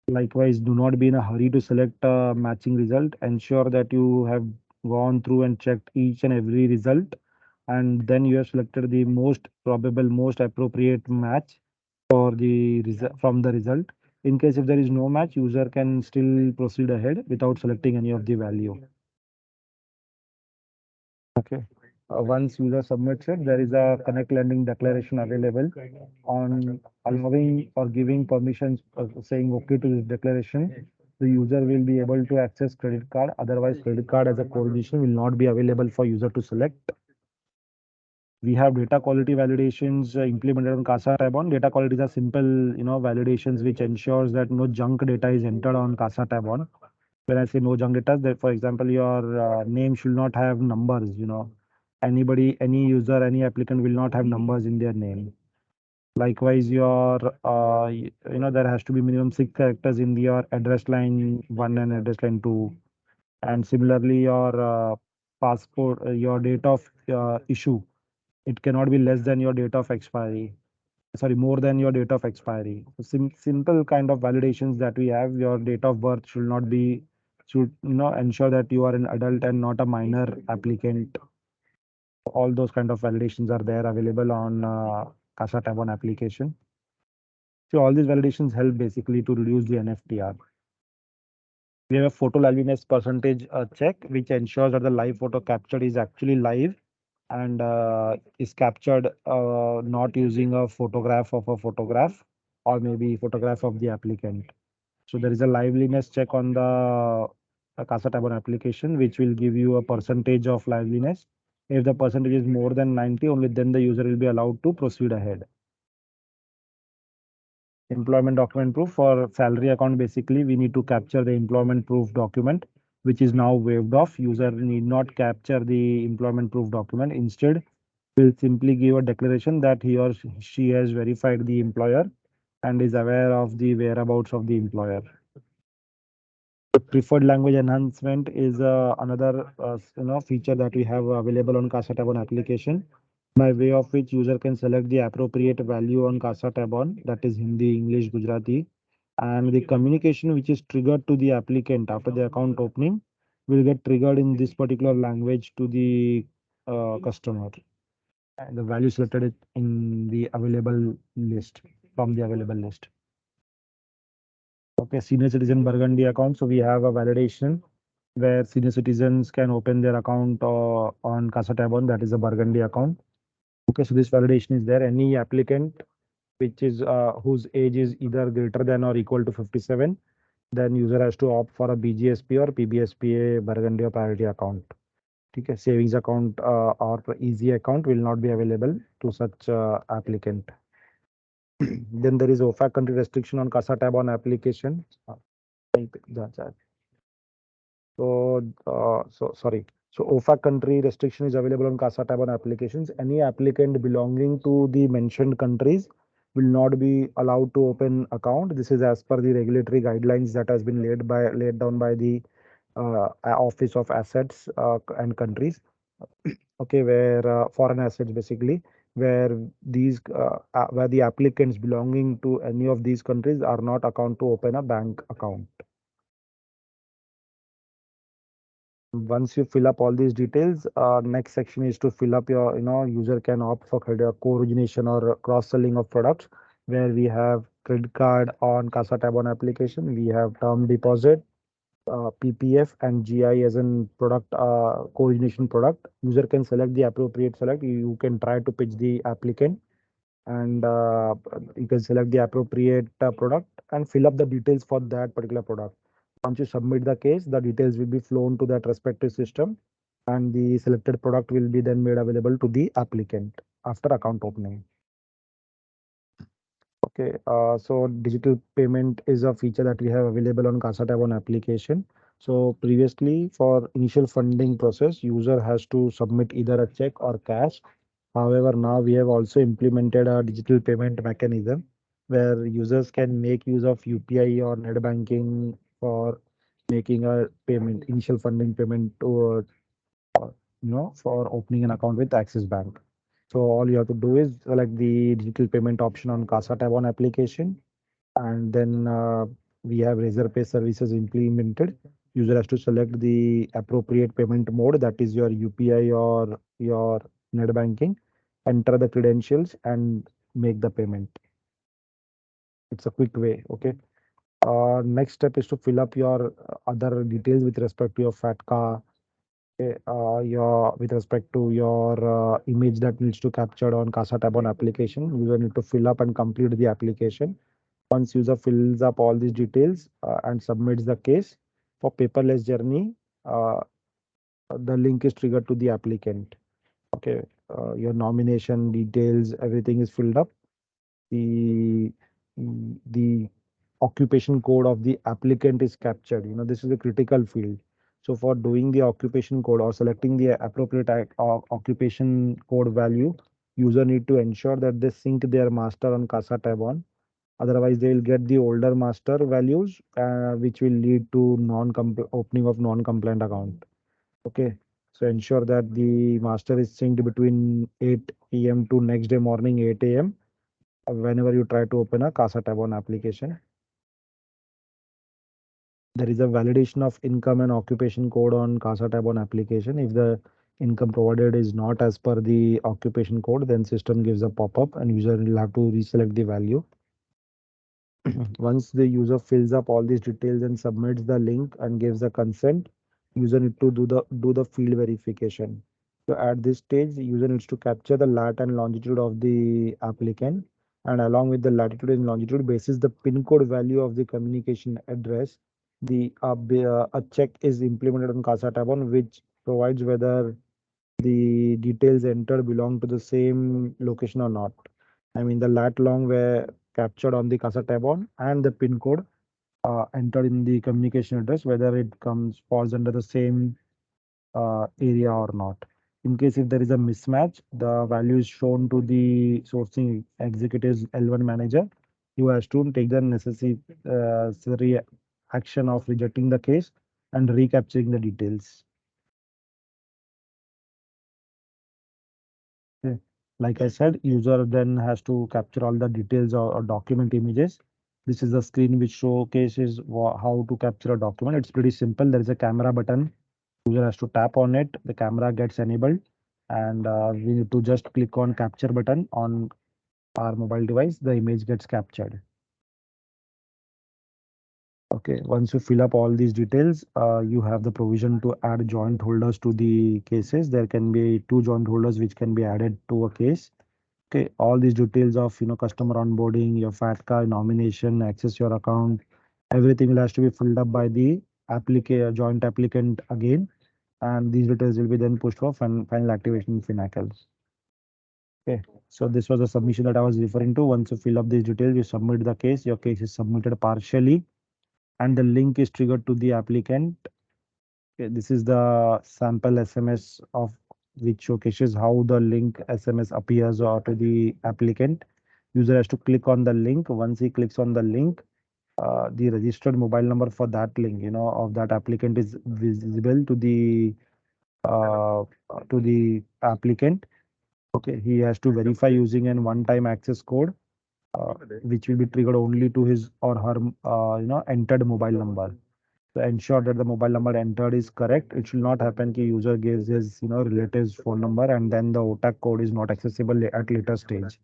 Likewise, do not be in a hurry to select a matching result. Ensure that you have gone through and checked each and every result, and then you have selected the most probable, most appropriate match for the from the result. In case if there is no match, user can still proceed ahead without selecting any of the value. Okay. Once user submits it, there is a connect lending declaration available on allowing or giving permissions, saying okay to this declaration. The user will be able to access credit card. Otherwise, credit card as a condition will not be available for user to select. We have data quality validations implemented on CASA tab on. Data quality are simple, validations which ensures that no junk data is entered on CASA tab on. When I say no junk data, that for example, your name should not have numbers. Any user, any applicant will not have numbers in their name. Likewise, your there has to be minimum 6 characters in your address line 1 and address line 2. And similarly, your passport, your date of issue, it cannot be less than your date of expiry. Sorry, more than your date of expiry. So simple kind of validations that we have. Your date of birth should ensure that you are an adult and not a minor applicant. All those kind of validations are there available on CASA tab on application. So all these validations help basically to reduce the NFTR. We have a photo liveliness percentage check, which ensures that the live photo captured is actually live and is captured not using a photograph of a photograph or maybe photograph of the applicant. So there is a liveliness check on the CASA tab on application, which will give you a percentage of liveliness. If the percentage is more than 90, only then the user will be allowed to proceed ahead. employment document proof. For salary account, basically, we need to capture the employment proof document, which is now waived off. User need not capture the employment proof document. Instead, will simply give a declaration that he or she has verified the employer and is aware of the whereabouts of the employer. The preferred language enhancement is another feature that we have available on Casa tab on application, by way of which user can select the appropriate value on Casa tab on, that is Hindi, English, Gujarati, and the communication which is triggered to the applicant after the account opening will get triggered in this particular language to the customer. And the value selected in the available list from the available list. Okay, senior citizen Burgundy account. So we have a validation where senior citizens can open their account on Casa tab on, that is a Burgundy account. Okay, so this validation is there. Any applicant which is whose age is either greater than or equal to 57, then user has to opt for a BGSP or PBSPA Burgundy or priority account. Okay, savings account or easy account will not be available to such applicant. Then there is OFAC country restriction on Casa tab on application. Sorry. So OFAC country restriction is available on Casa tab on applications. Any applicant belonging to the mentioned countries will not be allowed to open account. This is as per the regulatory guidelines that has been laid down by the Office of Assets and Countries. Okay, where foreign assets basically, where where the applicants belonging to any of these countries are not account to open a bank account. Once you fill up all these details, next section is to fill up your, user can opt for co-origination or cross-selling of products, where we have credit card on Casa tab on application. We have term deposit, PPF and GI as in product co-origination product. User can select the appropriate select. You can try to pitch the applicant and you can select the appropriate product and fill up the details for that particular product. Once you submit the case, the details will be flown to that respective system and the selected product will be then made available to the applicant after account opening. Okay, so digital payment is a feature that we have available on Casa tab on application. So previously for initial funding process, user has to submit either a check or cash. However, now we have also implemented a digital payment mechanism where users can make use of UPI or net banking for making a payment, initial funding payment to, for opening an account with Axis Bank. So all you have to do is select the digital payment option on Casa tab on application, and then we have Razor Pay services implemented. User has to select the appropriate payment mode, that is your UPI or your net banking, enter the credentials and make the payment. It's a quick way. Okay. Next step is to fill up your other details with respect to your FATCA, your with respect to your image that needs to captured on Casa tab on application. User need to fill up and complete the application. Once user fills up all these details and submits the case for paperless journey, the link is triggered to the applicant. Okay, your nomination details, everything is filled up. The occupation code of the applicant is captured. This is a critical field. So for doing the occupation code or selecting the appropriate occupation code value, user need to ensure that they sync their master on Casa tab on. Otherwise, they will get the older master values, which will lead to opening of non-compliant account. Okay, so ensure that the master is synced between 8 p.m. to next day morning 8 a.m. whenever you try to open a Casa tab on application. There is a validation of income and occupation code on Casa tab on application. If the income provided is not as per the occupation code, then system gives a pop-up and user will have to reselect the value. Once the user fills up all these details and submits the link and gives the consent, user need to do the field verification. So at this stage, the user needs to capture the lat and longitude of the applicant, and along with the latitude and longitude basis the pin code value of the communication address, a check is implemented on Casa tab on which provides whether the details entered belong to the same location or not. I mean, the lat long where captured on the CASA tab on and the PIN code entered in the communication address, whether it falls under the same area or not. In case if there is a mismatch, the value is shown to the sourcing executive's L1 manager, who has to take the necessary action of rejecting the case and recapturing the details. Okay. Like I said, user then has to capture all the details or document images. This is the screen which showcases how to capture a document. It's pretty simple. There is a camera button. User has to tap on it. The camera gets enabled, and we need to just click on capture button on our mobile device. The image gets captured. Okay, once you fill up all these details, you have the provision to add joint holders to the cases. There can be 2 joint holders which can be added to a case. Okay, all these details of customer onboarding, your FATCA, nomination, access your account, everything will has to be filled up by the joint applicant again, and these details will be then pushed for final activation in Finacle. Okay, so this was a submission that I was referring to. Once you fill up these details, you submit the case. Your case is submitted partially, and the link is triggered to the applicant. Okay, this is the sample SMS of which showcases how the link SMS appears or to the applicant. User has to click on the link. Once he clicks on the link, the registered mobile number for that link, of that applicant is visible to the applicant. Okay, he has to verify using an one-time access code, which will be triggered only to his or her entered mobile number. To ensure that the mobile number entered is correct, it should not happen that user gives his relative's phone number and then the OTAC code is not accessible at later stage,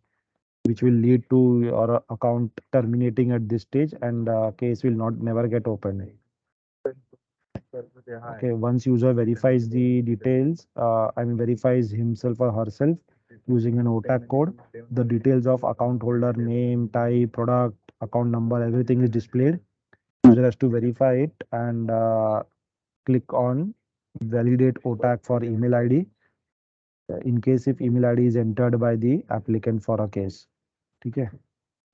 which will lead to your account terminating at this stage, and case will never get opened. Okay, once user verifies the details, verifies himself or herself using an OTAC code, the details of account holder name, type, product, account number, everything is displayed. User has to verify it and click on validate OTAC for email ID in case if email ID is entered by the applicant for a case. Okay.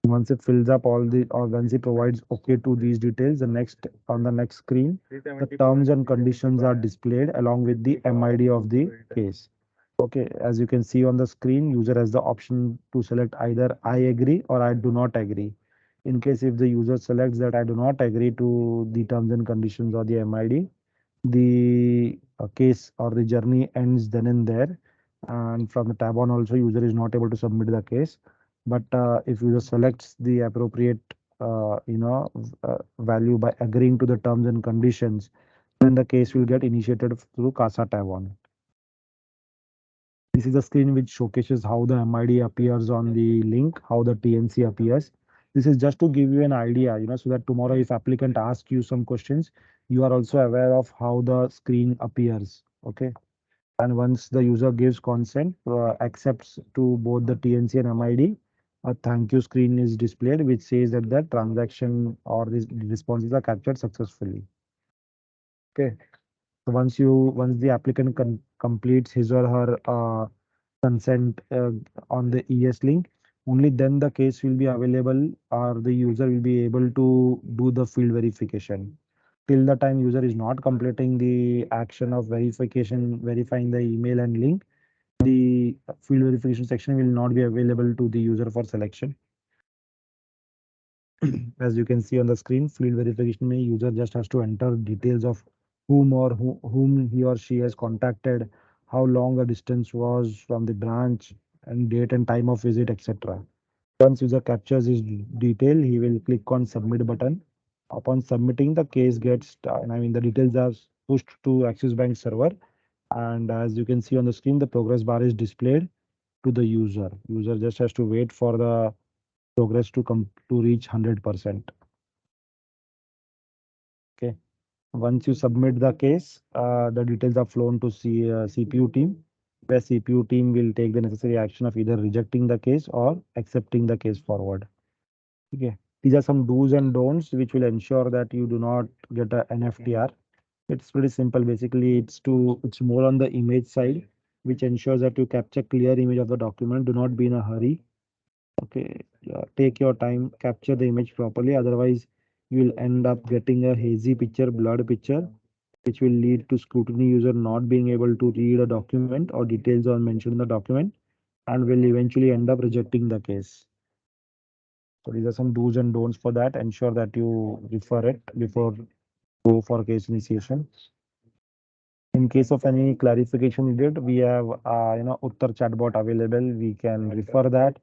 Once it fills up all the, or once it provides okay to these details, on the next screen, the terms and conditions are displayed along with the MID of the case. Okay, as you can see on the screen, user has the option to select either I agree or I do not agree. In case if the user selects that I do not agree to the terms and conditions or the MID, the case or the journey ends then and there. And from the tab on also, user is not able to submit the case. But if user selects the appropriate value by agreeing to the terms and conditions, then the case will get initiated through CASA tab on. This is the screen which showcases how the MID appears on the link, how the TNC appears. This is just to give you an idea, so that tomorrow if applicant asks you some questions, you are also aware of how the screen appears. Okay. And once the user gives consent, accepts to both the TNC and MID, a thank you screen is displayed, which says that the transaction or the responses are captured successfully. Okay. So once the applicant completes his or her consent on the ES link, only then the case will be available or the user will be able to do the field verification. Till the time user is not completing the action of verifying the email and link, the field verification section will not be available to the user for selection. As you can see on the screen, field verification means user just has to enter details of whom he or she has contacted, how long the distance was from the branch, and date and time of visit, etc. Once user captures his detail, he will click on submit button. Upon submitting, the case gets, the details are pushed to Axis Bank server. And as you can see on the screen, the progress bar is displayed to the user. User just has to wait for the progress to reach 100%. Okay. Once you submit the case, the details are flown to CPU team, where CPU team will take the necessary action of either rejecting the case or accepting the case forward. Okay. These are some do's and don'ts which will ensure that you do not get an FTR. It's pretty simple. Basically, it's more on the image side, which ensures that you capture clear image of the document. Do not be in a hurry. Okay, yeah, take your time, capture the image properly. Otherwise, you will end up getting a hazy picture, blurred picture, which will lead to scrutiny user not being able to read a document or details are mentioned in the document and will eventually end up rejecting the case. So these are some do's and don'ts for that. Ensure that you refer it before go for case initiation. In case of any clarification needed, we have Uttar chatbot available. We can refer that,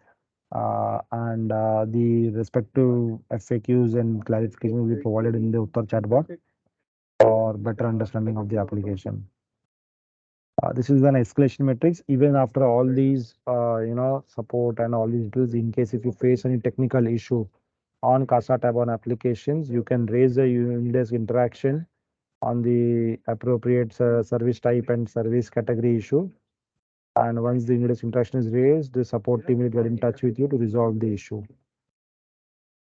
and the respective FAQs and clarification will be provided in the Uttar chatbot for better understanding of the application. This is an escalation matrix. Even after all these, support and all these details, in case if you face any technical issue on Casa tab on applications, you can raise a Unidesk interaction on the appropriate service type and service category issue. And once the Unidesk interaction is raised, the support team will get in touch with you to resolve the issue.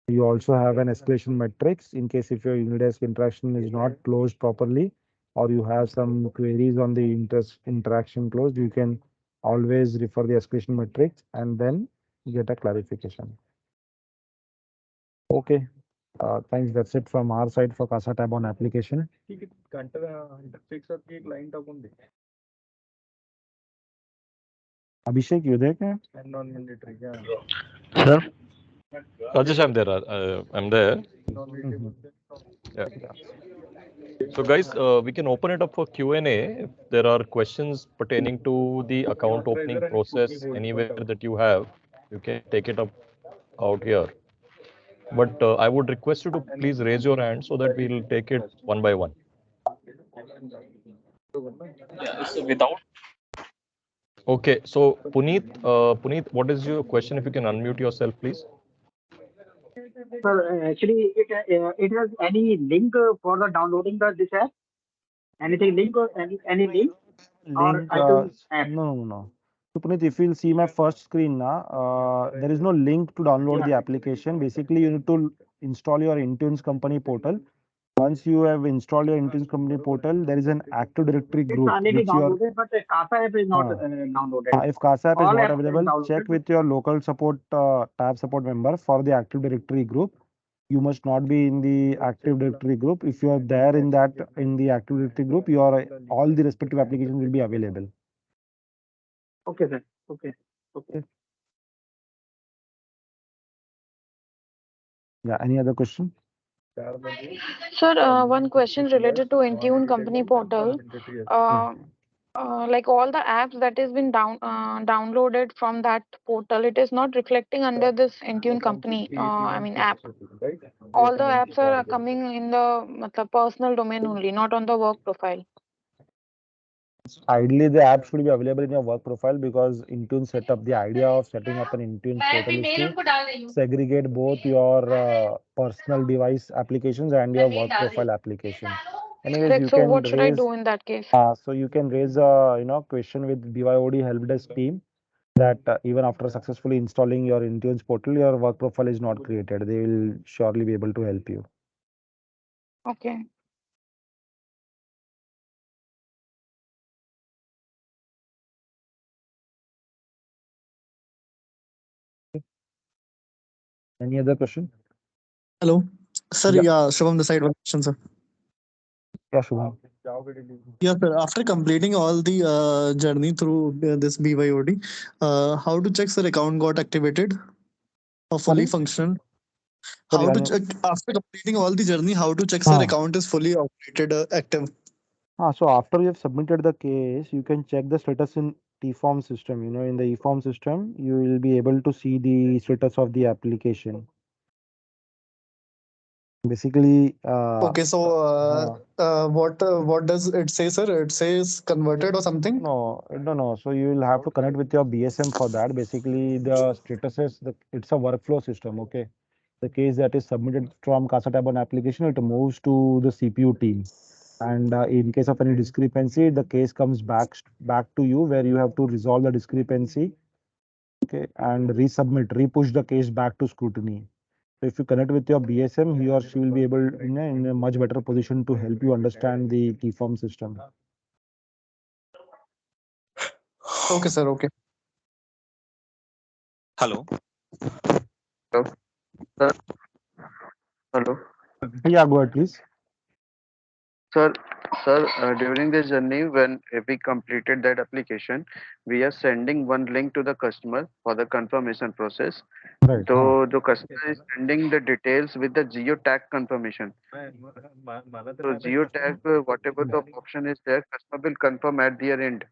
You also have an escalation matrix in case if your Unidesk interaction is not closed properly or you have some queries on the interaction closed, you can always refer the escalation matrix and then get a clarification. Okay. Thanks. That's it from our side for Casa tab on application. Abhishek, you there? Sir? Rajesh, I'm there. I'm there. Yeah. So guys, we can open it up for Q&A. If there are questions pertaining to the account opening process anywhere that you have, you can take it up out here. But I would request you to please raise your hand so that we'll take it one by one. Yeah, so without. Okay, so Puneet, what is your question? If you can unmute yourself, please. Sir, actually, it has any link for the downloading this app? Anything link or any link? Link? No. So Puneet, if you'll see my first screen now, there is no link to download the application. Basically, you need to install your Intune's company portal. Once you have installed your Intune's company portal, there is an Active Directory group. It's already downloaded, but the Casa app is not downloaded. If Casa app is All not apps available, check with your local support tab support member for the Active Directory group. You must not be in the Active Directory group. If you are there in the Active Directory group, all the respective applications will be available. Okay, sir. Okay. Yeah. Any other question? Sir, one question related to Intune company portal. Like all the apps that has been downloaded from that portal, it is not reflecting under this Intune company. App. All the apps are coming in the personal domain only, not on the work profile. Ideally, the app should be available in your work profile because Intune set up the idea of setting up an Intune portal is to segregate both your personal device applications and your work profile application. Anyways, you so can what should I raise. do in that case? So you can raise a question with BYOD help desk team that even after successfully installing your Intune's portal, your work profile is not created. They will surely be able to help you. Okay. Any other question? Hello, sir. Yeah, Shubham, the side one question, sir. Yeah, Shubham. Yeah, sir. After completing all the journey through this BYOD, how to check sir account got activated or fully functional? How to check after completing all the journey? How to check sir account is fully operated, active? So after you have submitted the case, you can check the status in T-form system. In the E-form system, you will be able to see the status of the application. Basically, Okay, so what does it say, sir? It says converted or something? No. So you will have to connect with your BSM for that. Basically, the status is it's a workflow system. Okay, the case that is submitted from Casa tab on application, it moves to the CPU team. And in case of any discrepancy, the case comes back to you where you have to resolve the discrepancy, okay, and repush the case back to scrutiny. So if you connect with your BSM, he or she will be able in a much better position to help you understand the T-form system. Okay, sir. Okay. Hello. Hello, sir. Hello, Yeah, go ahead, please. sir. Sir, during this journey, when we completed that application, we are sending one link to the customer for the confirmation process. Right. So the customer is sending the details with the geotag confirmation. So geotag, whatever the option is there, customer will confirm at the end.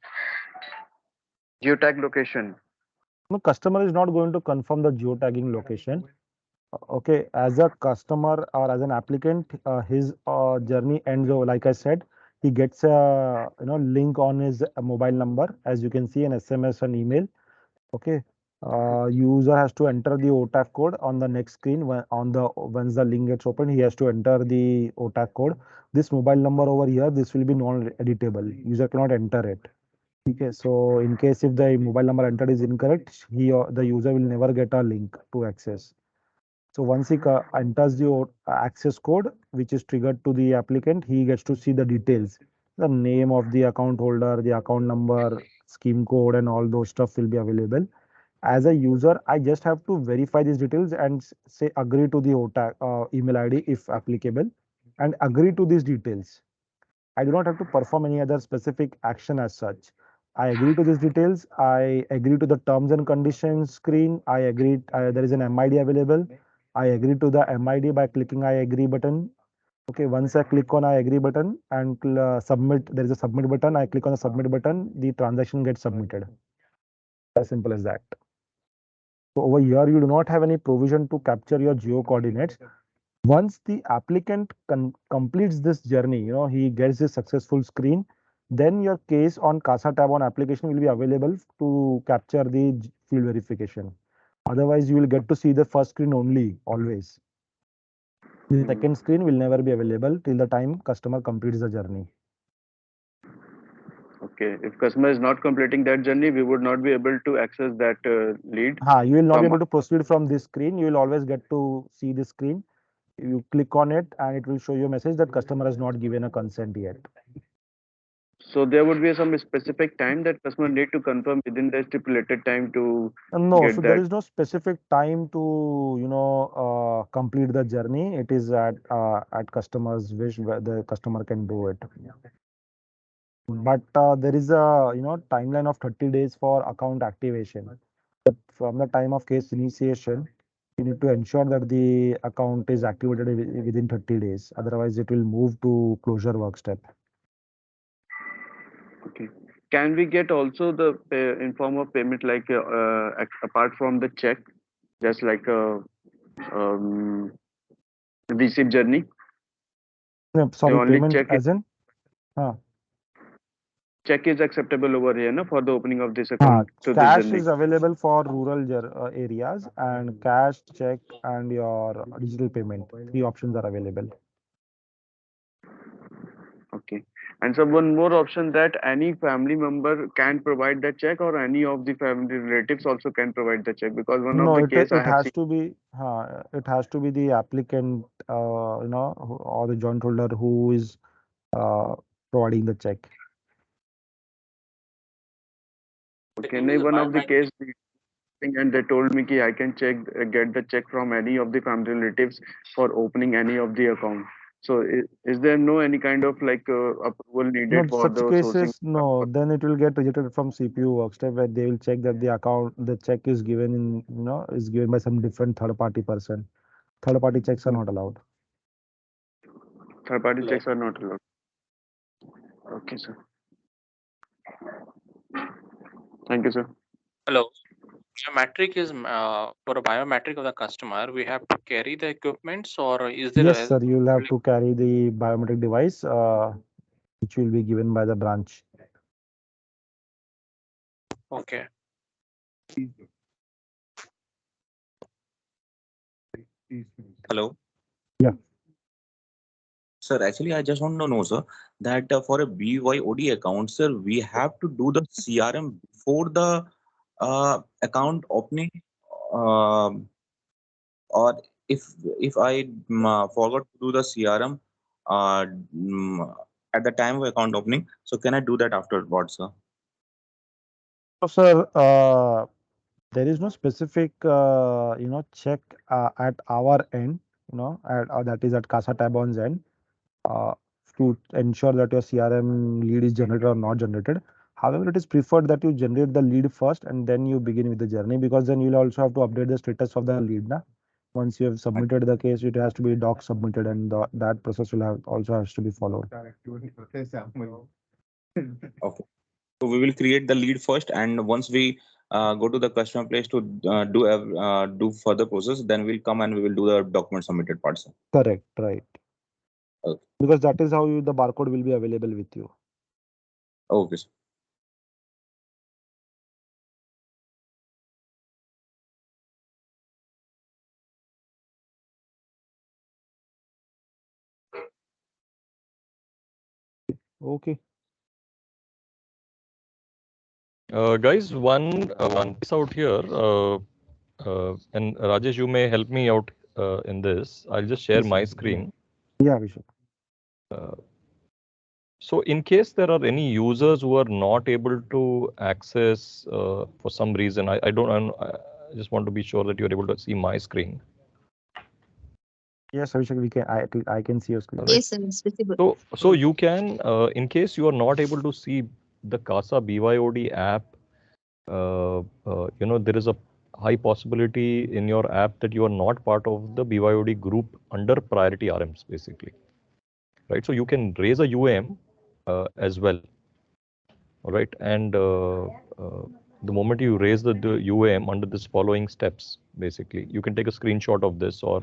Geotag location. No, customer is not going to confirm the geotagging location. Okay, as a customer or as an applicant, his journey ends. Like I said, he gets a link on his mobile number, as you can see, an SMS and email. Okay, user has to enter the OTAG code on the next screen. Once the link gets open, he has to enter the OTAG code. This mobile number over here, this will be non-editable. User cannot enter it. Okay, so in case if the mobile number entered is incorrect, he or the user will never get a link to access. So once he enters the access code, which is triggered to the applicant, he gets to see the details, the name of the account holder, the account number, scheme code, and all those stuff will be available. As a user, I just have to verify these details and say agree to the OTAG email ID if applicable, and agree to these details. I do not have to perform any other specific action as such. I agree to these details. I agree to the terms and conditions screen. I agree there is an MID available. I agree to the MID by clicking I agree button. Okay, once I click on I agree button and submit, there is a submit button. I click on the submit button, the transaction gets submitted. As simple as that. So over here, you do not have any provision to capture your geo coordinates. Once the applicant completes this journey, he gets a successful screen, then your case on CASA tab on application will be available to capture the field verification. Otherwise, you will get to see the first screen only, always. The second screen will never be available till the time customer completes the journey. Okay, if customer is not completing that journey, we would not be able to access that lead. You will not be able to proceed from this screen. You will always get to see the screen. You click on it and it will show you a message that customer has not given a consent yet. So there would be some specific time that customer need to confirm within the stipulated time to No, get so that. there is no specific time to complete the journey. It is at customer's wish where the customer can do it. But there is a timeline of 30 days for account activation. But from the time of case initiation, you need to ensure that the account is activated within 30 days. Otherwise, it will move to closure work step. Okay. Can we get also the in form of payment like apart from the check, just like a receipt journey? No, sorry, only payment check as in? check is acceptable over here, no, for the opening of this account to this Cash journey. is available for rural areas, and cash, check, and your digital payment. 3 options are available. Okay. And so one more option that any family member can provide the check, or any of the family relatives also can provide the check, because one of No, the it case I it have has seen. to be it has to be the applicant, or the joint holder who is providing the check. Okay, one of the case and they told me ki I can check get the check from any of the family relatives for opening any of the account. So is there no any kind of like approval No, needed for such the sourcing? cases, no, then it will get rejected from CPU work step, where they will check that the check is given is given by some different third party person. Third party checks are not allowed. Third party checks are not allowed. Okay, sir. Thank you, sir. Hello. Biometric is for a biometric of the customer, we have to carry the equipments, or is there Yes, sir, you will have to carry the biometric device, which will be given by the branch. Okay. Hello. Yeah. Sir, actually, I just want to know, sir, that for a BYOD account, sir, we have to do the CRM before the account opening, um or if I forgot to do the CRM uh, mm, at the time of account opening, so can I do that afterwards, sir? So, sir, there is no specific check at our end, that is at Casa Tabon's end, to ensure that your CRM lead is generated or not generated. However, it is preferred that you generate the lead first and then you begin with the journey, because then you'll also have to update the status of the lead. Once you have submitted the case, it has to be doc submitted, and that process will also has to be followed. Okay. So we will create the lead first, and once we go to the customer place to do further process, then we'll come and we will do the document submitted part, sir. Correct, right. Okay. Because that is how the barcode will be available with you. Okay, sir. Okay. Guys, one piece out here, and Rajesh, you may help me out in this. I'll just share my screen. Yeah, Vishal. So in case there are any users who are not able to access for some reason, I just want to be sure that you're able to see my screen. Yes, Abhishek, I can see your screen. Right. Yes, sir, it's visible. So you can, in case you are not able to see the CASA BYOD app, there is a high possibility in your app that you are not part of the BYOD group under priority RMs, basically. Right. So you can raise a UAM as well. All right. And the moment you raise the UAM under this following steps, basically, you can take a screenshot of this, or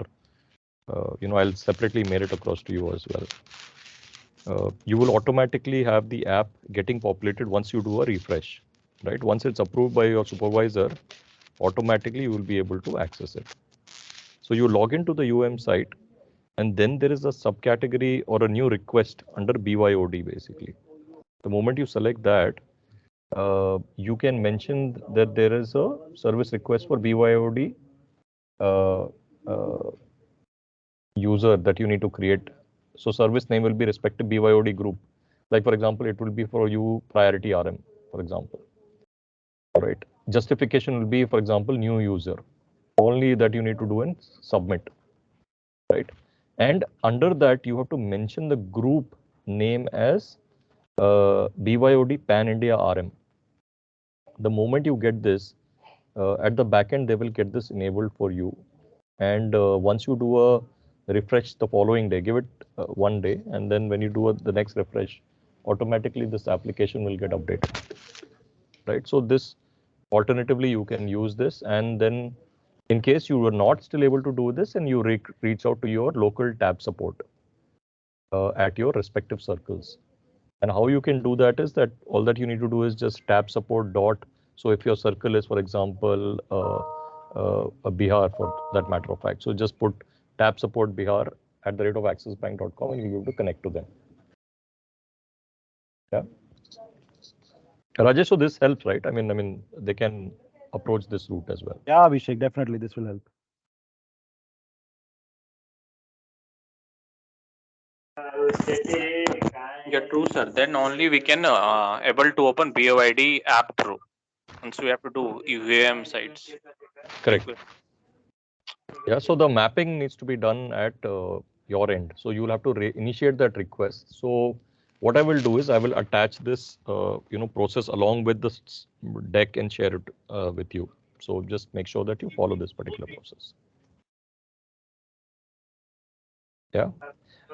I'll separately mail it across to you as well. You will automatically have the app getting populated once you do a refresh, right? Once it's approved by your supervisor, automatically you will be able to access it. So you log into the UM site, and then there is a subcategory or a new request under BYOD, basically. The moment you select that, you can mention that there is a service request for BYOD user that you need to create. So service name will be respective BYOD group. Like for example, it will be for you priority RM, for example. All right. Justification will be, for example, new user. Only that you need to do and submit. Right. And under that, you have to mention the group name as BYOD Pan India RM. The moment you get this, at the backend, they will get this enabled for you. And once you do a refresh the following day, give it 1 day, and then when you do the next refresh, automatically this application will get updated. Right. So this, alternatively, you can use this, and then in case you were not still able to do this, and you reach out to your local tab support at your respective circles. And how you can do that is that all that you need to do is just tab support dot. So if your circle is, for example, a Bihar, for that matter of fact, so just put tab support Bihar @axisbank.com, and you'll be able to connect to them. Yeah. Rajesh, so this helps, right? I mean, they can approach this route as well. Yeah, Abhishek, definitely this will help. Yeah, true, sir. Then only we can able to open BYOD app through. And so we have to do UAM sites. Correct. Yeah, so the mapping needs to be done at your end. So you will have to initiate that request. So what I will do is I will attach this, process along with the deck and share it with you. So just make sure that you follow this particular process. Yeah.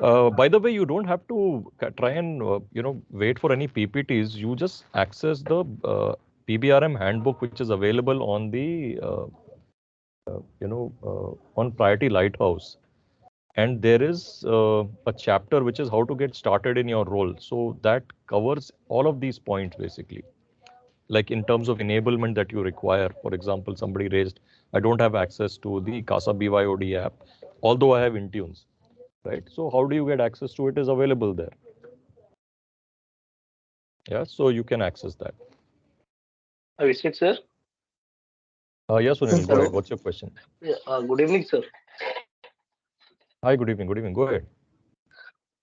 By the way, you don't have to try and wait for any PPTs. You just access the PBRM handbook, which is available on the on Priority Lighthouse. And there is a chapter which is how to get started in your role. So that covers all of these points, basically. Like in terms of enablement that you require. For example, somebody raised, I don't have access to the CASA BYOD app, although I have Intunes. Right. So how do you get access to it is available there. Yeah. So you can access that. Abhishek, sir. Yes, Sunil, go ahead. What's your question? Yeah, good evening, sir. Hi, good evening. Good evening. Go ahead.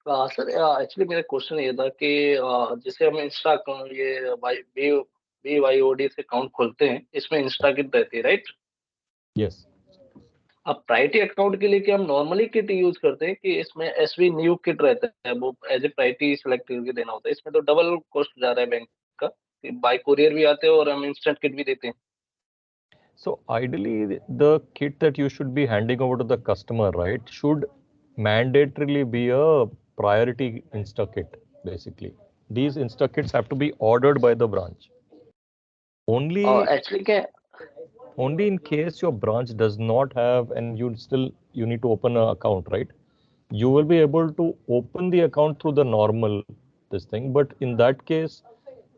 Sir actually मेरा question ये था कि जैसे हम Insta ये BYOD से account खोलते हैं, इसमें इंस्टा किट रहती है, राइट? यस। अब प्रायोरिटी अकाउंट के लिए क्या हम नॉर्मली किट यूज करते हैं कि इसमें एसवी न्यू किट रहता है, वो एज ए प्रायोरिटी सिलेक्ट करके देना होता है? इसमें तो डबल कॉस्ट जा रहा है बैंक का, कि बाय कुरियर भी आते हैं और हम इंस्टेंट किट भी देते हैं। So ideally, the kit that you should be handing over to the customer, right, should mandatorily be a priority Insta kit. Basically, these Insta kits have to be ordered by the branch. Only in case your branch does not have, and you need to open an account, right? You will be able to open the account through the normal this thing, but in that case,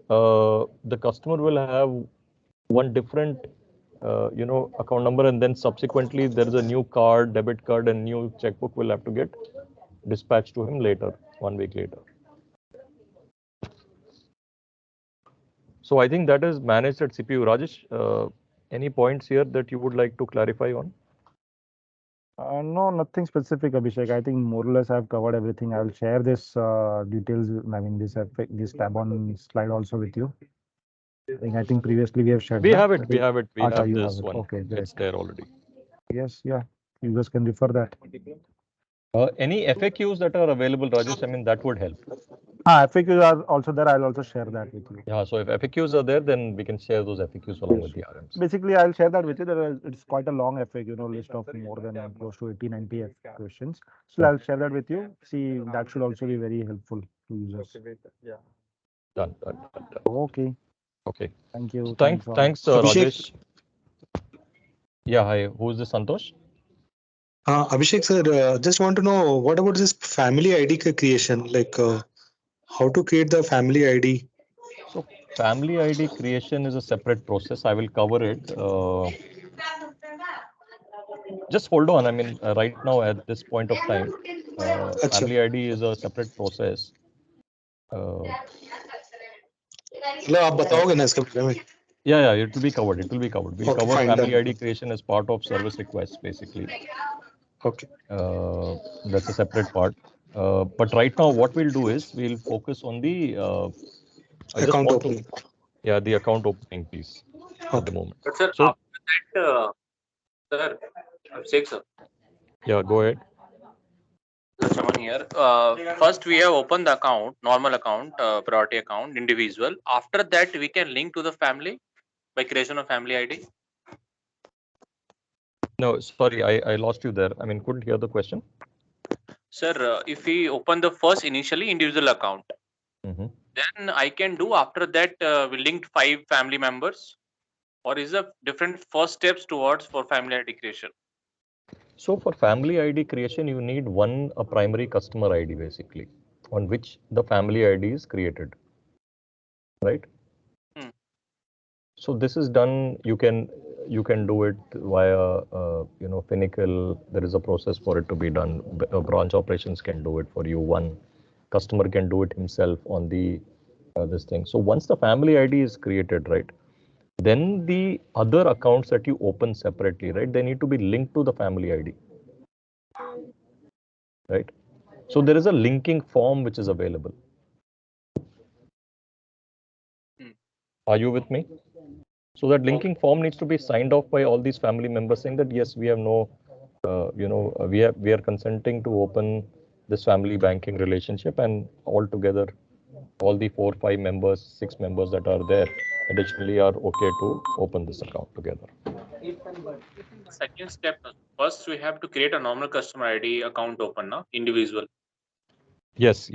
the customer will have one different account number, and then subsequently there is a new card, debit card, and new checkbook will have to get dispatched to him later, 1 week later. So I think that is managed at CPU. Rajesh, any points here that you would like to clarify on? No, nothing specific, Abhishek. I think more or less I've covered everything. I'll share this details, I mean this tab on slide also with you. I think previously we have shared. We have it. We have you this have it. one. Okay, great. It's there already. Yes, yeah. Users can refer that. Any FAQs that are available, Rajesh? I mean, that would help. FAQs are also there. I'll also share that with you. Yeah, so if FAQs are there, then we can share those FAQs along with the RMs. Basically, I'll share that with you. It's quite a long FAQ, list of more than close to 80-90 questions. So I'll share that with you. See, that should also be very helpful to users. Yeah. Done. Okay. Okay. Thank you. So thanks, Rajesh. Yeah, hi. Who is this, Santosh? Abhishek sir, just want to know what about this family ID creation? Like how to create the family ID? So family ID creation is a separate process. I will cover it. Just hold on. I mean, right now at this point of time, family ID is a separate process. आप बताओगे ना इसके बारे में? Yeah, it will be covered. We'll cover fine, family done. ID creation as part of service requests, basically. Okay. That's a separate part. But right now, what we'll do is we'll focus on the account opening. The account opening piece at the moment. But sir, So, after that, sir, Abhishek sir. Yeah, go ahead. Someone here. First, we have opened the account, normal account, priority account, individual. After that, we can link to the family by creation of family ID. No, sorry, I lost you there. I mean, couldn't hear the question. Sir, if we open the first initially individual account, then I can do after that we linked 5 family members, or is a different first steps towards for family ID creation? So for family ID creation, you need a primary customer ID basically, on which the family ID is created, right? So this is done. You can do it via Finacle. There is a process for it to be done. Branch operations can do it for you. One customer can do it himself on the this thing. So once the family ID is created, right, then the other accounts that you open separately, right, they need to be linked to the family ID, right? So there is a linking form which is available. Are you with me? So that linking form needs to be signed off by all these family members saying that yes, we have we are consenting to open this family banking relationship, and all together, all the 4, 5 members, 6 members that are there additionally are okay to open this account together. Second step, first we have to create a normal customer ID account open, individual. Yes.